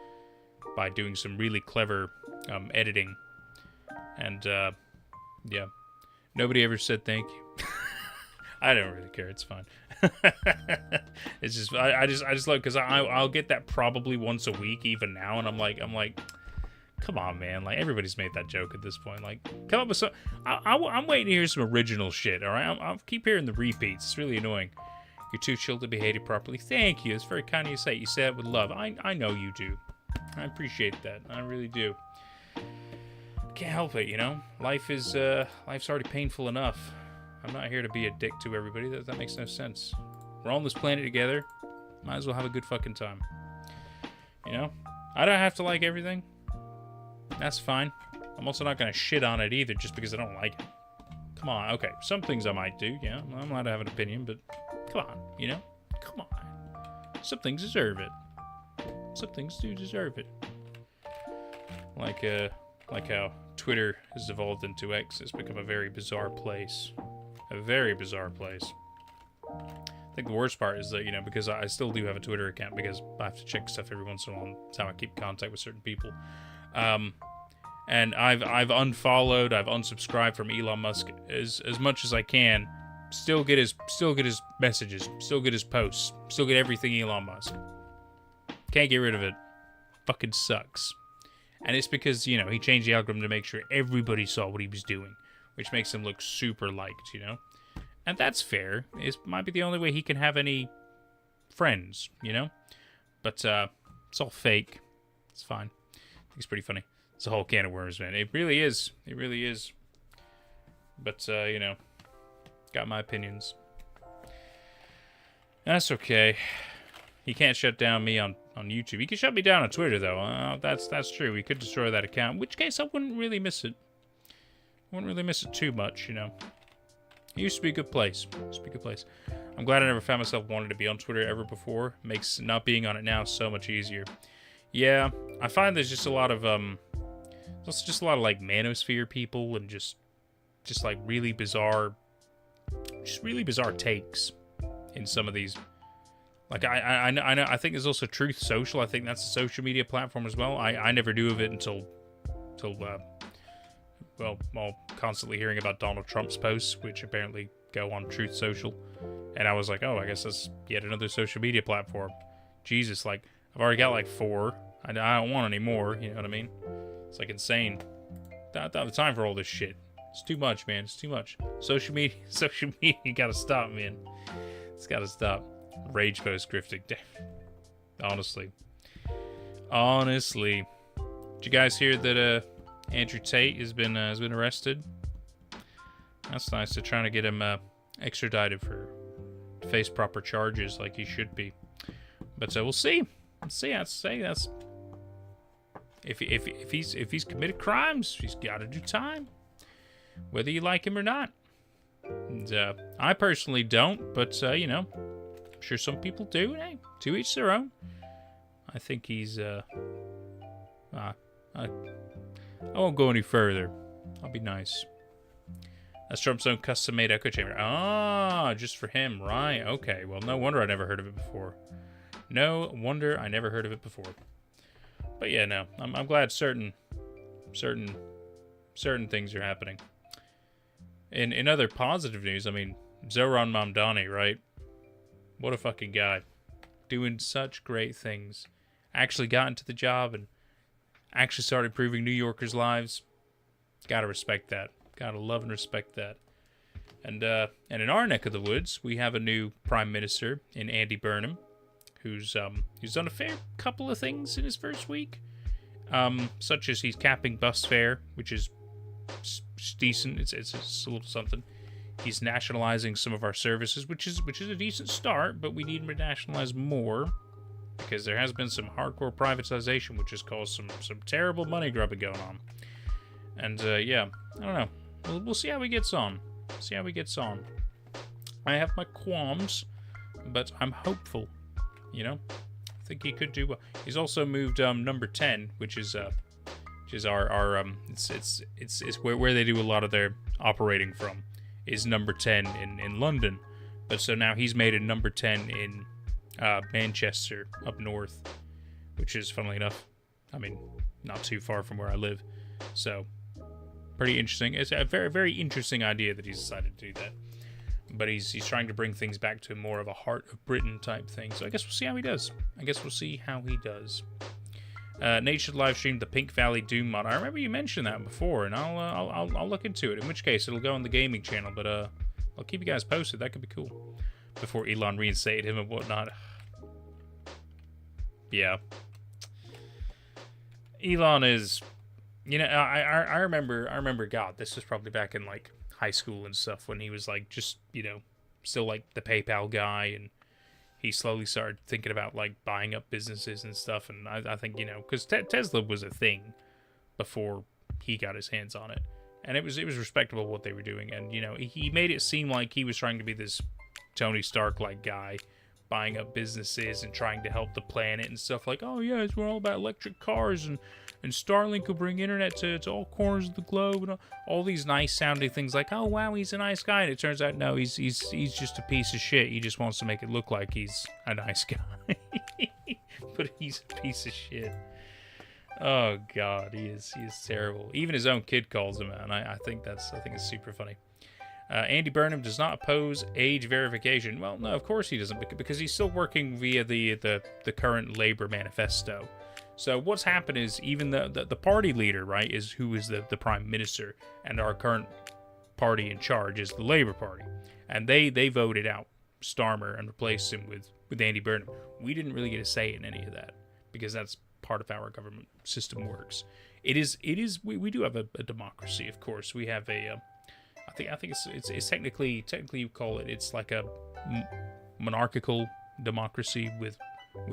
by doing some really clever editing And, yeah. Nobody ever said thank you. I don't really care. It's fine. It's just, I just love, because I'll get that probably once a week, even now, and I'm like, come on, man. Like, everybody's made that joke at this point. Like, come up with some... I'm waiting to hear some original shit, all right? I'll keep hearing the repeats. It's really annoying. You're too chill to be hated properly. Thank you. It's very kind of you to say. You say it with love. I know you do. I appreciate that. I really do. Can't help it, you know? Life's already painful enough. I'm not here to be a dick to everybody. That makes no sense. We're on this planet together. Might as well have a good fucking time. You know? I don't have to like everything. That's fine. I'm also not going to shit on it either just because I don't like it. Come on. Okay, some things I might do, yeah. I'm allowed to have an opinion, but come on, you know? Come on. Some things deserve it. Some things do deserve it. Like how Twitter has evolved into X. It's become a very bizarre place. A very bizarre place. I think the worst part is that, you know, because I still do have a Twitter account because I have to check stuff every once in a while. That's how I keep contact with certain people. And I've unfollowed, I've unsubscribed from Elon Musk as much as I can. Still get his messages, still get his posts, still get everything Elon Musk. Can't get rid of it. Fucking sucks. And it's because, you know, he changed the algorithm to make sure everybody saw what he was doing, which makes him look super liked, you know? And that's fair. It might be the only way he can have any friends, you know? But it's all fake. It's fine. I think it's pretty funny. It's a whole can of worms, man. It really is. It really is. But, you know, got my opinions. That's okay. He can't shut down me on YouTube. He can shut me down on Twitter, though. That's true. We could destroy that account, in which case I wouldn't really miss it. Wouldn't really miss it too much, you know. It used to be a good place. Used to be a good place. I'm glad I never found myself wanting to be on Twitter ever before. Makes not being on it now so much easier. Yeah, I find there's just a lot of just a lot of like manosphere people and just like really bizarre takes in some of these. Like I know. I think there's also Truth Social. I think that's a social media platform as well. I never knew of it until while constantly hearing about Donald Trump's posts, which apparently go on Truth Social, and I was like, oh, I guess that's yet another social media platform. Jesus, like I've already got like 4. I don't want any more. You know what I mean? It's like insane. I don't have the time for all this shit. It's too much, man. It's too much. Social media, you gotta stop, man. It's gotta stop. Rage post grifting. Honestly. Did you guys hear that Andrew Tate has been arrested? That's nice. They're trying to get him extradited to face proper charges like he should be. But we'll see. Let's see. I'd say that's if he's committed crimes, he's got to do time, whether you like him or not. And I personally don't, but you know, I'm sure some people do. And hey, to each their own. I think he's I won't go any further. I'll be nice. That's Trump's own custom-made echo chamber. Ah, just for him, right? Okay. Well, no wonder I never heard of it before. No wonder I never heard of it before. But yeah, no, I'm glad certain things are happening. In other positive news, I mean, Zoran Mamdani, right? What a fucking guy. Doing such great things. Actually got into the job and actually started improving New Yorkers' lives. Gotta respect that. Gotta love and respect that. And in our neck of the woods, we have a new prime minister in Andy Burnham, who's done a fair couple of things in his first week, such as he's capping bus fare, which is decent. It's a little something. He's nationalizing some of our services, which is a decent start, but we need him to nationalize more because there has been some hardcore privatization, which has caused some terrible money grubbing going on. And yeah, I don't know. We'll see how he gets on. I have my qualms, but I'm hopeful. You know, I think he could do well. He's also moved number 10, which is our it's where they do a lot of their operating from, is number 10 in London. But so now he's made it number 10 in Manchester up north, which is, funnily enough, I mean, not too far from where I live. So pretty interesting. It's a very, very interesting idea that he's decided to do that. But he's trying to bring things back to more of a heart of Britain type thing. So I guess we'll see how he does. Nate should live stream the Pink Valley Doom mod. I remember you mentioned that before, and I'll look into it. In which case, it'll go on the gaming channel. But I'll keep you guys posted. That could be cool. Before Elon reinstated him and whatnot. Yeah. Elon is, you know, I remember. God, this was probably back in like high school and stuff when he was like just, you know, still like the PayPal guy, and he slowly started thinking about like buying up businesses and stuff. And I think, you know, because Tesla was a thing before he got his hands on it, and it was respectable what they were doing. And you know, he made it seem like he was trying to be this Tony Stark like guy, buying up businesses and trying to help the planet and stuff like, oh yeah, we're all about electric cars, and Starlink will bring internet to all corners of the globe, and all these nice sounding things like, oh wow, he's a nice guy. And it turns out no, he's just a piece of shit. He just wants to make it look like he's a nice guy. But he's a piece of shit. Oh god, he is terrible. Even his own kid calls him out. I think it's super funny. Andy Burnham does not oppose age verification. Well, no, of course he doesn't, because he's still working via the current Labor manifesto. So what's happened is even the party leader, right, who is the prime minister, and our current party in charge is the Labor Party, and they voted out Starmer and replaced him with Andy Burnham. We didn't really get a say in any of that because that's part of how our government system works. We do have a democracy, of course. We have a I think it's technically you call it's like a monarchical democracy with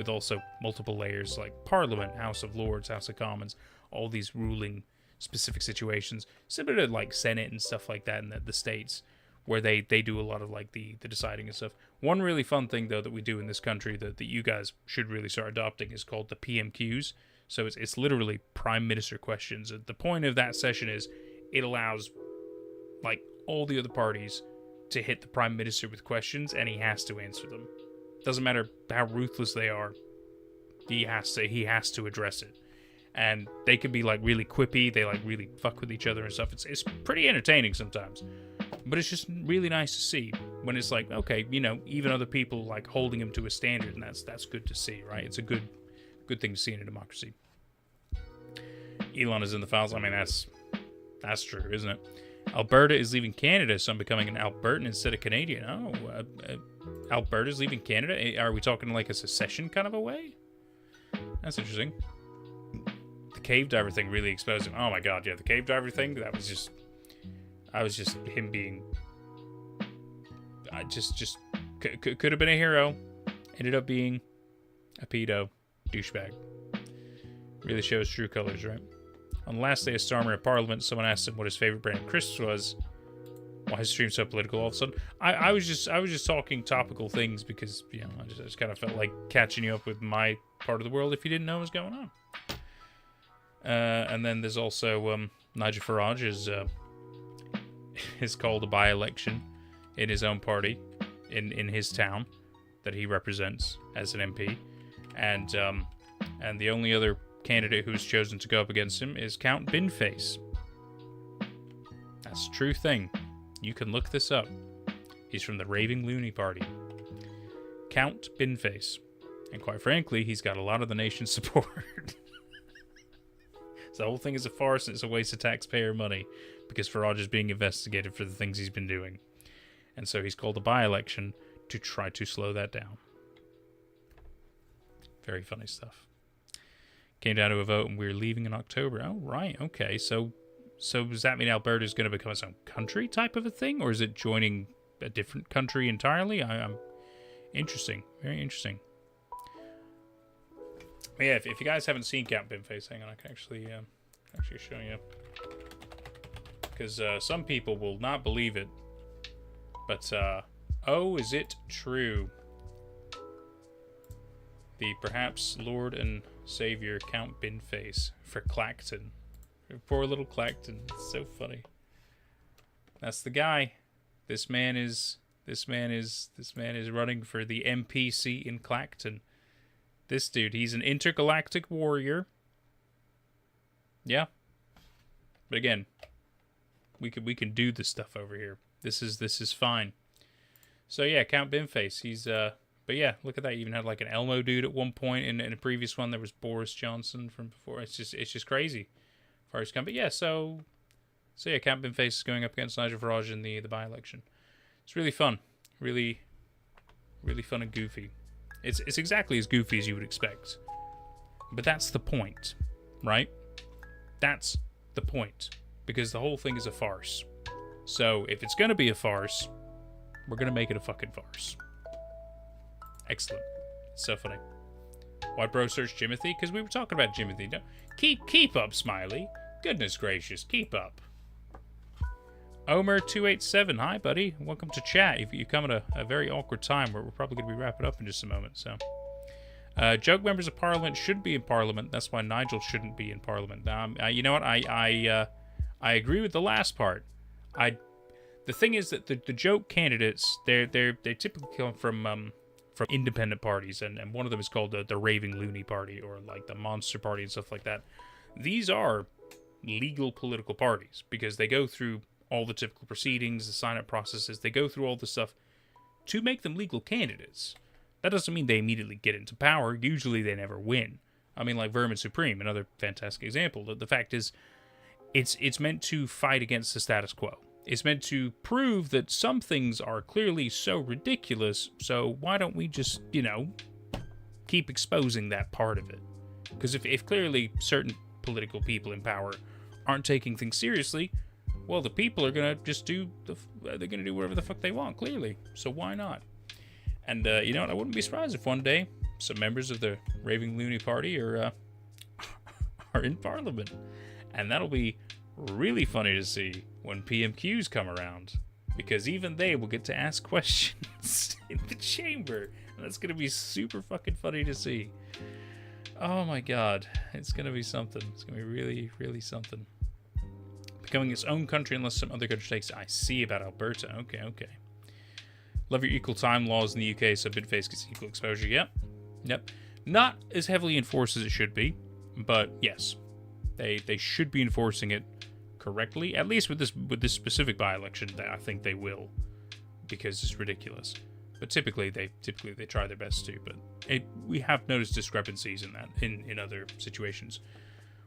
also multiple layers like Parliament, House of Lords, House of Commons, all these ruling specific situations, similar to like Senate and stuff like that in the States, where they do a lot of like the deciding and stuff. One really fun thing though that we do in this country that you guys should really start adopting is called the PMQs. So it's literally Prime Minister questions. The point of that session is it allows like all the other parties to hit the Prime Minister with questions, and he has to answer them. Doesn't matter how ruthless they are, he has to address it. And they can be like really quippy, they like really fuck with each other and stuff. It's pretty entertaining sometimes, but it's just really nice to see when it's like, okay, you know, even other people like holding him to a standard, and that's good to see, right? It's a good thing to see in a democracy. Elon is in the files. I mean, that's true, isn't it? Alberta is leaving Canada, so I'm becoming an Albertan instead of Canadian. Oh, Alberta's leaving Canada? Are we talking like a secession kind of a way? That's interesting. The cave diver thing really exposed him. Oh my god, yeah, the cave diver thing, that was just him being... could have been a hero. Ended up being a pedo douchebag. Really shows true colors, right? On the last day of Starmer at Parliament, someone asked him what his favorite brand of crisps was. Why is stream so political all of a sudden? I was just talking topical things because, you know, I just kind of felt like catching you up with my part of the world if you didn't know what was going on. And then there's also Nigel Farage is called a by-election in his own party in his town that he represents as an MP, and the only other candidate who's chosen to go up against him is Count Binface. That's a true thing. You can look this up. He's from the Raving Loony Party. Count Binface. And quite frankly, he's got a lot of the nation's support. So the whole thing is a farce, and it's a waste of taxpayer money because Farage is being investigated for the things he's been doing. And so he's called a by-election to try to slow that down. Very funny stuff. Came down to a vote and we're leaving in October. Oh, right. Okay. So does that mean Alberta is going to become its own country type of a thing? Or is it joining a different country entirely? I'm interesting. Very interesting. But yeah, if you guys haven't seen Count Binface, hang on, I can actually show you. Because some people will not believe it. But, oh, is it true? The perhaps Lord and Savior Count Binface for Clacton. Poor little Clacton. It's so funny. That's the guy. This man is running for the MP seat in Clacton. This dude, he's an intergalactic warrior. Yeah. But again, We can do this stuff over here. This is fine. So yeah, Count Binface. He's but yeah, look at that. You even had like an Elmo dude at one point. In a previous one, there was Boris Johnson from before. It's just crazy. Far as come, but yeah. So yeah, Count Binface is going up against Nigel Farage in the by-election. It's really fun, really fun and goofy. It's exactly as goofy as you would expect. But that's the point, right? That's the point. Because the whole thing is a farce. So, if it's gonna be a farce, we're gonna make it a fucking farce. Excellent. It's so funny. Why bro search Jimothy? Because we were talking about Jimothy. No, keep up, Smiley. Goodness gracious, keep up. Omer287, hi buddy. Welcome to chat. You come at a very awkward time where we're probably going to be wrapping up in just a moment. So, joke members of Parliament should be in Parliament. That's why Nigel shouldn't be in Parliament. You know what? I agree with the last part. The thing is that the joke candidates they typically come from independent parties, and one of them is called the Raving Loony Party, or like the Monster Party and stuff like that. These are legal political parties because they go through all the typical proceedings, the sign-up processes. They go through all the stuff to make them legal candidates. That doesn't mean they immediately get into power. Usually they never win. I mean, like Vermin Supreme, another fantastic example. The fact is, it's meant to fight against the status quo. It's meant to prove that some things are clearly so ridiculous, so why don't we just, keep exposing that part of it? Because if clearly certain political people in power aren't taking things seriously, well, the people are gonna just they're gonna do whatever the fuck they want, clearly. So why not? And you know what? I wouldn't be surprised if one day some members of the Raving Loony Party are in Parliament, and that'll be really funny to see when PMQs come around, because even they will get to ask questions in the chamber, and that's gonna be super fucking funny to see. Oh my god, it's gonna be something. It's gonna be really, really something. Becoming its own country unless some other country takes it. I see about Alberta. Okay. Love your equal time laws in the UK, so Bidface gets equal exposure. Yep. Not as heavily enforced as it should be, but yes, they should be enforcing it correctly. At least with this specific by-election, I think they will, because it's ridiculous. But typically they try their best to. But we have noticed discrepancies in that in other situations.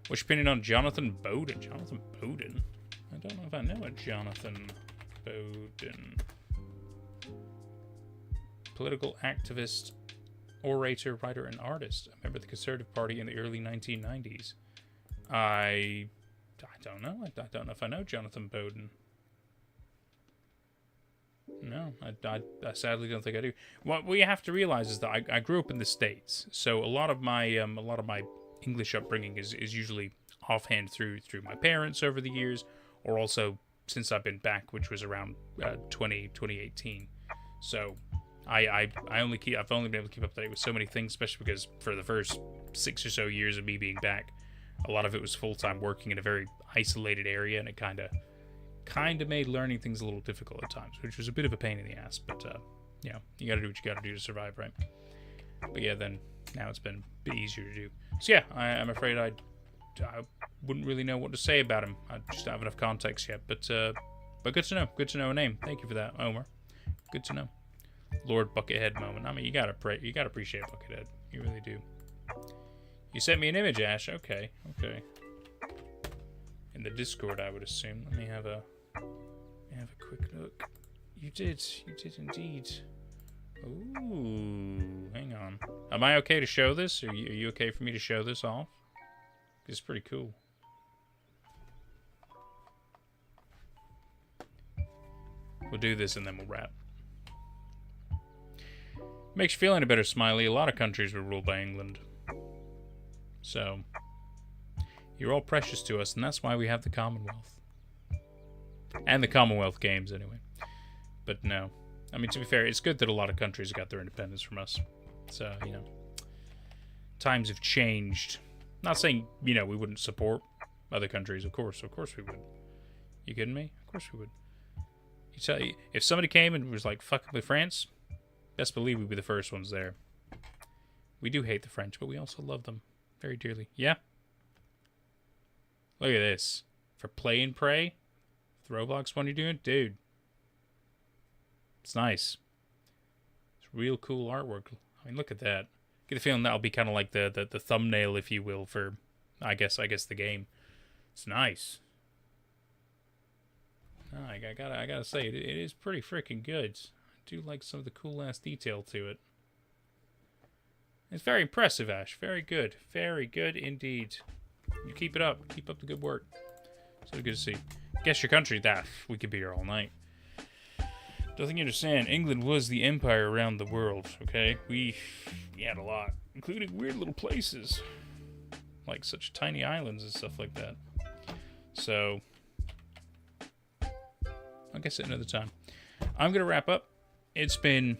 What's your opinion on Jonathan Bowden? Jonathan Bowden? I don't know if I know a Jonathan Bowden. Political activist, orator, writer, and artist. A member of the Conservative Party in the early 1990s. I don't know. I don't know if I know Jonathan Bowden. No, I sadly don't think I do. What we have to realize is that I grew up in the States, so a lot of my English upbringing is usually offhand through my parents over the years, or also since I've been back, which was around 2018. So I've only been able to keep up to date with so many things, especially because for the first 6 or so years of me being back, a lot of it was full-time working in a very isolated area, and it kind of made learning things a little difficult at times, which was a bit of a pain in the ass. But you gotta do what you gotta do to survive, right? But yeah, then now it's been a bit easier to do. So yeah, I'm afraid I wouldn't really know what to say about him. I just don't have enough context yet. But good to know. Good to know a name. Thank you for that, Omer. Good to know. Lord Buckethead moment. I mean, you gotta appreciate Buckethead. You really do. You sent me an image, Ash. Okay. In the Discord, I would assume. Let me have a quick look. You did indeed. Ooh, hang on. Am I okay to show this? Are you okay for me to show this off? It's pretty cool. We'll do this and then we'll wrap. Makes you feel any better, Smiley. A lot of countries were ruled by England. So, you're all precious to us, and that's why we have the Commonwealth. And the Commonwealth Games, anyway. But no. I mean, to be fair, it's good that a lot of countries got their independence from us. So, times have changed. Not saying, we wouldn't support other countries. Of course we would. You kidding me? Of course we would. If somebody came and was like, fucking with France, best believe we'd be the first ones there. We do hate the French, but we also love them very dearly. Yeah? Look at this. For Play and Pray, The Roblox one you're doing? Dude. It's nice. It's real cool artwork. I mean, look at that. Get the feeling that'll be kind of like the thumbnail, if you will, for, I guess the game. It's nice. No, I gotta say, it is pretty freaking good. I do like some of the cool-ass detail to it. It's very impressive, Ash. Very good. Very good indeed. You keep it up. Keep up the good work. So good to see. Guess your country. That we could be here all night. Don't think you understand. England was the empire around the world, okay? We had a lot, including weird little places. Like such tiny islands and stuff like that. So, I guess another time. I'm going to wrap up. It's been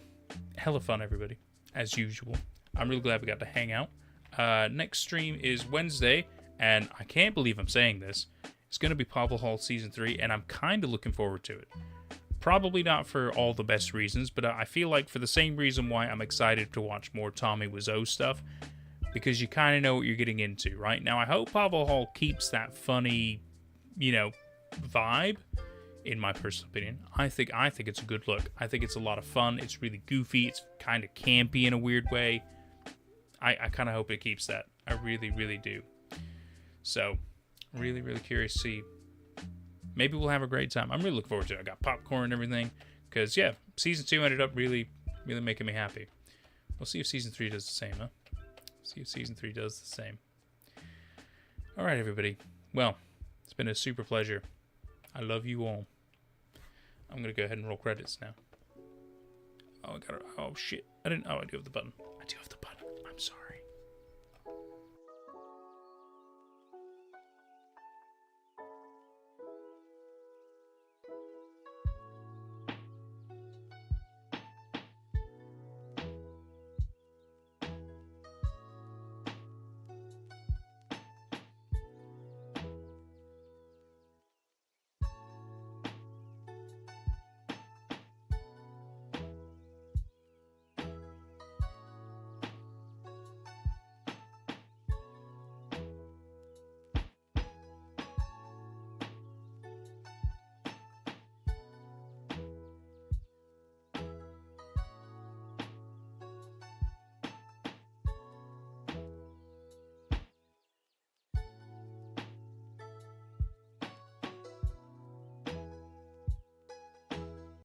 hella fun, everybody, as usual. I'm really glad we got to hang out. Next stream is Wednesday, and I can't believe I'm saying this. It's going to be Pavel Hall Season 3, and I'm kind of looking forward to it. Probably not for all the best reasons, but I feel like for the same reason why I'm excited to watch more Tommy Wiseau stuff, because you kind of know what you're getting into, right? Now, I hope Pavel Hall keeps that funny, you know, vibe, in my personal opinion. I think it's a good look. I think it's a lot of fun. It's really goofy. It's kind of campy in a weird way. I kind of hope it keeps that. I really, really do. So, really, really curious to see. Maybe we'll have a great time. I'm really looking forward to it. I got popcorn and everything. Because, yeah, Season 2 ended up really, really making me happy. We'll see if Season 3 does the same, huh? See if Season 3 does the same. Alright, everybody. Well, it's been a super pleasure. I love you all. I'm going to go ahead and roll credits now. Oh, I got it. Oh, shit. I do have the button. I do have the button. I'm sorry.